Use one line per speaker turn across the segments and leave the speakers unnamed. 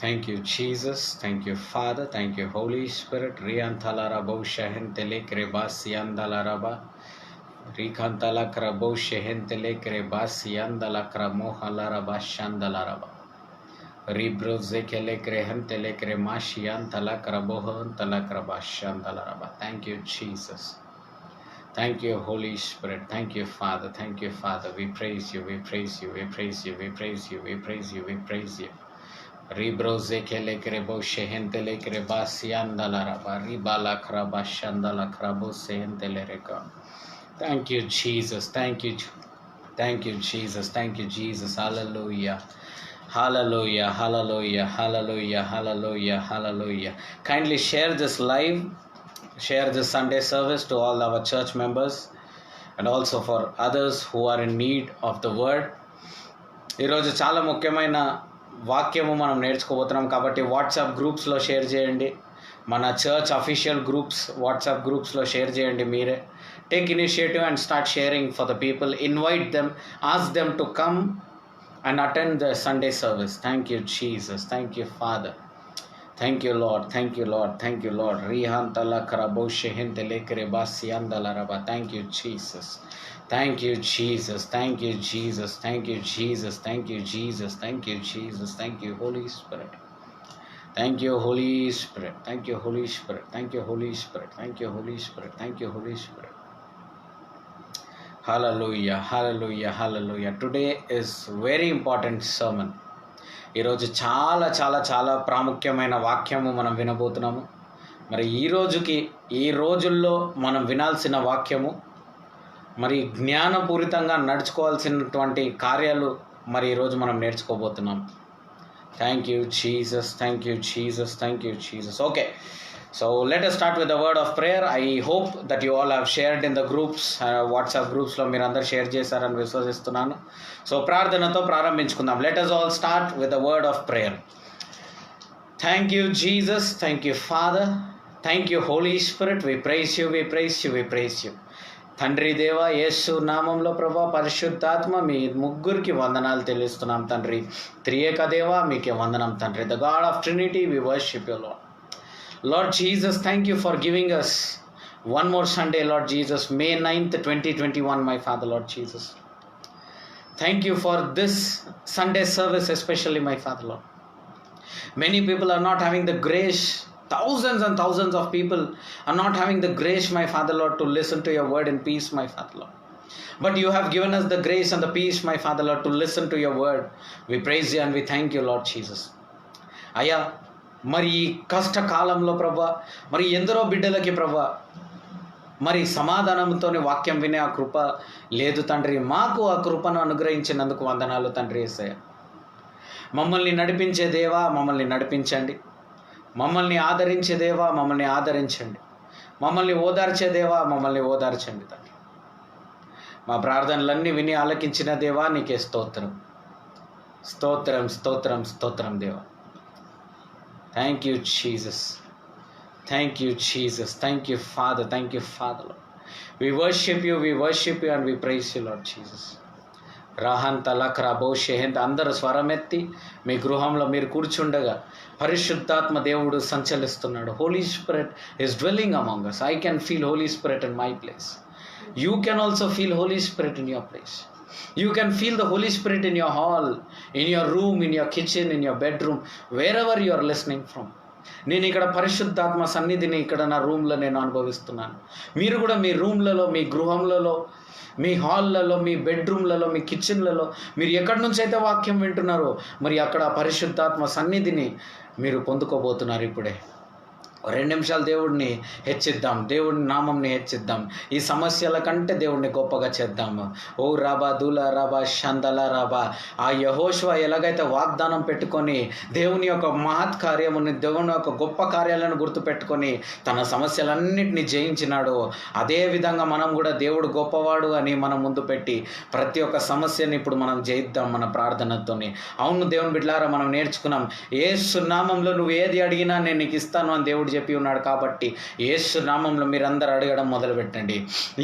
Thank you, Jesus. Thank you, Father. Thank you, Holy Spirit. Riantala rabo shehentele krebasiandala raba. Rikantala krabo shehentele krebasiandala kramohala raba shandala raba. Ribrozekele krehentele kremashiantala krabohantala krabashandala raba. Thank you, Jesus. Thank you, Holy Spirit. Thank you, Father. Thank you, Father. We praise you. We praise you. We praise you. We praise you. We praise you. We praise you. Ribroze kele krebo shehentele kreba siandala raba ribala kraba shandala krabo sehentele reka. Thank you, Jesus. Thank you. Thank you, Jesus. Thank you, Jesus. Hallelujah. Hallelujah. Hallelujah. Hallelujah. Hallelujah. Hallelujah. Kindly share this live. Share this Sunday service to all our church members and also for others who are in need of the word. ఈరోజు చాలా ముఖ్యమైన వాక్యము మనం నేర్చుకోబోతున్నాం కాబట్టి WhatsApp గ్రూప్స్లో share చేయండి. మన church official groups WhatsApp గ్రూప్స్లో షేర్ చేయండి. మీరే take initiative and start sharing for the people. Invite them, ask them to come and attend the Sunday service. Thank you, Jesus. Thank you, Father. Thank you, Lord. Thank you, Lord. Thank you, Lord. Rihantala karabo shehentele krebasiandala raba. Thank you, Jesus. Thank you, Jesus. Thank you, Jesus. Thank you, Jesus. Thank you, Jesus. Thank you, Jesus. Thank you, Holy Spirit. Thank you, Holy Spirit. Thank you, Holy Spirit. Thank you, Holy Spirit. Thank you, Holy Spirit. Thank you, Holy Spirit. Hallelujah. Hallelujah. Hallelujah. Today is very important sermon. ఈరోజు చాలా చాలా చాలా ప్రాముఖ్యమైన వాక్యము మనం వినబోతున్నాము. మరి ఈ రోజుల్లో మనం వినాల్సిన వాక్యము, మరి జ్ఞానపూరితంగా నడుచుకోవాల్సినటువంటి కార్యాలు మరి ఈరోజు మనం నేర్చుకోబోతున్నాం. Thank you Jesus. Thank you Jesus. Thank you Jesus. Okay, so let us start with the word of prayer. I hope that you all have shared in the groups, WhatsApp groups లో మీరు అందరు share చేశారని విశ్వసిస్తున్నాను. So ప్రార్థనతో ప్రారంభించుకుందాం. Let us all start with the word of prayer. Thank you, Jesus. Thank you, Father. Thank you, Holy Spirit. We praise you, we praise you, we praise you. తండ్రి దేవ, యేసు నామంలో ప్రభా, పరిశుద్ధాత్మ, మీ ముగ్గురికి వందనాలు తెలుస్తున్నాం తండ్రి. త్రియేక దేవ, మీకే వందనం తండ్రి. The God of Trinity, we worship you, Lord. Lord Jesus, thank you for giving us one more Sunday, Lord Jesus, May 9th, 2021, my Father, Lord Jesus. Thank you for this Sunday service, especially, my Father, Lord. Many people are not having the grace. Thousands and thousands of people are not having the grace, my Father, Lord, to listen to your word in peace, my Father, Lord. But you have given us the grace and the peace, my Father, Lord, to listen to your word. We praise you and we thank you, Lord Jesus. Aya, మరి ఈ కష్టకాలంలో ప్రభా, మరి ఎందరో బిడ్డలకి ప్రభా, మరి సమాధానంతో వాక్యం వినే ఆ కృప లేదు తండ్రి. మాకు ఆ కృపను అనుగ్రహించినందుకు వందనాలు తండ్రి యేసయ్య. మమ్మల్ని నడిపించే దేవా, మమ్మల్ని నడిపించండి. మమ్మల్ని ఆదరించే దేవా, మమ్మల్ని ఆదరించండి. మమ్మల్ని ఓదార్చే దేవా, మమ్మల్ని ఓదార్చండి తండ్రి. మా ప్రార్థనలన్నీ విని ఆలకించిన దేవా, నీకే స్తోత్రం, స్తోత్రం, స్తోత్రం, స్తోత్రం దేవా. Thank you, Jesus. Thank you, Jesus. Thank you, Father. Thank you, Father, Lord. We worship you, and we praise you, Lord Jesus. రాహంతల క్రాబో షెహెంత్. అందరూ స్వరమెత్తి మీ గృహంలో మీరు కూర్చుండగా పరిశుద్ధాత్మ దేవుడు సంచలిస్తున్నాడు. Holy Spirit is dwelling among us. I can feel Holy Spirit in my place. You can also feel Holy Spirit in your place. You can feel the Holy Spirit in your hall, in your room, in your kitchen, in your bedroom, wherever you are listening from. నేను ఇక్కడ పరిశుద్ధాత్మ సన్నిధిని ఇక్కడ నా రూమ్లో నేను అనుభవిస్తున్నాను. మీరు కూడా మీ రూమ్లలో, మీ గృహంలలో, మీ హాల్లలో, మీ బెడ్రూమ్లలో, మీ కిచెన్లలో, మీరు ఎక్కడి నుంచి అయితే వాక్యం వింటున్నారో మరి అక్కడ పరిశుద్ధాత్మ సన్నిధిని మీరు పొందుకోబోతున్నారు. ఇప్పుడే 2 నిమిషాలు దేవుడిని హెచ్చిద్దాం, దేవుడి నామంని హెచ్చిద్దాం. ఈ సమస్యల కంటే దేవుడిని గొప్పగా చేద్దాము. ఓ రాబా దూల రాబా షందల రాబా. ఆ యెహోషువ ఎలాగైతే వాగ్దానం పెట్టుకొని దేవుని యొక్క మహత్ కార్యముని, దేవుని యొక్క గొప్ప కార్యాలను గుర్తుపెట్టుకొని తన సమస్యలన్నింటినీ జయించినాడో అదే విధంగా మనం కూడా దేవుడు గొప్పవాడు అని మనం ముందు పెట్టి ప్రతి ఒక్క సమస్యని ఇప్పుడు మనం జయిద్దాం మన ప్రార్థనతోని. అవును దేవుని బిడ్డలారా, మనం నేర్చుకున్నాం, యేసు నామంలో నువ్వు ఏది అడిగినా నేను నీకు ఇస్తాను అని దేవుడు చెప్పి ఉన్నాడు. కాబట్టి యేసు నామంలో మీరందరూ అడగడం మొదలుపెట్టండి.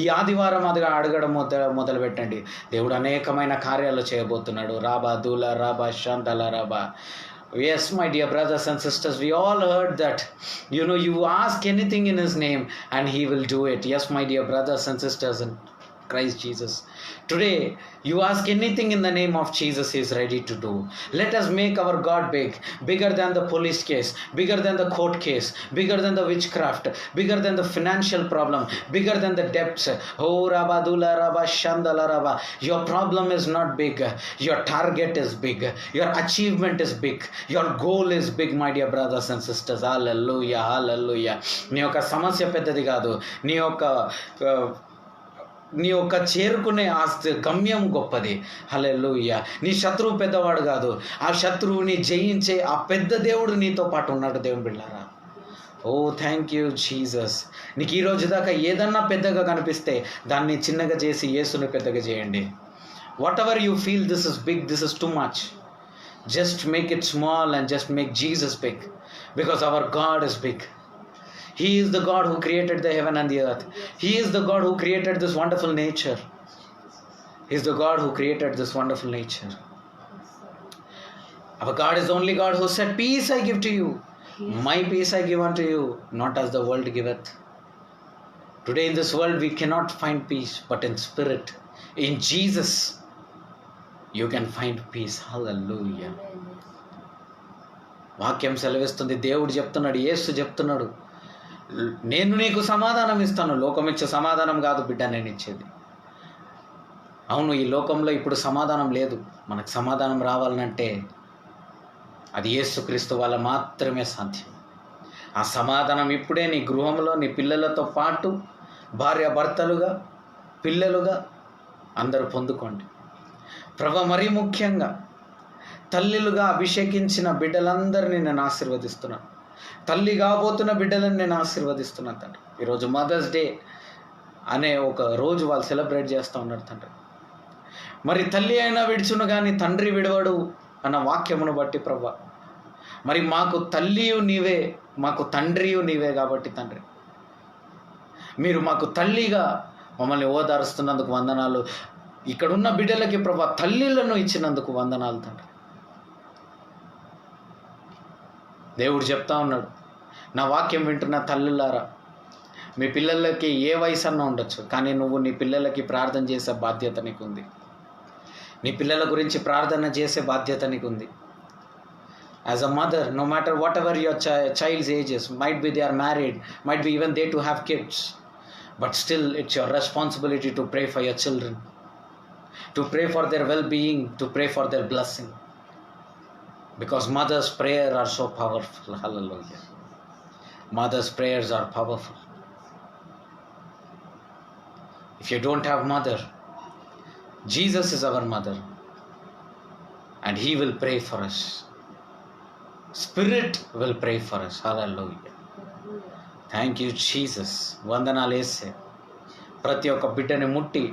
ఈ ఆదివారం అడగడం మొదలుపెట్టండి. దేవుడు అనేకమైన కార్యాలు చేయబోతున్నాడు. రాబా దూల రాబా Shantala రాబా Yes, my dear brothers and sisters, we all heard that, you ask anything in His name and He will do it. Yes, my dear brothers and sisters in Christ Jesus. Today, you ask anything in the name of Jesus, He is ready to do. Let us make our God big, bigger than the police case, bigger than the court case, bigger than the witchcraft, bigger than the financial problem, bigger than the debts. Oh, Rabadula Rabba Shandala Rabba. Your problem is not big. Your target is big. Your achievement is big. Your goal is big, my dear brothers and sisters. Hallelujah, hallelujah. నీ యొక్క సమస్య పెద్దది కాదు, నీ యొక్క చేరుకునే గమ్యం గొప్పది. హల్లెలూయా. నీ శత్రువు పెద్దవాడు కాదు, ఆ శత్రువుని జయించే ఆ పెద్ద దేవుడు నీతో పాటు ఉన్నాడు. దేవుని బిడ్డలారా, ఓ థ్యాంక్ యూ జీసస్. నీకు ఈరోజు దాకా ఏదన్నా పెద్దగా కనిపిస్తే దాన్ని చిన్నగా చేసి యేసుని పెద్దగా చేయండి. Whatever you feel this is big, this is too much, just make it small and just make Jesus big, because our God is big. He is the God who created the heaven and the earth. He is the God who created this wonderful nature. He is the God who created this wonderful nature. Our God is the only God who said, peace I give to you, my peace I give unto you, not as the world giveth. Today in this world we cannot find peace, but in spirit, in Jesus, you can find peace. Hallelujah. వాక్యం సెలవిస్తుంది, దేవుడు చెప్తున్నాడు, యేసు చెప్తున్నాడు, నేను నీకు సమాధానం ఇస్తాను, లోకం ఇచ్చే సమాధానం కాదు బిడ్డ నేను ఇచ్చేది. అవును, ఈ లోకంలో ఇప్పుడు సమాధానం లేదు. మనకు సమాధానం రావాలంటే అది యేసుక్రీస్తు వల్ల మాత్రమే సాధ్యం. ఆ సమాధానం ఇప్పుడే నీ గృహంలో నీ పిల్లలతో పాటు భార్య భర్తలుగా పిల్లలుగా అందరూ పొందుకోండి. ప్రభు, మరీ ముఖ్యంగా తల్లులుగా అభిషేకించిన బిడ్డలందరినీ నేను ఆశీర్వదిస్తున్నాను. తల్లి కాబోతున్న బిడ్డలను నేను ఆశీర్వదిస్తున్నాను తండ్రి. ఈరోజు మదర్స్ డే అనే ఒక రోజు వాళ్ళు సెలబ్రేట్ చేస్తూ ఉన్నారు తండ్రి. మరి తల్లి అయినా విడుచును కానీ తండ్రి విడవడు అన్న వాక్యమును బట్టి ప్రభా, మరి మాకు తల్లియు నీవే, మాకు తండ్రియు నీవే కాబట్టి తండ్రి, మీరు మాకు తల్లిగా మమ్మల్ని ఓదారుస్తున్నందుకు వందనాలు. ఇక్కడున్న బిడ్డలకి ప్రభా తల్లిలను ఇచ్చినందుకు వందనాలు తండ్రి. దేవుడు చెప్తా ఉన్నాడు, నా వాక్యం వింటున్న తల్లులారా, మీ పిల్లలకి ఏ వయసు అన్నా ఉండొచ్చు, కానీ నువ్వు నీ పిల్లలకి ప్రార్థన చేసే బాధ్యత నీకుంది. నీ పిల్లల గురించి ప్రార్థన చేసే బాధ్యత నీకుంది. As a mother, no matter whatever your child's ages, might be they are married, might be even they to have kids, but still it's your responsibility to pray for your children, to pray for their well-being, to pray for their blessing. Because mother's prayers are so powerful. Hallelujah. Mother's prayers are powerful. If you don't have mother, Jesus is our mother and He will pray for us. Spirit will pray for us. Hallelujah. Thank you Jesus. వందనాలు యేసే. ప్రతి ఒక్క బిడ్డని ముట్టి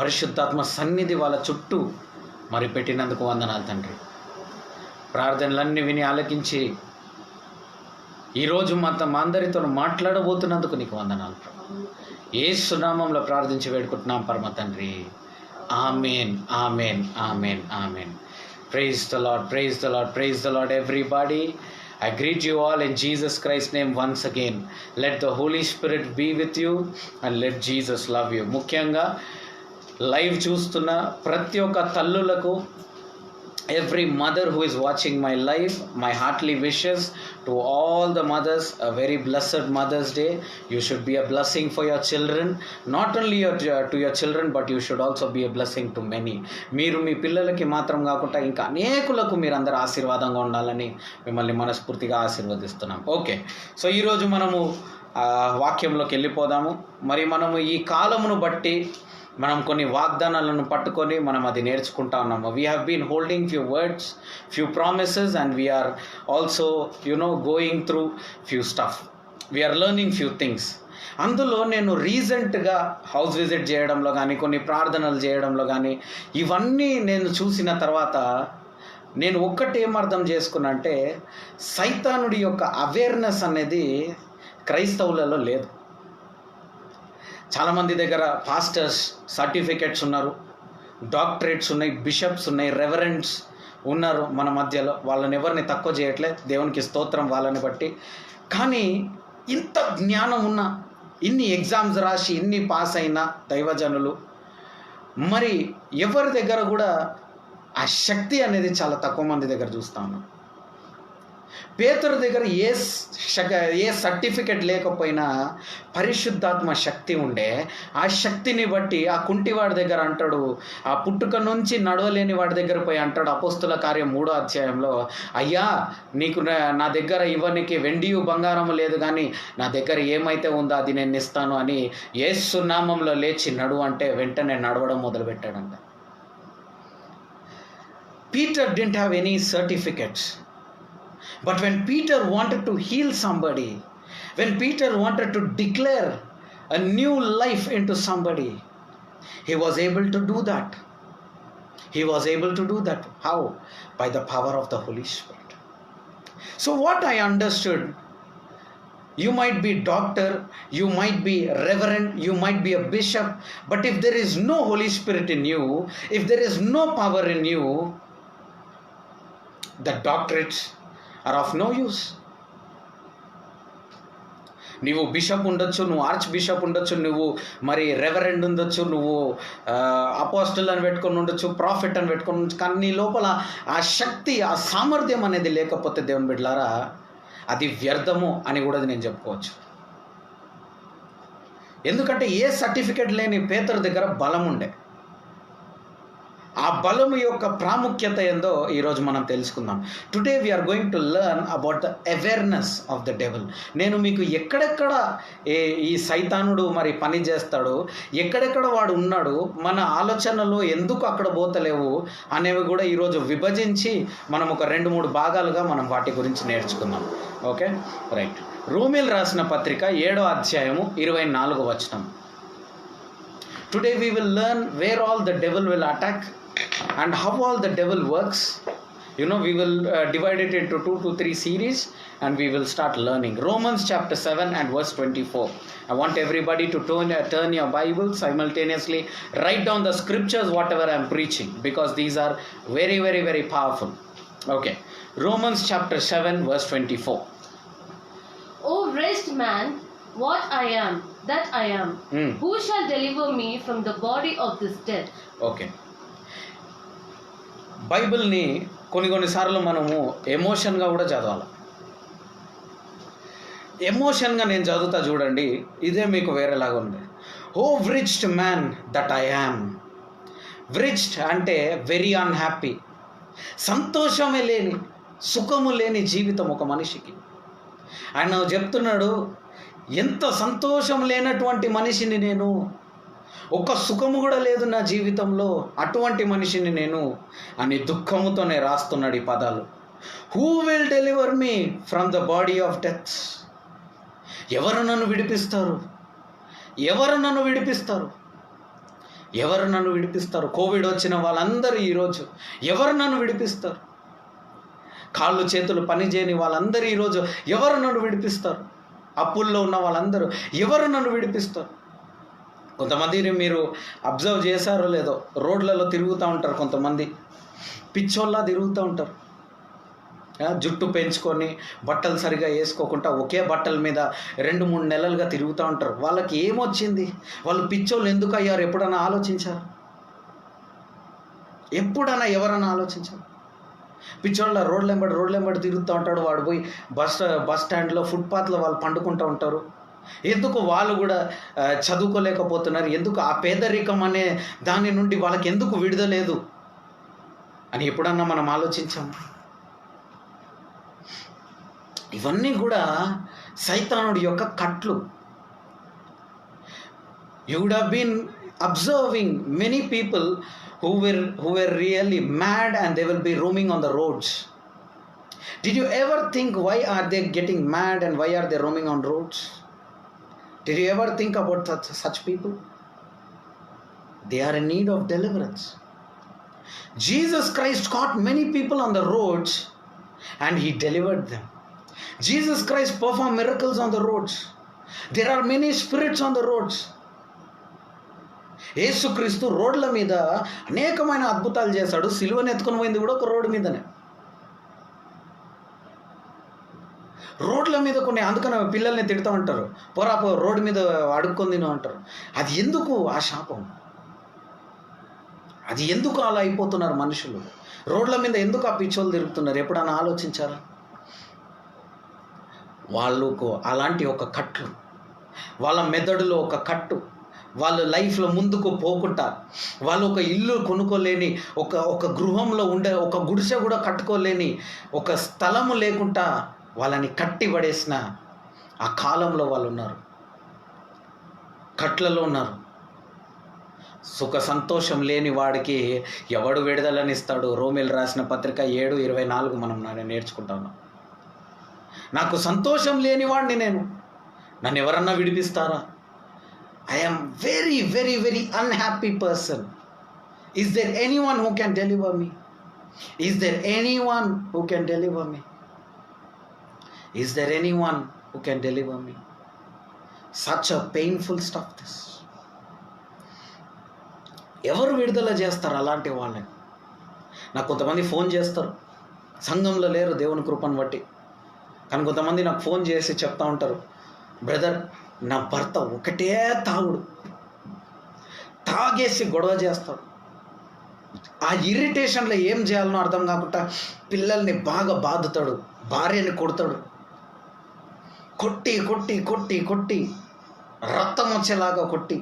పరిశుద్ధాత్మ సన్నిధి వాళ్ళ చుట్టూ మరి పెట్టినందుకు వందనాలు తండ్రి. ప్రార్థనలన్నీ విని ఆలకించి ఈరోజు మా అందరితో మాట్లాడబోతున్నందుకు నీకు వందనాలు. యేసు నామములో ప్రార్థించి వేడుకుంటున్నాం పరమ తండ్రి. ఆమేన్, ఆమేన్, ఆమేన్, ఆమేన్. Praise the Lord, praise the Lord, praise the Lord everybody. I greet you all in Jesus Christ's name once again. Let the Holy Spirit be with you and let Jesus love you. ముఖ్యంగా live చూస్తున్న ప్రతి ఒక్క తల్లులకు, every mother who is watching my live, my heartily wishes to all the mothers a very blessed Mother's Day. You should be a blessing for your children, not only to your children, but you should also be a blessing to many. మీరు మీ పిల్లలకి మాత్రం కాకుండా ఇంకా అనేకులకు మీరందరూ ఆశీర్వాదంగా ఉండాలని మిమ్మల్ని మనస్ఫూర్తిగా ఆశీర్వదిస్తున్నాం. ఓకే, సో ఈరోజు మనము వాక్యంలోకి వెళ్ళిపోదాము. మరి మనము ఈ కాలమును బట్టి మనం కొన్ని వాగ్దానాలను పట్టుకొని మనం అది నేర్చుకుంటా ఉన్నాము. We have been holding few words, few promises and we are also going through few stuff. We are learning few things. అందులో నేను రీసెంట్గా హౌస్ విజిట్ చేయడంలో కానీ, కొన్ని ప్రార్థనలు చేయడంలో కానీ, ఇవన్నీ నేను చూసిన తర్వాత నేను ఒక్కటి ఏం అర్థం చేసుకున్నా అంటే, సైతానుడి యొక్క అవేర్నెస్ అనేది క్రైస్తవులలో లేదు. చాలామంది దగ్గర పాస్టర్స్ సర్టిఫికెట్స్ ఉన్నారు, డాక్టరేట్స్ ఉన్నాయి, బిషప్స్ ఉన్నాయి, రెవరెండ్స్, ఉన్నారు మన మధ్యలో. వాళ్ళని ఎవరిని తక్కువ చేయట్లే, దేవునికి స్తోత్రం వాళ్ళని బట్టి. కానీ ఇంత జ్ఞానం ఉన్న, ఇన్ని ఎగ్జామ్స్ రాసి ఇన్ని పాస్ అయిన దైవజనులు మరి ఎవరి దగ్గర కూడా ఆ శక్తి అనేది చాలా తక్కువ మంది దగ్గర చూస్తా ఉన్నాం. పేతురు దగ్గర ఏ సర్టిఫికెట్ లేకపోయినా పరిశుద్ధాత్మ శక్తి ఉండే. ఆ శక్తిని బట్టి ఆ కుంటివాడి దగ్గర అంటాడు, ఆ పుట్టుక నుంచి నడవలేని వాడి దగ్గర పోయి అంటాడు అపోస్తుల కార్యం 3వ అధ్యాయంలో, అయ్యా నీకు నా దగ్గర ఇవ్వనికి వెండియు బంగారము లేదు, కానీ నా దగ్గర ఏమైతే ఉందో అది నేను ఇస్తాను అని యేసు నామంలో లేచి నడువు అంటే వెంటనే నడవడం మొదలుపెట్టాడంట. Peter didn't have any certificates. But when Peter wanted to heal somebody, when Peter wanted to declare a new life into somebody, he was able to do that. He was able to do that. How? By the power of the Holy Spirit. So what I understood, you might be doctor, you might be reverend, you might be a bishop, but if there is no Holy Spirit in you, if there is no power in you, the doctorates are of no use. నువ్వు bishop ఉండొచ్చు, నువ్వు arch bishop ఉండొచ్చు, నువ్వు మరి reverend ఉండొచ్చు, నువ్వు apostle అని పెట్టుకొని ఉండొచ్చు, ప్రాఫిట్ అని పెట్టుకొని ఉండొచ్చు, కానీ నీ లోపల ఆ శక్తి, ఆ సామర్థ్యం అనేది లేకపోతే దేవుని బిడ్డలారా అది వ్యర్థము అని కూడా నేను చెప్పుకోవచ్చు. ఎందుకంటే ఏ సర్టిఫికెట్ లేని పేతురు దగ్గర బలం ఉండే. ఆ బలము యొక్క ప్రాముఖ్యత ఏందో ఈరోజు మనం తెలుసుకుందాం. Today we are going to learn about the awareness of the devil. నేను మీకు ఎక్కడెక్కడ ఈ సైతానుడు మరి పని చేస్తాడు, ఎక్కడెక్కడ వాడు ఉన్నాడు, మన ఆలోచనలు ఎందుకు అక్కడ పోతలేవు అనేవి కూడా ఈరోజు విభజించి మనం ఒక 2-3 భాగాలుగా మనం వాటి గురించి నేర్చుకుందాం. Okay, right. రోమీయులు రాసిన పత్రిక 7వ అధ్యాయము 24వ వచనం. Today we will learn where all the devil will attack and how all the devil works. We will divide it into 2 to 3 series and we will start learning. Romans chapter 7 and verse 24. I want everybody to turn your Bible simultaneously, write down the scriptures whatever I am preaching, because these are very, very, very powerful. Okay, Romans chapter 7 verse 24.
O wretched man, what I am, that I am. Who shall deliver me from the body of this death?
Okay, బైబిల్ని కొన్నిసార్లు మనము ఎమోషన్గా కూడా చదవాలి. ఎమోషన్గా నేను చదువుతా చూడండి, ఇదే మీకు వేరేలాగా ఉంది. ఓ వ్రిచ్డ్ మ్యాన్ దట్ ఐ యామ్. వ్రిచ్డ్ అంటే వెరీ అన్హ్యాపీ, సంతోషమే లేని, సుఖము లేని జీవితం ఒక మనిషికి. ఆయన చెప్తున్నాడు, ఎంత సంతోషం లేనటువంటి మనిషిని నేను, ఒక్క సుఖము కూడా లేదు నా జీవితంలో, అటువంటి మనిషిని నేను అని దుఃఖముతోనే రాస్తున్నాడు ఈ పదాలు. Who will deliver me from the body of death? ఎవరు నన్ను విడిపిస్తారు? ఎవరు నన్ను విడిపిస్తారు? ఎవరు నన్ను విడిపిస్తారు? కోవిడ్ వచ్చిన వాళ్ళందరూ ఈరోజు ఎవరు నన్ను విడిపిస్తారు? కాళ్ళు చేతులు పనిచేయని వాళ్ళందరూ ఈరోజు ఎవరు నన్ను విడిపిస్తారు? అప్పుల్లో ఉన్న వాళ్ళందరూ ఎవరు నన్ను విడిపిస్తారు? కొంతమందిని మీరు అబ్జర్వ్ చేశారో లేదో, రోడ్లలో తిరుగుతూ ఉంటారు, కొంతమంది పిచ్చోళ్ళ తిరుగుతూ ఉంటారు. జుట్టు పెంచుకొని బట్టలు సరిగా వేసుకోకుండా ఒకే బట్టల మీద 2-3 నెలలుగా తిరుగుతూ ఉంటారు. వాళ్ళకి ఏమొచ్చింది? వాళ్ళు పిచ్చోళ్ళు ఎందుకు అయ్యారు? ఎప్పుడైనా ఆలోచించారు? ఎప్పుడైనా ఎవరైనా ఆలోచించారు? పిచ్చోళ్ళ రోడ్లెంబడి తిరుగుతూ ఉంటాడు, వాడు పోయి బస్ స్టాండ్లో ఫుట్పాత్లో వాళ్ళు పండుకుంటూ ఉంటారు. ఎందుకు వాళ్ళు కూడా చదువుకోలేకపోతున్నారు? ఎందుకు ఆ పేదరికం అనే దాని నుండి వాళ్ళకి ఎందుకు విడుదలేదు అని ఎప్పుడన్నా మనం ఆలోచించాం? ఇవన్నీ కూడా సైతానుడి యొక్క కట్లు. You would have been observing many people who were really mad and they will be roaming on the roads. Did you ever think why are they getting mad and why are they roaming on roads? Did you ever think about such people? They are in need of deliverance. Jesus Christ caught many people on the roads and he delivered them. Jesus Christ performed miracles on the roads. There are many spirits on the roads. యేసుక్రీస్తు రోడ్ల మీద అనేకమైన అద్భుతాలు చేశాడు. సిలువను ఎత్తుకొని పోయింది కూడా ఒక రోడ్డు మీదనే. రోడ్ల మీద కొన్ని, అందుకని పిల్లల్ని తిడుతూ ఉంటారు, పోరా రోడ్డు మీద అడుక్కొని తిను అంటారు. అది ఎందుకు ఆ శాపం? అది ఎందుకు అలా అయిపోతున్నారు మనుషులు? రోడ్ల మీద ఎందుకు ఆ పిచ్చోళ్ళు తిరుగుతున్నారు? ఎప్పుడైనా ఆలోచించారా? వాళ్ళకు అలాంటి ఒక కట్లు, వాళ్ళ మెదడులో ఒక కట్టు, వాళ్ళ లైఫ్లో ముందుకు పోకుండా, వాళ్ళు ఒక ఇల్లు కొనుక్కోలేని, ఒక గృహంలో ఉండే ఒక గుడిసె కూడా కట్టుకోలేని, ఒక స్థలము లేకుండా వాళ్ళని కట్టి పడేసిన ఆ కాలంలో వాళ్ళు ఉన్నారు, కట్లలో ఉన్నారు. సుఖ సంతోషం లేని వాడికి ఎవడు విడుదలనిస్తాడు? రోమేలు రాసిన పత్రిక 7:24 మనం నేర్చుకుంటా ఉన్నాం. నాకు సంతోషం లేని వాడిని నేను, నన్ను ఎవరన్నా విడిపిస్తారా? I am very, very, very unhappy person. Is there anyone who can deliver me? Is there anyone who can deliver me? Is there anyone who can deliver me? Such a painful stuff this. ఎవరు విడుదల చేస్తారు అలాంటి వాళ్ళని? నాకు కొంతమంది phone చేస్తారు, సంఘంలో లేరు దేవుని కృపను బట్టి, కానీ కొంతమంది నాకు ఫోన్ చేసి చెప్తా ఉంటారు, బ్రదర్ నా భర్త ఒకటే తాగుడు, తాగేసి గొడవ చేస్తాడు. ఆ ఇరిటేషన్లో ఏం చేయాలనో అర్థం కాకుండా పిల్లల్ని బాగా బాదుతాడు, భార్యని కొడతాడు, కొట్టి కొట్టి కొట్టి కొట్టి రక్తం వచ్చేలాగా కొట్టి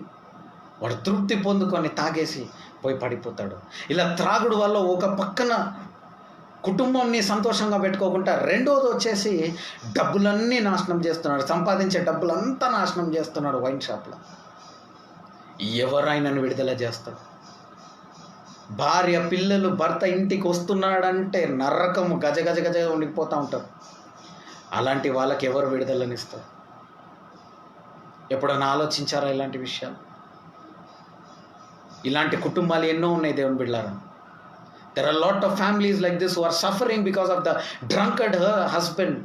వాడు తృప్తి పొందుకొని తాగేసి పోయి పడిపోతాడు. ఇలా త్రాగుడు వల్ల ఒక పక్కన కుటుంబంని సంతోషంగా పెట్టుకోకుండా రెండోది వచ్చేసి డబ్బులన్నీ నాశనం చేస్తున్నాడు, సంపాదించే డబ్బులంతా నాశనం చేస్తున్నాడు వైన్ షాప్లో. ఎవరైనా విడుదల చేస్తాడు? భార్య పిల్లలు భర్త ఇంటికి వస్తున్నాడంటే నరకము గజ గజ గజ ఉండిపోతూ ఉంటారు. అలాంటి వాళ్ళకి ఎవరు విడుదలనిస్తారు? ఎప్పుడైనా ఆలోచించారా ఇలాంటి విషయాలు? ఇలాంటి కుటుంబాలు ఎన్నో ఉన్నాయి దేవుని బిడ్డలారా. There are a lot of families like this who are suffering because of the drunkard husband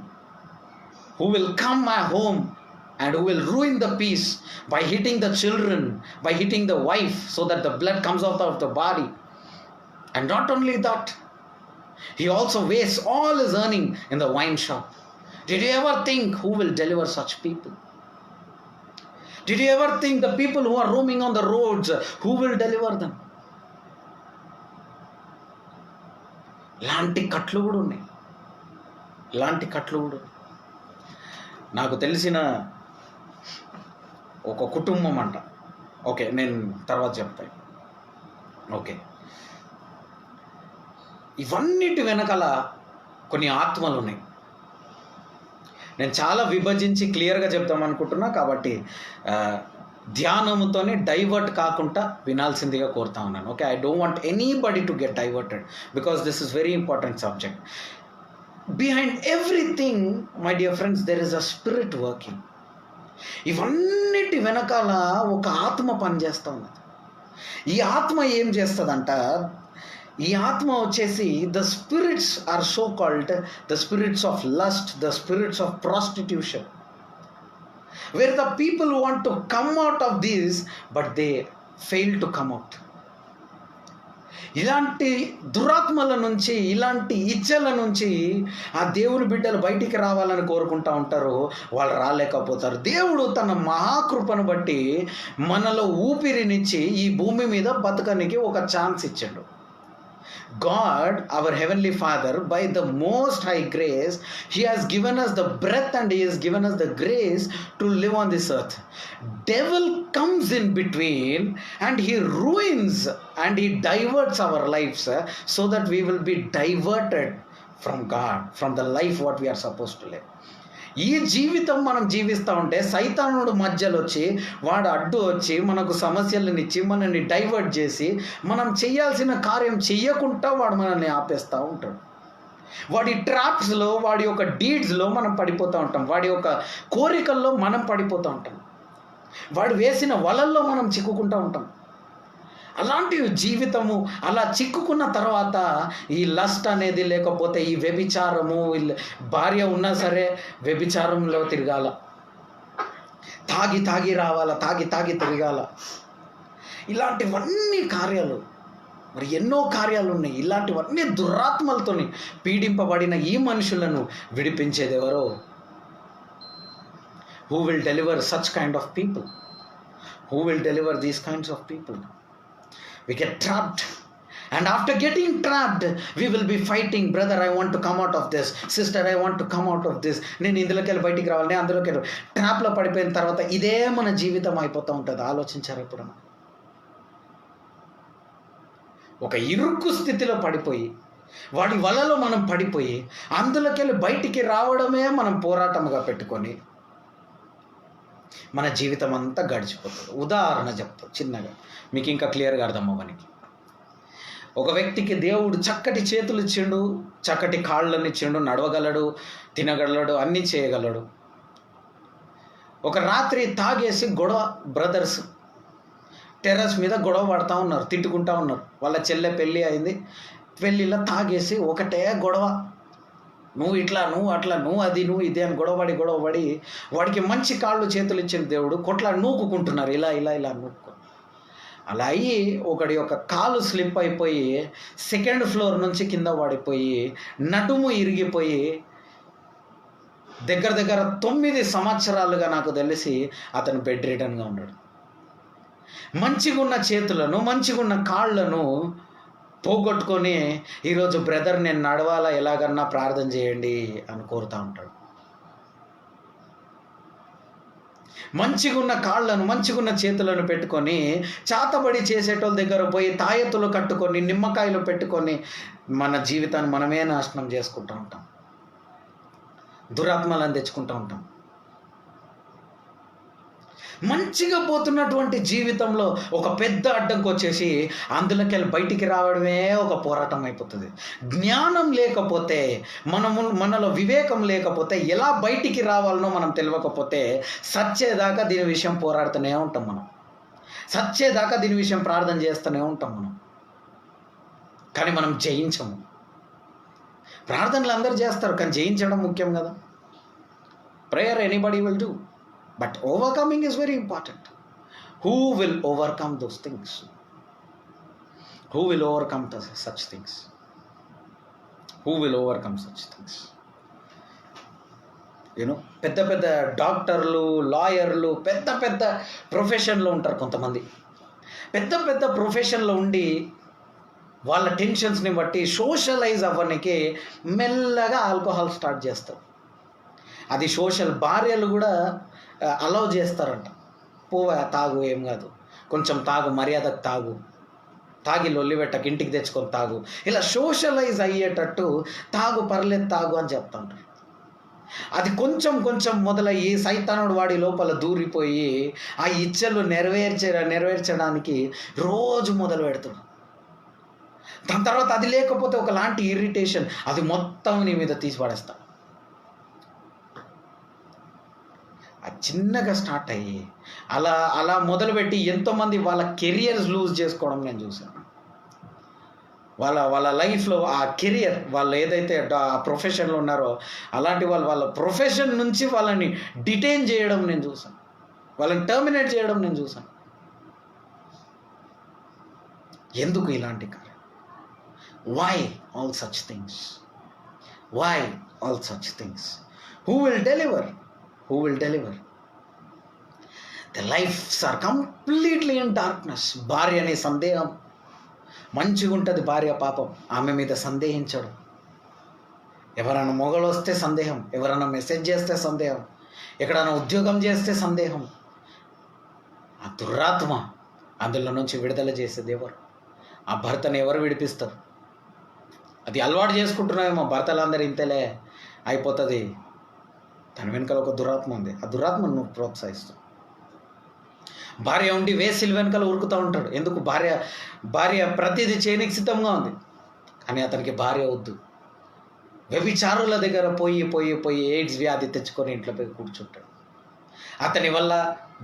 who will come at home and who will ruin the peace by hitting the children, by hitting the wife so that the blood comes out of the body. And not only that, he also wastes all his earning in the wine shop. Did you ever think who will deliver such people? Did you ever think the people who are roaming on the roads, who will deliver them? ఇలాంటి కట్లు కూడా ఉన్నాయి, ఇలాంటి కట్లు కూడా. నాకు తెలిసిన ఒక కుటుంబం అంట, ఓకే నేను తర్వాత చెప్తాను. ఓకే, ఇవన్నిటి వెనకాల కొన్ని ఆత్మలు ఉన్నాయి. నేను చాలా విభజించి క్లియర్గా చెప్తాం అనుకుంటున్నా, కాబట్టి ధ్యానముతోనే డైవర్ట్ కాకుండా వినాల్సిందిగా కోరుతా ఉన్నాను. Okay, I don't want anybody to get diverted because this is very important subject. Behind everything my dear friends there is a spirit working. ఇవన్నిటి వెనకాల ఒక ఆత్మ పనిచేస్తూ ఉన్నది. ఈ ఆత్మ ఏం చేస్తుందంట? ఈ ఆత్మ వచ్చేసి the spirits are so called the spirits of lust, the spirits of prostitution, where the people want to come out of this but they fail to come out. ఇలాంటి దురాత్మల నుంచి, ఇలాంటి ఇచ్చల నుంచి ఆ దేవుని బిడ్డలు బయటికి రావాలని కోరుకుంటూ ఉంటారు, వాళ్ళు రాలేకపోతారు. దేవుడు తన మహాకృపను బట్టి మనలో ఊపిరినిచ్చి ఈ భూమి మీద బతకనికి ఒక ఛాన్స్ ఇచ్చాడు. God, our Heavenly Father, by the most high grace, He has given us the breath and He has given us the grace to live on this earth. Devil comes in between and he ruins and he diverts our lives so that we will be diverted from God, from the life what we are supposed to live. ఈ జీవితం మనం జీవిస్తూ ఉంటే సైతానుడు మధ్యలో వచ్చి, వాడు అడ్డు వచ్చి మనకు సమస్యలను ఇచ్చి మనల్ని డైవర్ట్ చేసి మనం చేయాల్సిన కార్యం చెయ్యకుండా వాడు మనల్ని ఆపేస్తూ ఉంటాడు. వాడి ట్రాప్స్లో, వాడి యొక్క డీడ్స్లో మనం పడిపోతూ ఉంటాం, వాడి యొక్క కోరికల్లో మనం పడిపోతూ ఉంటాం, వాడు వేసిన వలల్లో మనం చిక్కుకుంటూ ఉంటాం. అలాంటి జీవితము, అలా చిక్కుకున్న తర్వాత ఈ లస్ట్ అనేది, లేకపోతే ఈ వ్యభిచారము, భార్య ఉన్నా సరే వ్యభిచారంలో తిరగాల, తాగి తాగి రావాల, తాగి తాగి తిరగాల. ఇలాంటివన్నీ కార్యాలు, మరి ఎన్నో కార్యాలు ఉన్నాయి. ఇలాంటివన్నీ దురాత్మలతోని పీడింపబడిన ఈ మనుషులను విడిపించేది ఎవరో? Who will deliver such kind of people? Who will deliver these kinds of people? We get trapped. And after getting trapped, we will be fighting. Brother, I want to come out of this. Sister, I want to come out of this. నేను ఇందులోకి వెళ్ళి బయటికి రావాలి, నేను అందులోకి వెళ్ళి. ట్రాప్లో పడిపోయిన తర్వాత ఇదే మన జీవితం అయిపోతూ ఉంటుంది. ఆలోచించారు ఎప్పుడన్నా? ఒక ఇరుక్కు స్థితిలో పడిపోయి, వాడి వలలో మనం పడిపోయి, అందులోకి వెళ్ళి బయటికి రావడమే మనం పోరాటముగా పెట్టుకొని మన జీవితం అంతా గడిచిపోతుంది. ఉదాహరణ చెప్తాను చిన్నగా, మీకు ఇంకా క్లియర్గా అర్థమవ్వడానికి. ఒక వ్యక్తికి దేవుడు చక్కటి చేతులు ఇచ్చిండు, చక్కటి కాళ్ళని ఇచ్చిండు, నడవగలడు, తినగలడు, అన్నీ చేయగలడు. ఒక రాత్రి తాగేసి గొడవ, బ్రదర్స్ టెర్రస్ మీద గొడవ పడుతూ ఉన్నారు, తిట్టుకుంటూ ఉన్నారు. వాళ్ళ చెల్లె పెళ్ళి అయింది, పెళ్ళిలో తాగేసి ఒకటే గొడవ. నువ్వు ఇట్లా, నువ్వు అట్లా, నువ్వు అది, నువ్వు ఇదే అని గొడవపడి వాడికి మంచి కాళ్ళు చేతులు ఇచ్చిన దేవుడు నూకుకుంటున్నారు, ఇలా ఇలా ఇలా నూక్కు. అలా అయ్యి ఒకడి యొక్క కాలు స్లిప్ అయిపోయి సెకండ్ ఫ్లోర్ నుంచి కింద పడిపోయి నడుము ఇరిగిపోయి దగ్గర 9 సంవత్సరాలుగా నాకు తెలిసి అతను బెడ్ రిటర్న్గా ఉన్నాడు. మంచిగా ఉన్న చేతులను, మంచిగా ఉన్న కాళ్ళను పోగొట్టుకొని ఈరోజు బ్రదర్ నేను నడవాలా, ఎలాగన్నా ప్రార్థన చేయండి అని కోరుతూ ఉంటాడు. మంచిగా ఉన్న కాళ్ళను, మంచిగా ఉన్న చేతులను పెట్టుకొని చాతబడి చేసేటోళ్ళ దగ్గర పోయి తాయెత్తులు కట్టుకొని నిమ్మకాయలు పెట్టుకొని మన జీవితాన్ని మనమే నాశనం చేసుకుంటూ ఉంటాం, దురాత్మలను తెచ్చుకుంటూ ఉంటాం. మంచిగా పోతున్నటువంటి జీవితంలో ఒక పెద్ద అడ్డంకి వచ్చేసి అందులోకి వెళ్ళి బయటికి రావడమే ఒక పోరాటం అయిపోతుంది. జ్ఞానం లేకపోతే, మనలో వివేకం లేకపోతే, ఎలా బయటికి రావాలనో మనం తెలియకపోతే సచ్చేదాకా దీని విషయం పోరాడుతూనే ఉంటాం. మనం సచ్చేదాకా దీని విషయం ప్రార్థన చేస్తూనే ఉంటాం మనం, కానీ మనం జయించము. ప్రార్థనలు అందరూ చేస్తారు, కానీ జయించడం ముఖ్యం కదా. Prayer anybody will do, but overcoming is very important. Who will overcome those things? Who will overcome such things? Who will overcome such things? పెద్ద డాక్టర్లు, లాయర్లు, పెద్ద ప్రొఫెషన్లో ఉంటారు కొంతమంది. పెద్ద ప్రొఫెషన్లో ఉండి వాళ్ళ టెన్షన్స్ని బట్టి సోషలైజ్ అవ్వడానికి మెల్లగా ఆల్కహాల్ స్టార్ట్ చేస్తారు. అది సోషల్ భార్యలు కూడా అలౌ చేస్తారంట. తాగు, ఏం కాదు, కొంచెం తాగు, మర్యాదకు తాగు, తాగి లొల్లి పెట్టక ఇంటికి తెచ్చుకొని తాగు, ఇలా సోషలైజ్ అయ్యేటట్టు తాగు, పర్లేదు తాగు అని చెప్తుంటారు. అది కొంచెం మొదలయ్యి సైతానుడు వాడి లోపల దూరిపోయి ఆ ఇచ్చలు నెరవేర్చడానికి రోజు మొదలు పెడతాడు. దాని తర్వాత అది లేకపోతే ఒకలాంటి ఇరిటేషన్, అది మొత్తం నీ మీద తీసి పడేస్తాడు. చిన్నగా స్టార్ట్ అయ్యి అలా మొదలుపెట్టి ఎంతోమంది వాళ్ళ కెరియర్స్ లూజ్ చేసుకోవడం నేను చూశాను. వాళ్ళ లైఫ్లో ఆ కెరియర్, వాళ్ళు ఏదైతే ఆ ప్రొఫెషన్లో ఉన్నారో అలాంటి వాళ్ళ ప్రొఫెషన్ నుంచి వాళ్ళని డిటైన్ చేయడం నేను చూశాను, వాళ్ళని టర్మినేట్ చేయడం నేను చూశాను. ఎందుకు ఇలాంటి కార్యం? Why all such things? Why all such things? Who will deliver? Who will deliver? The lives are completely in darkness. భార్య అనే సందేహం, మంచిగా ఉంటుంది భార్య, పాపం ఆమె మీద సందేహించడం. ఎవరైనా మొగలు వస్తే సందేహం, ఎవరైనా మెసేజ్ చేస్తే సందేహం, ఎక్కడైనా ఉద్యోగం చేస్తే సందేహం. ఆ దురాత్మ అందులో నుంచి విడుదల చేసేది ఎవరు? ఆ భర్తను ఎవరు విడిపిస్తారు? అది అలవాటు చేసుకుంటున్నామేమో, భర్తలందరూ ఇంతలే అయిపోతుంది. దాని వెనకాల ఒక దురాత్మ ఉంది, ఆ దురాత్మను నువ్వు ప్రోత్సహిస్తావు. భార్య ఉండి వేసిల్ వెనకాల ఉరుకుతూ ఉంటాడు. ఎందుకు? భార్య ప్రతిదీ చేయనికి సిద్ధంగా ఉంది, కానీ అతనికి భార్య వద్దు. వ్యభిచారుల దగ్గర పోయి ఎయిడ్స్ వ్యాధి తెచ్చుకొని ఇంట్లో పోయి కూర్చుంటాడు. అతని వల్ల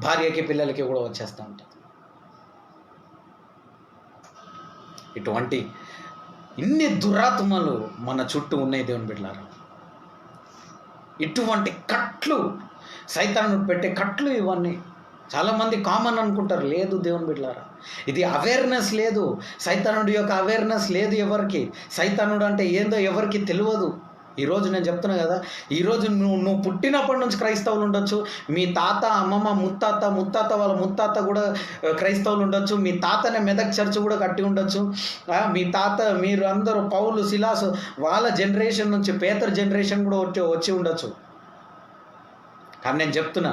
భార్యకి, పిల్లలకి కూడా వచ్చేస్తూ ఉంటాడు. ఇటువంటి ఇన్ని దురాత్మలు మన చుట్టూ ఉన్నాయి దేవుని బిడ్డలారా. ఇటువంటి కట్లు, సైతాను పెట్టే కట్లు ఇవన్నీ. చాలామంది కామన్ అనుకుంటారు. లేదు దేవుని బిడ్డలారా, ఇది అవేర్నెస్ లేదు. సైతానుడి యొక్క అవేర్నెస్ లేదు ఎవరికి. సైతానుడు అంటే ఏందో ఎవరికి తెలియదు. ఈరోజు నేను చెప్తున్నా కదా, ఈరోజు నువ్వు పుట్టినప్పటి నుంచి క్రైస్తవులు ఉండొచ్చు. మీ తాత, అమ్మమ్మ, ముత్తాత వాళ్ళ ముత్తాత కూడా క్రైస్తవులు ఉండొచ్చు. మీ తాతనే మెదక్ చర్చ్ కూడా కట్టి ఉండొచ్చు. మీ తాత, మీరు అందరూ పౌలు, శిలాసు వాళ్ళ జనరేషన్ నుంచి పేతర్ జనరేషన్ కూడా వచ్చి ఉండొచ్చు. కానీ నేను చెప్తున్నా,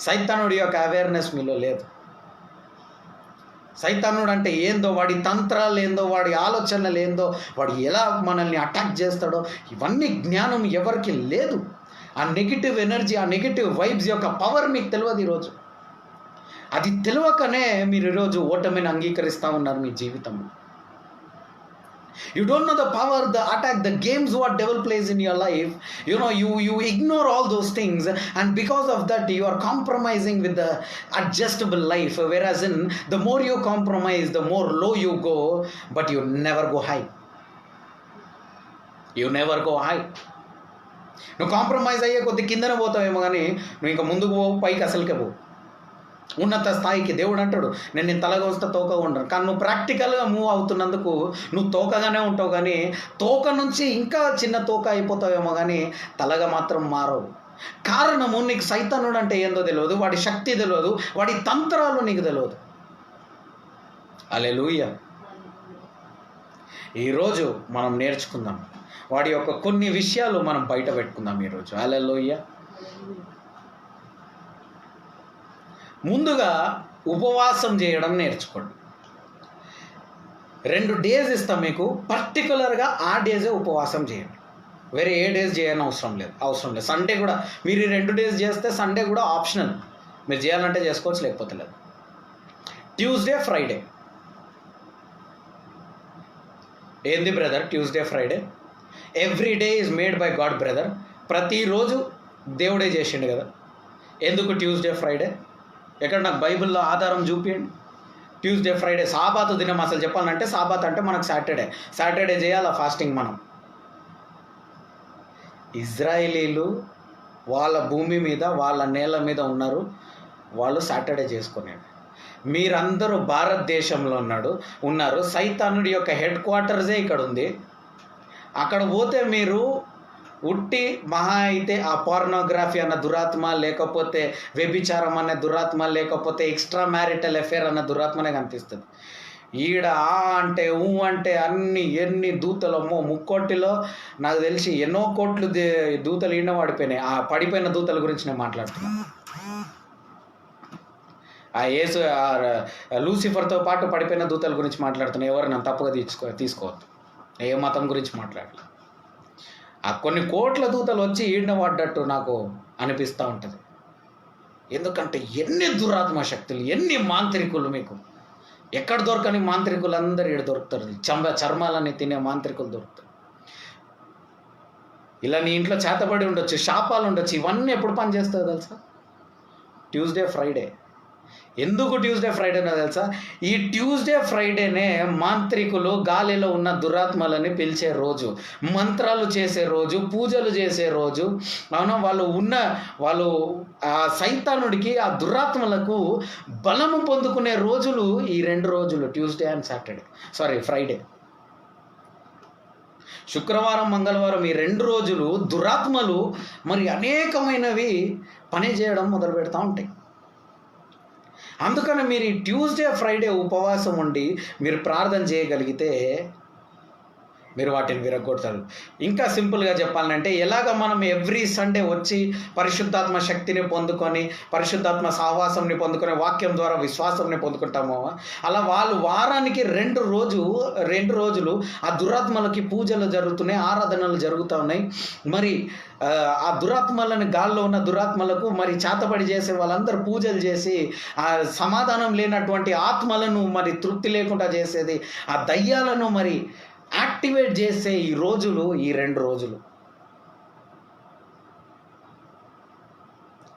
సైతానుడి యొక్క అవేర్నెస్ మీలో లేదు. సైతానుడు అంటే ఏందో, వాడి తంత్రాలు ఏందో, వాడి ఆలోచనలు ఏందో, వాడు ఎలా మనల్ని అటాక్ చేస్తాడో ఇవన్నీ జ్ఞానం ఎవరికి లేదు. ఆ నెగిటివ్ ఎనర్జీ, ఆ నెగిటివ్ వైబ్స్ యొక్క పవర్ మీకు తెలియదు ఈరోజు. అది తెలియకనే మీరు ఈరోజు ఓటమిని అంగీకరిస్తూ ఉన్నారు మీ జీవితంలో. You don't know the power, the attack, the games what devil plays in your life. You ignore all those things, and because of that you are compromising with the adjustable life. Whereas the more you compromise, the more low you go, but you never go high. You never go high. నువ్వు compromise అయ్యే కొద్ది కిందనే పోతావేమో, కానీ నువ్వు ఇంకా ముందుకు పోవు, పైకి అసలుకే పోవు. ఉన్నత స్థాయికి దేవుడు అంటాడు, నేను తలగా వస్తే తోకగా ఉండను. కానీ నువ్వు ప్రాక్టికల్గా మూవ్ అవుతున్నందుకు నువ్వు తోకగానే ఉంటావు, కానీ తోక నుంచి ఇంకా చిన్న తోక అయిపోతావేమో, కానీ తలగా మాత్రం మారవు. కారణము, నీకు సైతానుడు అంటే ఏందో తెలియదు, వాడి శక్తి తెలియదు, వాడి తంత్రాలు నీకు తెలియదు. హల్లెలూయా. ఈరోజు మనం నేర్చుకుందాం, వాడి యొక్క కొన్ని విషయాలు మనం బయట పెట్టుకుందాం ఈరోజు. హల్లెలూయా. ముందుగా ఉపవాసం చేయడం నేర్చుకోండి. 2 డేస్ ఇస్తాం మీకు, పర్టికులర్గా ఆ డేసే ఉపవాసం చేయండి. వేరే ఏ డేస్ చేయని అవసరం లేదు. సండే కూడా మీరు 2 డేస్ చేస్తే సండే కూడా ఆప్షనల్, మీరు చేయాలంటే చేసుకోవచ్చు, లేకపోతే లేదు. Tuesday, Friday. ఏంది brother Tuesday, Friday? Every day is made by God brother. ప్రతిరోజు దేవుడే చేసిండు కదా. ఎందుకు ట్యూస్డే, ఫ్రైడే? ఎక్కడ నాకు బైబిల్లో ఆధారం చూపించండి. ట్యూస్డే, ఫ్రైడే సాబాతు దినం. అసలు చెప్పాలంటే సాబాత్ అంటే మనకు సాటర్డే చేయాలి ఫాస్టింగ్ మనం. ఇజ్రాయేలీలు వాళ్ళ భూమి మీద, వాళ్ళ నేల మీద ఉన్నారు, వాళ్ళు సాటర్డే చేసుకునేది. మీరందరూ భారతదేశంలో ఉన్నారు. సైతానుడి యొక్క హెడ్ క్వార్టర్సే ఇక్కడ ఉంది. అక్కడ పోతే మీరు ఉట్టి మహా అయితే ఆ పోర్నోగ్రఫీ అన్న దురాత్మ, లేకపోతే వ్యభిచారం అనే దురాత్మ, లేకపోతే ఎక్స్ట్రా మ్యారిటల్ అఫేర్ అన్న దురాత్మనే కనిపిస్తుంది. ఈడ అంటే అంటే ఎన్ని దూతలమ్మో, ముక్కోటిలో నాకు తెలిసి ఎన్నో కోట్లు దూతలు ఈడ పడిపోయినాయి. ఆ పడిపోయిన దూతల గురించి నేను మాట్లాడుతున్నాను. ఆ యేసు లూసిఫర్తో పాటు పడిపోయిన దూతల గురించి మాట్లాడుతున్నాను. ఎవరు నన్ను తప్పుగా తీసుకోవద్దు. ఏ మతం గురించి మాట్లాడలేదు. ఆ కొన్ని కోట్ల దూతలు వచ్చి ఈడిన పడ్డట్టు నాకు అనిపిస్తూ ఉంటుంది. ఎందుకంటే ఎన్ని దురాత్మ శక్తులు, ఎన్ని మాంత్రికులు, మీకు ఎక్కడ దొరకని మాంత్రికులు అందరూ ఈడ దొరుకుతారు. చర్మాలని తినే మాంత్రికులు దొరుకుతారు. ఇలా నీ ఇంట్లో చేతబడి ఉండొచ్చు, శాపాలు ఉండొచ్చు. ఇవన్నీ ఎప్పుడు పని చేస్తుందో తెలుసా? Tuesday, Friday. ఎందుకు ట్యూస్డే, ఫ్రైడేనో తెలుసా? ఈ ట్యూస్డే, ఫ్రైడేనే మాంత్రికులు గాలిలో ఉన్న దురాత్మలని పిలిచే రోజు, మంత్రాలు చేసే రోజు, పూజలు చేసే రోజు. అవునా, వాళ్ళు ఆ సైతానుడికి, ఆ దురాత్మలకు బలము పొందుకునే రోజులు ఈ 2 రోజులు, ట్యూస్డే అండ్ ఫ్రైడే. శుక్రవారం, మంగళవారం ఈ 2 రోజులు దురాత్మలు మరి అనేకమైనవి పని చేయడం మొదలు పెడతా ఉంటాయి. అందుకని మీరు ఈ ట్యూస్డే, ఫ్రైడే ఉపవాసం ఉండి మీరు ప్రార్థన చేయగలిగితే మీరు వాటిని విరగొడతారు. ఇంకా సింపుల్గా చెప్పాలంటే, ఎలాగ మనం ఎవ్రీ సండే వచ్చి పరిశుద్ధాత్మ శక్తిని పొందుకొని, పరిశుద్ధాత్మ సహవాసంని పొందుకొని, వాక్యం ద్వారా విశ్వాసంని పొందుకుంటామో, అలా వాళ్ళు వారానికి 2 రోజులు ఆ దురాత్మలకి పూజలు జరుగుతున్నాయి, ఆరాధనలు జరుగుతూ ఉన్నాయి. మరి ఆ దురాత్మలను, గాల్లో ఉన్న దురాత్మలకు మరి చేతబడి చేసే వాళ్ళందరూ పూజలు చేసి ఆ సమాధానం లేనటువంటి ఆత్మలను మరి తృప్తి లేకుండా చేసేది, ఆ దయ్యాలను మరి యాక్టివేట్ చేసే ఈ 2 రోజులు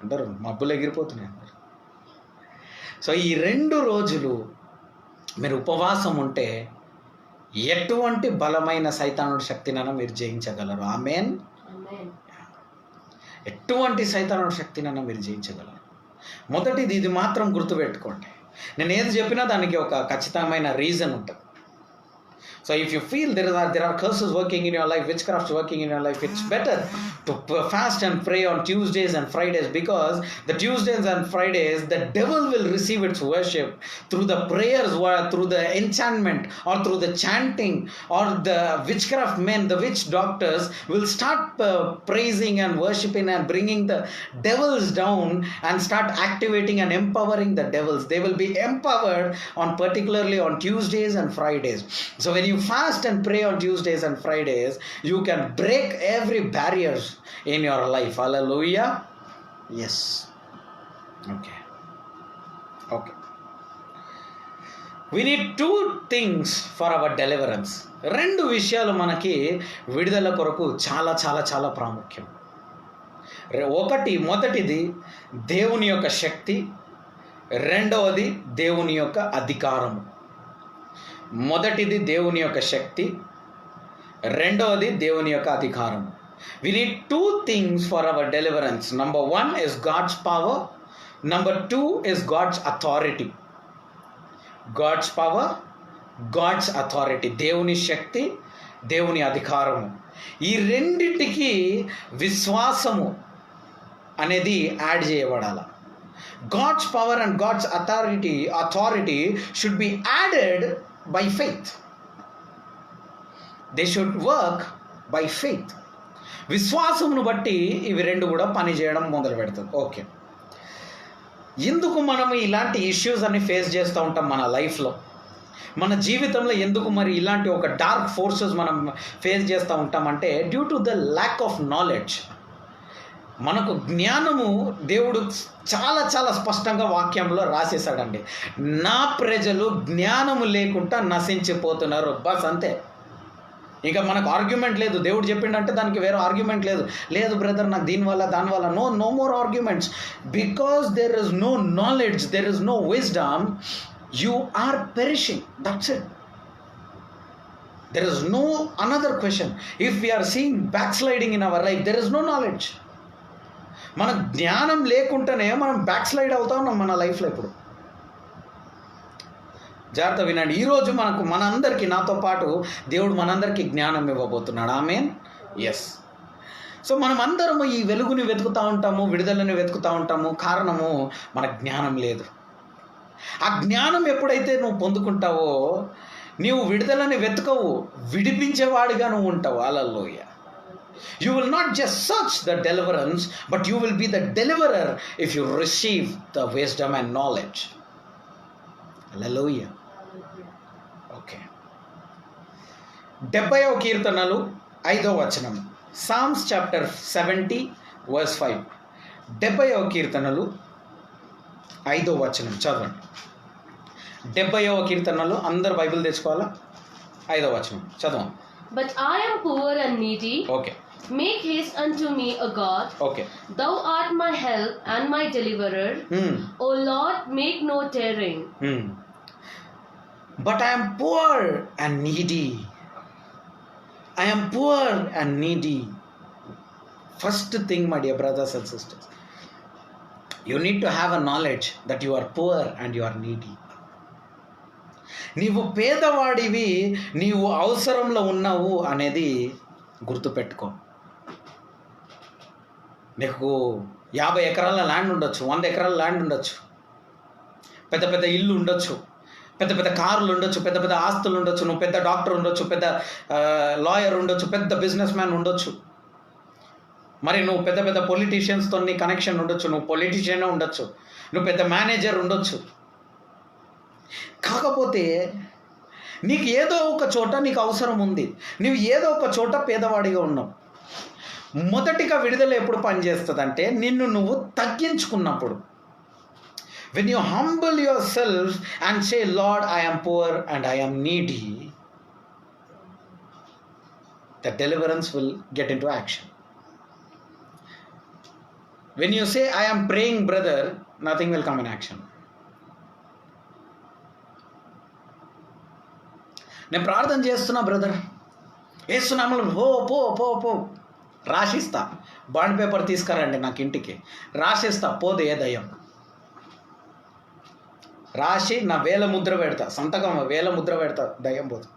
అంటారు, మబ్బులు ఎగిరిపోతున్నాయి అందరు. సో ఈ 2 రోజులు మీరు ఉపవాసం ఉంటే ఎటువంటి బలమైన సైతానుడి శక్తినైనా మీరు జయించగలరు. ఆమేన్. ఎటువంటి సైతానుడి శక్తినైనా మీరు జయించగలరు. మొదటిది ఇది మాత్రం గుర్తుపెట్టుకోండి, నేను ఏది చెప్పినా దానికి ఒక ఖచ్చితమైన రీజన్ ఉంటుంది. So if you feel there are curses working in your life, witchcraft working in your life, it's better to fast and pray on Tuesdays and Fridays, because the Tuesdays and Fridays the devil will receive its worship through the prayers, through the enchantment, or through the chanting, or the witchcraft men, the witch doctors will start praising and worshiping and bringing the devils down and start activating and empowering the devils. They will be empowered on particularly on Tuesdays and Fridays. So when you fast and pray on Tuesdays and Fridays, you can break every barriers in your life. Hallelujah. Yes. Okay. We need two things for our deliverance. రెండు విషయాలు మనకి విడుదల కొరకు చాలా చాలా చాలా ప్రాముఖ్యం. మొదటిది దేవుని యొక్క శక్తి, రెండవది దేవుని యొక్క అధికారము. మొదటిది దేవుని యొక్క శక్తి, రెండవది దేవుని యొక్క అధికారం. We need two things for our deliverance. Number 1 is God's power. Number 2 is God's authority. God's power, God's authority. దేవుని శక్తి, దేవుని అధికారము. ఈ రెండిటికి విశ్వాసము అనేది యాడ్ చేయబడాలి. God's power and God's authority should be added by faith. They should work by faith. విశ్వాసమును బట్టి ఇవి రెండు కూడా పని చేయడం మొదలు పెడతారు. ఓకే, ఎందుకు మనం ఇలాంటి ఇష్యూస్ అన్ని ఫేస్ చేస్తూ ఉంటాం మన లైఫ్లో, మన జీవితంలో ఎందుకు మరి ఇలాంటి ఒక డార్క్ ఫోర్సెస్ మనం ఫేస్ చేస్తూ ఉంటామంటే due to the lack of knowledge. మనకు జ్ఞానము దేవుడు చాలా చాలా స్పష్టంగా వాక్యంలో రాసేసాడండి. నా ప్రజలు జ్ఞానము లేకుండా నశించిపోతున్నారు. బస్ అంతే, ఇంకా మనకు ఆర్గ్యుమెంట్ లేదు. దేవుడు చెప్పిండంటే దానికి వేరే ఆర్గ్యుమెంట్ లేదు బ్రదర్ నాకు దీనివల్ల దానివల్ల. No more arguments. Because there is no knowledge, there is no wisdom, you are perishing. That's it. There is no another question. If we are seeing backsliding in our life, there is no knowledge. మన జ్ఞానం లేకుండానే మనం back slide అవుతా ఉన్నాం మన లైఫ్లో. ఇప్పుడు జాగ్రత్త వినండి. ఈరోజు మనందరికీ, నాతో పాటు దేవుడు మనందరికీ జ్ఞానం ఇవ్వబోతున్నాడు. ఆమేన్. ఎస్. సో మనం అందరము ఈ వెలుగుని వెతుకుతూ ఉంటాము, విడుదలని వెతుకుతూ ఉంటాము. కారణము మన జ్ఞానం లేదు. ఆ జ్ఞానం ఎప్పుడైతే నువ్వు పొందుకుంటావో నీవు విడుదలని వెతుకవు, విడిపించేవాడిగా నువ్వు ఉంటావు. హల్లెలూయా. You will not just search the deliverance, but you will be the deliverer if you receive the wisdom and knowledge. Hallelujah. Okay. 70వ కీర్తనలు 5వ వచనం. Psalms chapter 70 verse 5. 70వ కీర్తనలు 5వ వచనం చదవండి. 70వ కీర్తనలు అందరు బైబిల్ తెచ్చుకోవాలా? 5వ వచనం చదవండి.
But I am poor and needy.
Okay.
Make haste unto me, O God.
Okay.
Thou art my help and my deliverer. O Lord, make no tarrying.
But I am poor and needy. I am poor and needy. First thing, my dear brothers and sisters, you need to have a knowledge that you are poor and you are needy. నీవు పేదవాడివి, నీవు అవసరంలో ఉన్నావు అనేది గుర్తుపెట్టుకో. నీకు 50 ఎకరాల land ఉండొచ్చు, 100 ఎకరాల ల్యాండ్ ఉండొచ్చు, పెద్ద పెద్ద ఇల్లు ఉండొచ్చు, పెద్ద పెద్ద కార్లు ఉండొచ్చు, పెద్ద పెద్ద ఆస్తులు ఉండొచ్చు, నువ్వు పెద్ద డాక్టర్ ఉండొచ్చు, పెద్ద లాయర్ ఉండొచ్చు, పెద్ద బిజినెస్ మ్యాన్ ఉండొచ్చు, మరి నువ్వు పెద్ద పెద్ద పొలిటీషియన్స్తో నీ కనెక్షన్ ఉండొచ్చు, నువ్వు పొలిటీషియన్ ఉండొచ్చు, నువ్వు పెద్ద మేనేజర్ ఉండొచ్చు. కాకపోతే నీకు ఏదో ఒక చోట నీకు అవసరం ఉంది, నువ్వు ఏదో ఒక చోట పేదవాడిగా ఉన్నావు. మొదటిగా విడుదల ఎప్పుడు పనిచేస్తుందంటే నిన్ను నువ్వు తగ్గించుకున్నప్పుడు. When you humble yourself and say, Lord, I am poor and I am needy, the deliverance will get into action. When you say, I am praying, brother, nothing will come in action. నేను ప్రార్థన చేస్తున్నా brother, వేస్తున్నాము, పో పో పో పో రాసిస్తా, bond paper తీసుకురండి నాకు ఇంటికి, రాసిస్తా, పోదు ఏ దయ్యం. రాసి నా వేల ముద్ర పెడతా, సంతకం వేల ముద్ర పెడతా, దయ్యం పోతుంది.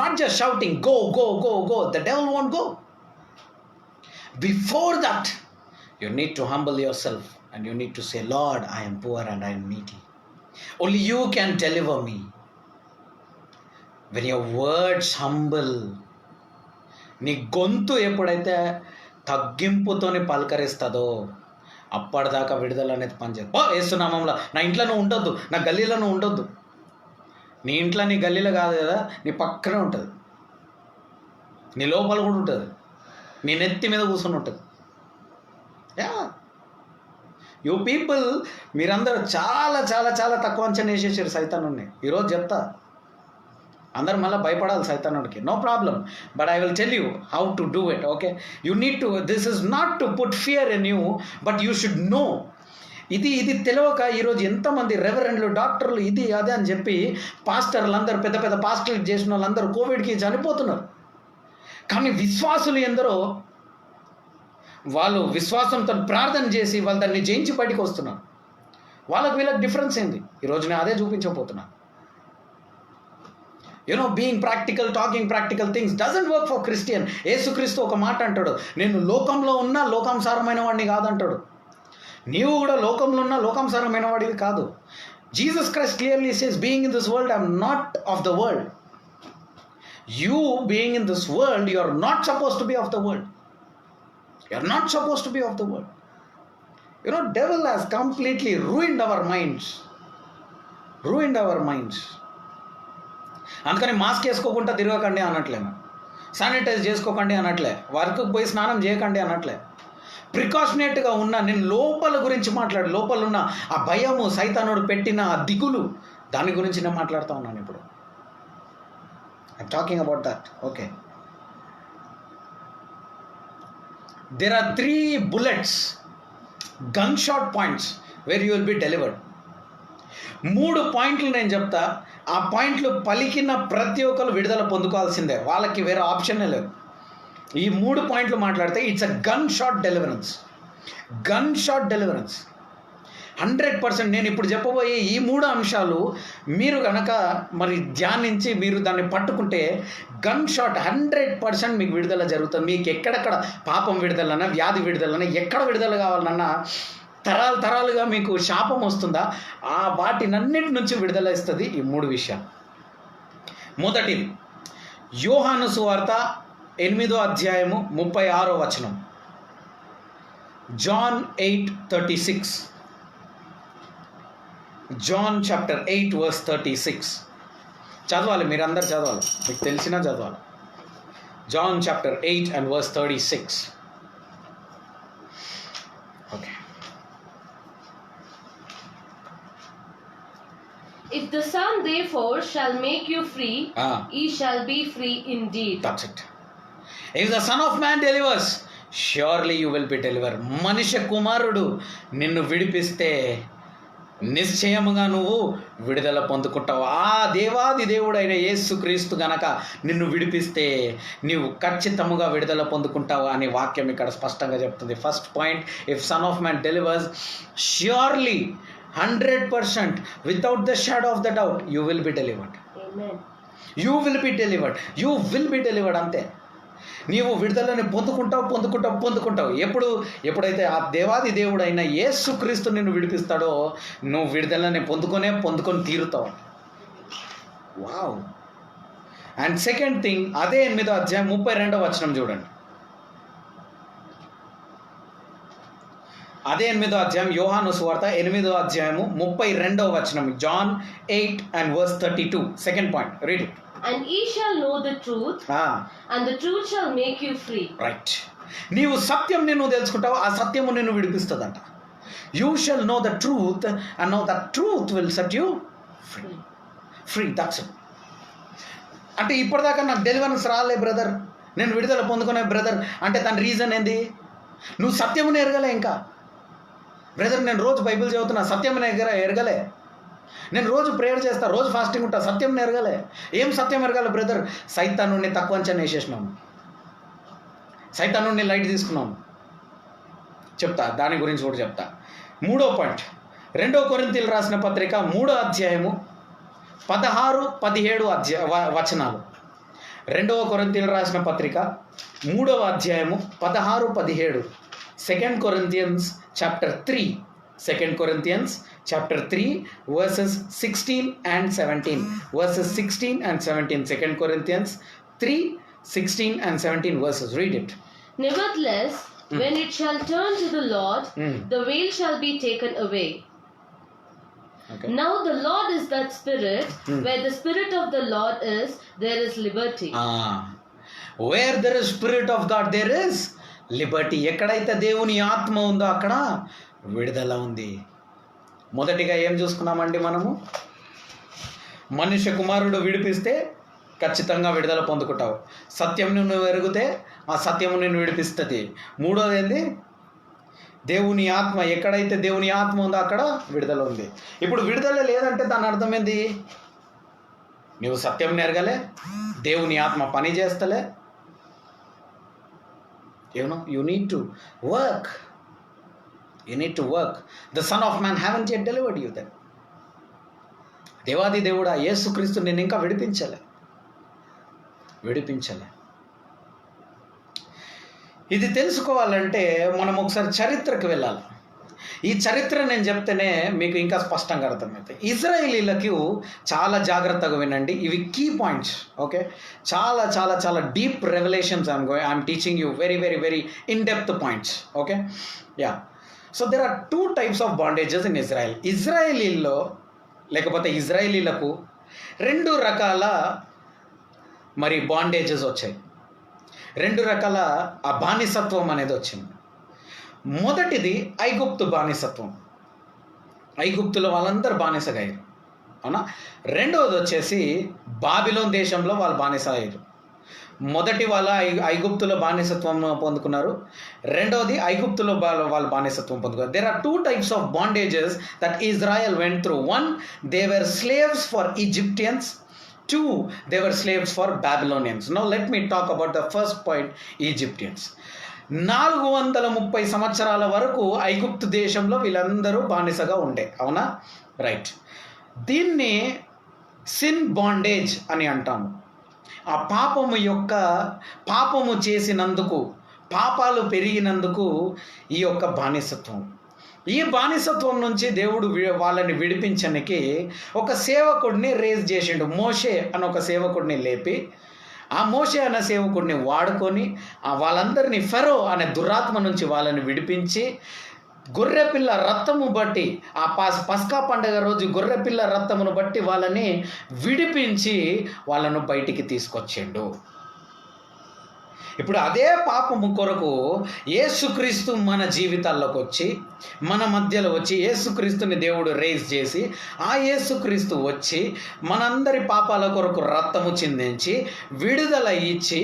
Not just shouting go go go go, the devil won't go. Before that you need to humble your self and you need to say, lord, I am poor and I am needy. Only you can deliver me. When your words humble, నీ గొంతు ఎప్పుడైతే తగ్గింపుతోని పలకరిస్తుందో అప్పటిదాకా విడుదల అనేది పనిచేయదు. వేస్తున్నామంలో నా ఇంట్లో నువ్వు ఉండొద్దు, నా గల్లీలో నువ్వు ఉండొద్దు. నీ ఇంట్లో నీ గల్లీలో కాదు కదా, నీ పక్కనే ఉంటుంది, నీ లోపల కూడా ఉంటుంది, నీ నెత్తి మీద కూర్చొని ఉంటుంది. యా, యూ పీపుల్, మీరందరూ చాలా చాలా చాలా తక్కువ అంచనా వేసేసారు సైతానుడిని. ఈరోజు చెప్తా, అందరు మళ్ళీ భయపడాలి సైతానుడికి, no problem, but I will tell you how to do it. Okay, you need to, this is not to put fear in you, but you should know. ఇది తెలియక ఈరోజు ఎంతమంది రెవరెండ్లు, డాక్టర్లు, ఇది అదే అని చెప్పి పాస్టర్లు అందరూ, పెద్ద పెద్ద పాస్టర్లు చేసిన వాళ్ళందరూ కోవిడ్కి చనిపోతున్నారు. కానీ విశ్వాసులు ఎందరో వాళ్ళు విశ్వాసంతో ప్రార్థన చేసి వాళ్ళు దాన్ని జయించి బయటికి వస్తున్నారు. వాళ్ళకి వీళ్ళకి డిఫరెన్స్ ఏంది? ఈరోజు నేను అదే చూపించబోతున్నా. Being practical, talking practical things doesn't work for Christian. యేసుక్రీస్తు ఒక మాట అంటాడు, నేను లోకంలో ఉన్న లోకానుసారమైన వాడిని కాదంటాడు. నీవు కూడా లోకంలో ఉన్న లోకానుసారమైన వాడివి కాదు. Jesus Christ clearly says, being in this world I am not of the world. You being in this world, you are not supposed to be of the world. You are not supposed to be of the world. Devil has completely ruined our minds. అందుకని mask వేసుకోకుండా తిరగకండి అనట్లే, sanitise చేసుకోకండి అనట్లే, వర్క్కి పోయి స్నానం చేయకండి అనట్లే. ప్రికాషనేట్గా ఉన్న, నేను లోపల గురించి మాట్లాడు, లోపల ఉన్న ఆ భయము, సైతానుడు పెట్టిన ఆ దిగులు, దాని గురించి నేను మాట్లాడుతూ ఉన్నాను ఇప్పుడు. I'm talking about that. Okay. There are 3 bullets, gunshot points where you will be delivered. 3 పాయింట్లు నేను చెప్తా. ఆ పాయింట్లు పలికిన ప్రతి ఒక్కరు విడుదల పొందుకోవాల్సిందే, వాళ్ళకి వేరే ఆప్షనే లేదు. ఈ 3 పాయింట్లు మాట్లాడితే it's a gun shot deliverance. 100% నేను ఇప్పుడు చెప్పబోయే ఈ 3 అంశాలు మీరు కనుక మరి ధ్యానించి మీరు దాన్ని పట్టుకుంటే గన్ షాట్ 100% మీకు విడుదల జరుగుతుంది. మీకు ఎక్కడెక్కడ పాపం విడుదలన్నా, వ్యాధి విడుదలన్నా, ఎక్కడ విడుదల కావాలన్నా, తరాలుగా మీకు శాపం వస్తుందా, ఆ వాటినన్నిటి నుంచి విడుదల ఇస్తుంది ఈ 3 విషయాలు. మొదటిది యోహాను సువార్త 8వ అధ్యాయము 36వ వచనం. John 8:36. John chapter 8 verse 36. చదవాలి, మీరందరూ చదవాలి, మీకు తెలిసినా చదవాలి. John chapter 8 and verse 36. Okay.
If the Son therefore shall make you free, ye shall be free indeed.
That's it. If the Son of Man delivers, surely you will be delivered. మనిషి కుమారుడు నిన్ను విడిపిస్తే నిశ్చయముగా నువ్వు విడుదల పొందుకుంటావు. ఆ దేవాది దేవుడైన యేసుక్రీస్తు గనక నిన్ను విడిపిస్తే నీవు ఖచ్చితముగా విడుదల పొందుకుంటావు అని వాక్యం ఇక్కడ స్పష్టంగా చెప్తుంది. First point, if son of man delivers, surely 100% without the shadow of the doubt you will be delivered.
Amen.
You will be delivered అంతే. నీవు విడుదలని పొందుకుంటావు. ఎప్పుడైతే ఆ దేవాది దేవుడైన యేసుక్రీస్తు నిన్ను విడిపిస్తాడో నువ్వు విడుదలని పొందుకొని తీరుతావు. వావ్. అండ్ సెకండ్ థింగ్, అదే 8వ అధ్యాయం 32వ వచనం చూడండి. అదే 8వ అధ్యాయం యోహాను సువార్త 8వ అధ్యాయము 32వ వచనం. John 8 and verse 32. Second point, read it.
And ye shall know the truth, and the truth shall make you free.
Right. నీవు సత్యం నిన్ను తెలుసుకుంటావు, ఆ సత్యము నిన్ను విడిపిస్తుందంట. You shall know the truth and know the truth will set you free. That's it. అంటే ఇప్పటిదాకా నాకు deliverance రాలే బ్రదర్, నేను విడుదల పొందుకునే బ్రదర్ అంటే దాని రీజన్ ఏంది? నువ్వు సత్యమును ఎరగలే. ఇంకా బ్రదర్ నేను రోజు బైబిల్ చదువుతున్నా, సత్యమును ఎరగలే. నేను రోజు ప్రేయర్ చేస్తా, రోజు ఫాస్టింగ్ ఉంటా, సత్యం ఎరగలే. ఏం సత్యం ఎరగాలి బ్రదర్? సైతానుడిని తక్కువ అంచనా వేసేసినాము, సైతానుడిని లైట్ తీసుకున్నాము. చెప్తా, దాని గురించి కూడా చెప్తా. మూడో పాయింట్, 2 కొరింథీయులు రాసిన పత్రిక 3వ అధ్యాయము 16-17 వచనాలు. 2 కొరింథీయులు రాసిన పత్రిక 3వ అధ్యాయము 16-17. 2 Corinthians chapter 3. 2 Corinthians chapter 3 verses 16 and 17. Verses 16 and 17. 2 Corinthians 3, 16 and 17 verses. Read it.
Nevertheless, when it shall turn to the Lord, the veil shall be taken away.
Okay.
Now the Lord is that Spirit. Where the Spirit of the Lord is, there is liberty.
Where there is Spirit of God, there is liberty. ఎక్కడైతే దేవుని ఆత్మ ఉందో అక్కడ విడుదల ఉంది. మొదటిగా ఏం చూసుకున్నామండి మనము? మనుష్య కుమారుడు విడిపిస్తే ఖచ్చితంగా విడుదల పొందుకుంటావు. సత్యం నువ్వు ఎరిగితే ఆ సత్యము నిన్ను విడిపిస్తుంది. మూడోది ఏంది? దేవుని ఆత్మ. ఎక్కడైతే దేవుని ఆత్మ ఉందో అక్కడ విడుదల ఉంది. ఇప్పుడు విడుదల లేదంటే దాని అర్థం ఏంది? నువ్వు సత్యం ఎరగలే, దేవుని ఆత్మ పని చేస్తలే. You need to work. You need to work. The Son of Man haven't yet delivered you then. దేవాది దేవుడా యేసుక్రీస్తు నిన్ను ఇంకా విడిపించలే. ఇది తెలుసుకోవాలంటే మనం ఒకసారి చరిత్రకు వెళ్ళాలి. ఈ చరిత్ర నేను చెప్తేనే మీకు ఇంకా స్పష్టంగా అర్థమవుతాయి. ఇజ్రాయేలీలకు చాలా జాగ్రత్తగా వినండి, ఇవి కీ పాయింట్స్. ఓకే, చాలా చాలా చాలా deep revolutions I'm teaching you very very very in depth points. Okay, yeah. So there are 2 types of bondages in Israel. ఇజ్రాయేలీల్లో లేకపోతే ఇజ్రాయేలీలకు 2 రకాల మరి బాండేజెస్ వచ్చాయి. 2 రకాల ఆ బానిసత్వం అనేది వచ్చింది. మొదటిది ఐగుప్తు బానిసత్వం. ఐగుప్తులో వాళ్ళందరూ బానిసగా అయ్యారు, అవునా? రెండవది వచ్చేసి బాబిలోన్ దేశంలో వాళ్ళు బానిస అయ్యారు. మొదటి వాళ్ళ ఐగుప్తులో బానిసత్వం పొందుకున్నారు, రెండవది ఐగుప్తులో వాళ్ళు బానిసత్వం పొందుకున్నారు. There are 2 types of bondages that Israel went through. 1, they were slaves for Egyptians. 2, they were slaves for Babylonians. Now let me talk about the first point, Egyptians. 430 సంవత్సరాల వరకు ఐగుప్తు దేశంలో వీళ్ళందరూ బానిసగా ఉండే, అవునా? రైట్. దీన్ని సిన్ బాండేజ్ అని అంటాము. ఆ పాపము చేసినందుకు, పాపాలు పెరిగినందుకు ఈ యొక్క బానిసత్వం. ఈ బానిసత్వం నుంచి దేవుడు వాళ్ళని విడిపించడానికి ఒక సేవకుడిని రేజ్ చేసిండు. మోషే అని ఒక సేవకుడిని లేపి, ఆ మోషే అనే సేవకుడిని వాడుకొని వాళ్ళందరినీ ఫెరో అనే దురాత్మ నుంచి వాళ్ళని విడిపించి, గొర్రెపిల్ల రక్తము బట్టి ఆ పస్కా పండుగ రోజు గొర్రెపిల్ల రక్తమును బట్టి వాళ్ళని విడిపించి వాళ్ళను బయటికి తీసుకొచ్చిండు. ఇప్పుడు అదే పాపము కొరకు యేసుక్రీస్తు మన జీవితాల్లోకి వచ్చి, మన మధ్యలో వచ్చి, యేసుక్రీస్తుని దేవుడు రేజ్ చేసి, ఆ యేసుక్రీస్తు వచ్చి మనందరి పాపాల కొరకు రక్తము చిందించి విడుదల ఇచ్చి,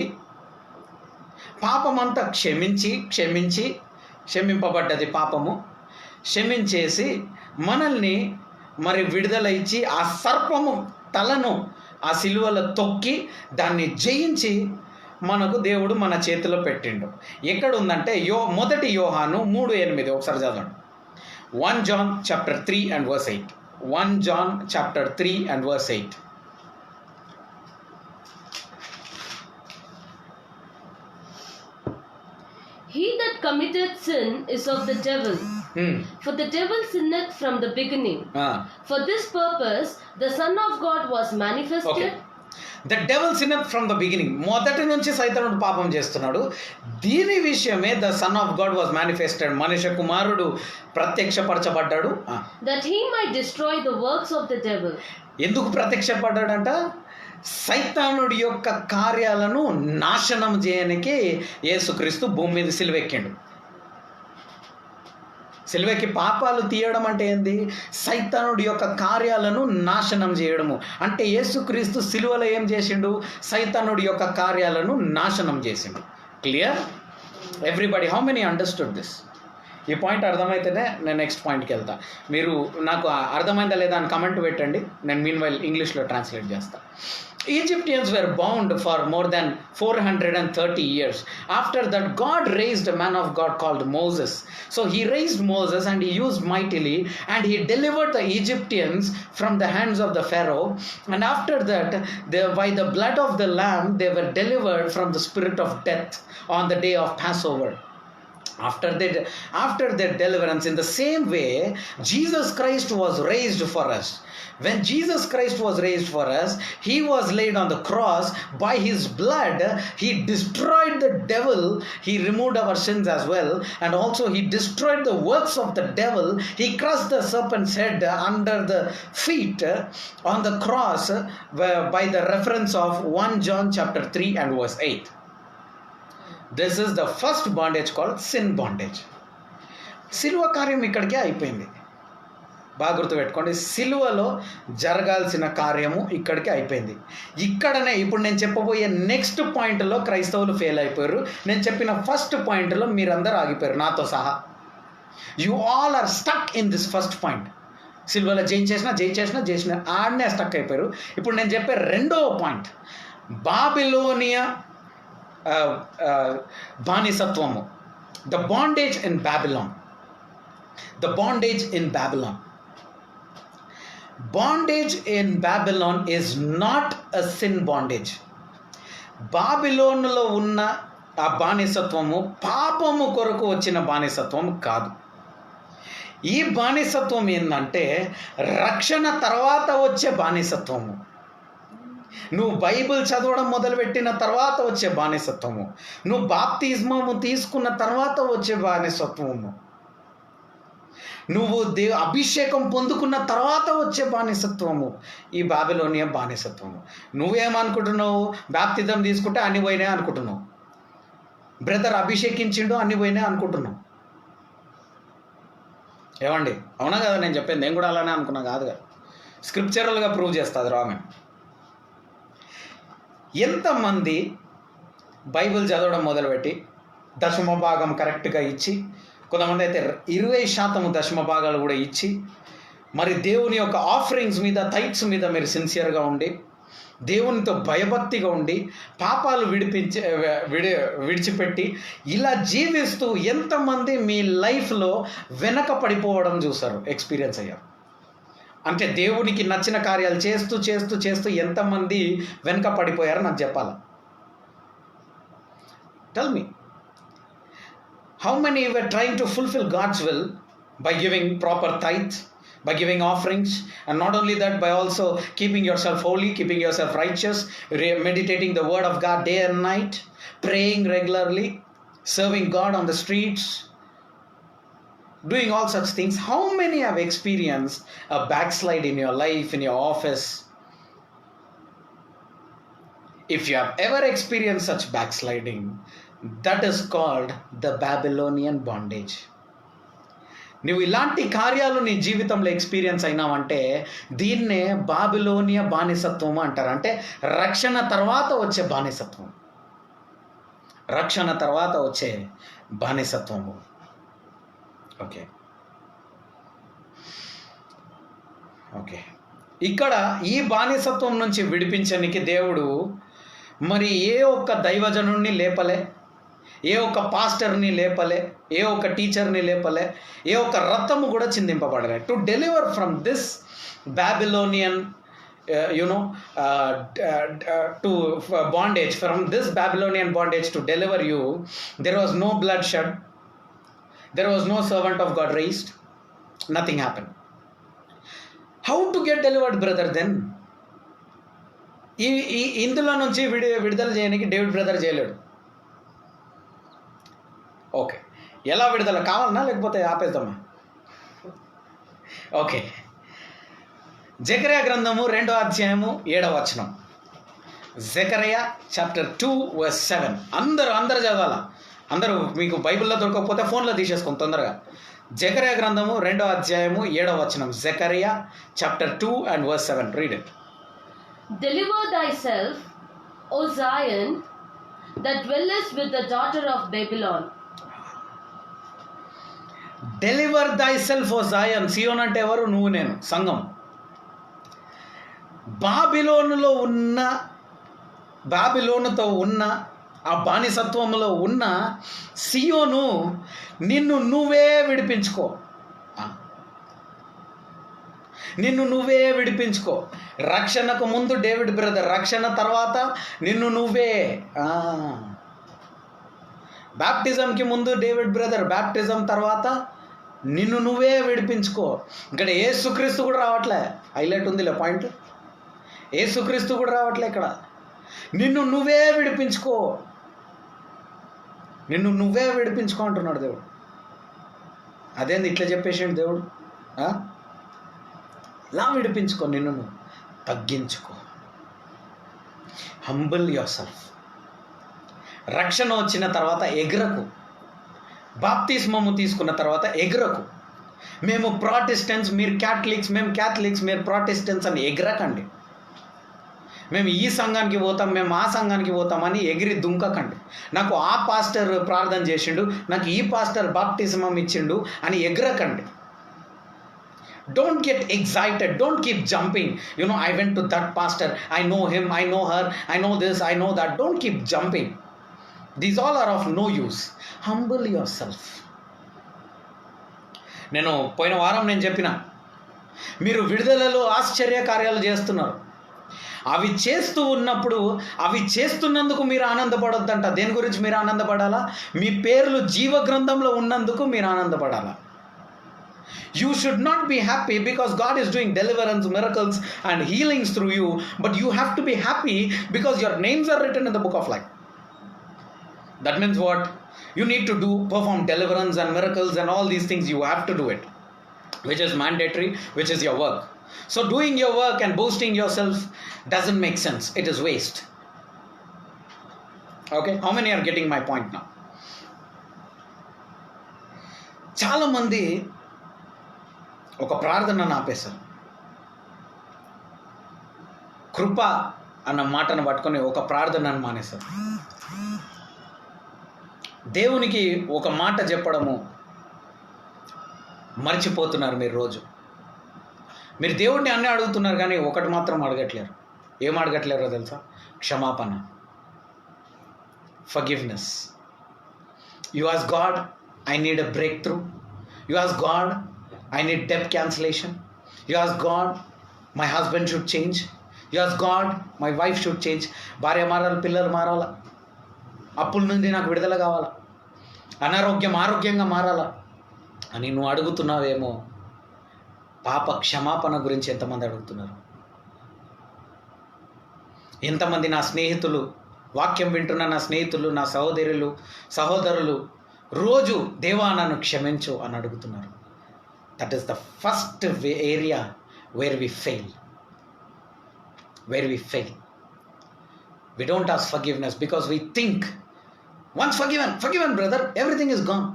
పాపమంతా క్షమింపబడ్డది, పాపము క్షమించేసి మనల్ని మరి విడుదల ఇచ్చి ఆ సర్పము తలను ఆ సిలువలో తొక్కి దాన్ని జయించి మనకు దేవుడు మన చేతిలో పెట్టిండు. ఎక్కడ ఉందంటే మొదటి యోహాను 3:8. ఒకసారి చదవండి. 1 John chapter 3 and verse 8. 1 John chapter 3 and verse 8.
He that committeth sin is of the devil. For the devil sinneth from the beginning. For this purpose the Son of God was manifested.
Okay. The devil sinneth from the beginning. మొదటి నుంచి సైతానుడు పాపం చేస్తున్నాడు. దీని విషయమే the son of God was manifested. మనుష్య కుమారుడు ప్రత్యక్షపరచబడ్డాడు.
That he might destroy the works of the devil.
ఎందుకు ప్రత్యక్షపడ్డాడంట? సైతానుడి యొక్క కార్యాలను నాశనం చేయడానికి యేసుక్రీస్తు భూమి మీద సిలువెక్కిండు. సిలువకి పాపాలు తీయడం అంటే ఏంది? సైతానుడి యొక్క కార్యాలను నాశనం చేయడము. అంటే యేసుక్రీస్తు సిలువలో ఏం చేసిండు? సైతానుడి యొక్క కార్యాలను నాశనం చేసిండు. Clear? Everybody, how many understood this? ఈ పాయింట్ అర్థమైతేనే నేను నెక్స్ట్ పాయింట్కి వెళ్తా. మీరు నాకు అర్థమైందా లేదా అని కమెంట్ పెట్టండి, నేను మీన్ వైల్ ఇంగ్లీష్లో ట్రాన్స్లేట్ చేస్తాను. Egyptians were bound for more than 430 years. After that, God raised a man of God called Moses. So he raised Moses and he used mightily and he delivered the Egyptians from the hands of the Pharaoh. And after that, by the blood of the lamb, they were delivered from the spirit of death on the day of Passover. After their deliverance, in the same way, Jesus Christ was raised for us. When Jesus Christ was raised for us, he was laid on the cross. By his blood, he destroyed the devil. He removed our sins as well. And also he destroyed the works of the devil. He crushed the serpent's head under the feet on the cross by the reference of 1 John chapter 3 and verse 8. This is the first bondage called sin bondage. సిలువ కార్యం ఇక్కడికే అయిపోయింది. బాగా గుర్తుపెట్టుకోండి, సిలువలో జరగాల్సిన కార్యము ఇక్కడికే అయిపోయింది. ఇక్కడనే ఇప్పుడు నేను చెప్పబోయే నెక్స్ట్ పాయింట్లో క్రైస్తవులు ఫెయిల్ అయిపోయారు. నేను చెప్పిన ఫస్ట్ పాయింట్లో మీరందరూ ఆగిపోయారు నాతో సహా. You all are stuck in this first point. సిలువలో జయించేసిన ఆడనే స్టక్ అయిపోయారు. ఇప్పుడు నేను చెప్పే రెండవ పాయింట్, బాబిలోనియా బానిసత్వము, the bondage in Babylon. Bondage in Babylon is not a sin bondage. బాబిలోనులో ఉన్న ఆ బానిసత్వము పాపము కొరకు వచ్చిన బానిసత్వం కాదు. ఈ బానిసత్వం ఏంటంటే రక్షణ తర్వాత వచ్చే బానిసత్వము. నువ్వు బైబిల్ చదవడం మొదలుపెట్టిన తర్వాత వచ్చే బానిసత్వము, నువ్వు బాప్తిస్మము తీసుకున్న తర్వాత వచ్చే బానిసత్వము, నువ్వు అభిషేకం పొందుకున్న తర్వాత వచ్చే బానిసత్వము ఈ బాబిలోనియా బానిసత్వము. నువ్వేమనుకుంటున్నావు? బాప్తిజం తీసుకుంటే అన్ని పోయినాయి అనుకుంటున్నావు, బ్రదర్ అభిషేకించిండు అన్ని పోయినాయి అనుకుంటున్నావు. ఏమండి, అవునా కదా నేను చెప్పేది? నేను కూడా అలానే అనుకున్నా కాదు కదా, స్క్రిప్చరల్గా ప్రూవ్ చేస్తుంది రాంగ్. ఎంతమంది బైబిల్ చదవడం మొదలుపెట్టి దశమ భాగం కరెక్ట్గా ఇచ్చి, కొంతమంది అయితే 20% దశమ భాగాలు కూడా ఇచ్చి, మరి దేవుని యొక్క ఆఫరింగ్స్ మీద టైట్స్ మీద మీరు సిన్సియర్గా ఉండి, దేవునితో భయభక్తిగా ఉండి, పాపాలు విడిచిపెట్టి ఇలా జీవిస్తూ ఎంతమంది మీ లైఫ్లో వెనక పడిపోవడం చూసారు, ఎక్స్పీరియన్స్ అయ్యారు. అంటే దేవునికి నచ్చిన కార్యాలు చేస్తూ చేస్తూ చేస్తూ ఎంతమంది వెనక పడిపోయారో నాకు చెప్పాలి. Tell me, how many were trying to fulfill God's will by giving proper tithes, by giving offerings, and not only that, by also keeping yourself holy, keeping yourself righteous, meditating the word of God day and night, praying regularly, serving God on the streets, doing all such things. How many have experienced a backslide in your life, in your office? If you have ever experienced such backsliding, that is called the Babylonian bondage. నువ్వు ఇలాంటి కార్యాలు నీ జీవితంలో experience అయినావంటే దీన్నే Babylonia బానిసత్వం అంటారు. అంటే రక్షణ తర్వాత వచ్చే బానిసత్వము. ఓకే, ఇక్కడ ఈ బానిసత్వం నుంచి విడిపించడానికి దేవుడు మరి ఏ ఒక్క దైవజనుడిని లేపలే, ఏ ఒక్క పాస్టర్ని లేపలే, ఏ ఒక్క టీచర్ని లేపలే, ఏ ఒక్క రక్తము కూడా చిందింపబడలే. To deliver from this Babylonian to bondage, from this Babylonian bondage to deliver you, there was no blood shed, there was no servant of God raised, nothing happened. How to get delivered, brother? Then ఇందులో నుంచి విడుదల చేయడానికి David brother చేయలేడు. Okay, ఎలా విడుదల కావాలన్నా లేకపోతే ఆపేద్దామా? Okay, జెకర్యా గ్రంథము 2వ అధ్యాయము 7వ వచనం. జెకర్యా చాప్టర్ 2 వర్స్ 7. అందరూ చదవాలా. అందరూ మీకు బైబిల్లో దొరకకపోతే ఫోన్లో తీసేసుకోండి తొందరగా. జెకర్యా గ్రంథము 2వ అధ్యాయము 7వ వచనం. జెకర్యా chapter 2 and verse 7. Read it.
Deliver thyself, O Zion, that dwellest with the daughter of Babylon.
Deliver thyself O Zion. సియోన్ అంటే ఎవరు? నువ్వు నేను, సంఘం. బాబిలోనుతో ఉన్న ఆ బానిసత్వంలో ఉన్న సియోను, నిన్ను నువ్వే విడిపించుకో. నిన్ను నువ్వే విడిపించుకో. రక్షణకు ముందు డేవిడ్ బ్రదర్, రక్షణ తర్వాత నిన్ను నువ్వే. బ్యాప్టిజంకి ముందు డేవిడ్ బ్రదర్, బ్యాప్టిజం తర్వాత నిన్ను నువ్వే విడిపించుకో. ఇక్కడ యేసుక్రీస్తు కూడా రావట్లే. హైలైట్ ఉందిలే పాయింట్. యేసుక్రీస్తు కూడా రావట్లే ఇక్కడ. నిన్ను నువ్వే విడిపించుకో, నిన్ను నువ్వే విడిపించుకో అంటున్నాడు దేవుడు. అదేంది ఇట్లా చెప్పేసాడు దేవుడు? ఇలా విడిపించుకో, నిన్ను నువ్వు తగ్గించుకో. Humble your self. రక్షణ వచ్చిన తర్వాత ఎగరకు. బాప్తిస్మము తీసుకున్న తర్వాత ఎగరకు. మేము ప్రాటెస్టెంట్స్, మీరు క్యాథలిక్స్, మేము క్యాథలిక్స్, మీరు ప్రాటెస్టెంట్స్ అని ఎగరకండి. మేము ఈ సంఘానికి పోతాం, మేము ఆ సంఘానికి పోతామని ఎగిరి దుంకకండి. నాకు ఆ పాస్టర్ ప్రార్థన చేసిండు, నాకు ఈ పాస్టర్ బాప్టిజం ఇచ్చిండు అని ఎగరకండి. Don't get excited. Don't keep jumping. I went to that pastor. I know him. I know her. I know this. I know that. Don't keep jumping. These all are of no use. Humble yourself. నేను పోయిన వారం చెప్పిన, మీరు విడుదలలో ఆశ్చర్య కార్యాలు చేస్తున్నారు. అవి చేస్తూ ఉన్నప్పుడు, అవి చేస్తున్నందుకు మీరు ఆనందపడొద్దంట. దేని గురించి మీరు ఆనందపడాలా? మీ పేర్లు జీవ గ్రంథంలో ఉన్నందుకు మీరు ఆనందపడాలా. You should not be happy because God is doing deliverance, miracles and healings through you, but you have to be happy because your names are written in the book of life. That means what? You need to perform deliverance and miracles and all these things. You have to do it, which is mandatory, which is your work. So doing your work and boasting yourself doesn't make sense. It is waste. Okay? How many are getting my point now? చాలా మంది ఒక ప్రార్థనను ఆపేశారు. కృప అన్న మాటను పట్టుకొని ఒక ప్రార్థనను మానేశారు. దేవునికి ఒక మాట చెప్పడము మర్చిపోతున్నారు మీరు రోజు. మీరు దేవుడిని అన్నీ అడుగుతున్నారు కానీ ఒకటి మాత్రం అడగట్లేరు. ఏం అడగట్లేరో తెలుసా? క్షమాపణ, forgiveness. You ask God, I need a break through. You ask God, I need debt cancellation. You ask God, my husband should change. You ask God, my wife should change. భార్య మారాలి, పిల్లలు మారాలా, అప్పుల నుండి నాకు విడుదల కావాలా, ఆరోగ్యంగా మారాలా అని నువ్వు అడుగుతున్నావేమో. పాప క్షమాపణ గురించి ఎంతమంది అడుగుతున్నారు? ఎంతమంది నా స్నేహితులు, వాక్యం వింటున్న నా స్నేహితులు, నా సహోదరులు రోజు దేవా నన్ను క్షమించు అని అడుగుతున్నారు. That is the first area where we fail. We don't ask forgiveness because we think, once forgiven brother, everything is gone.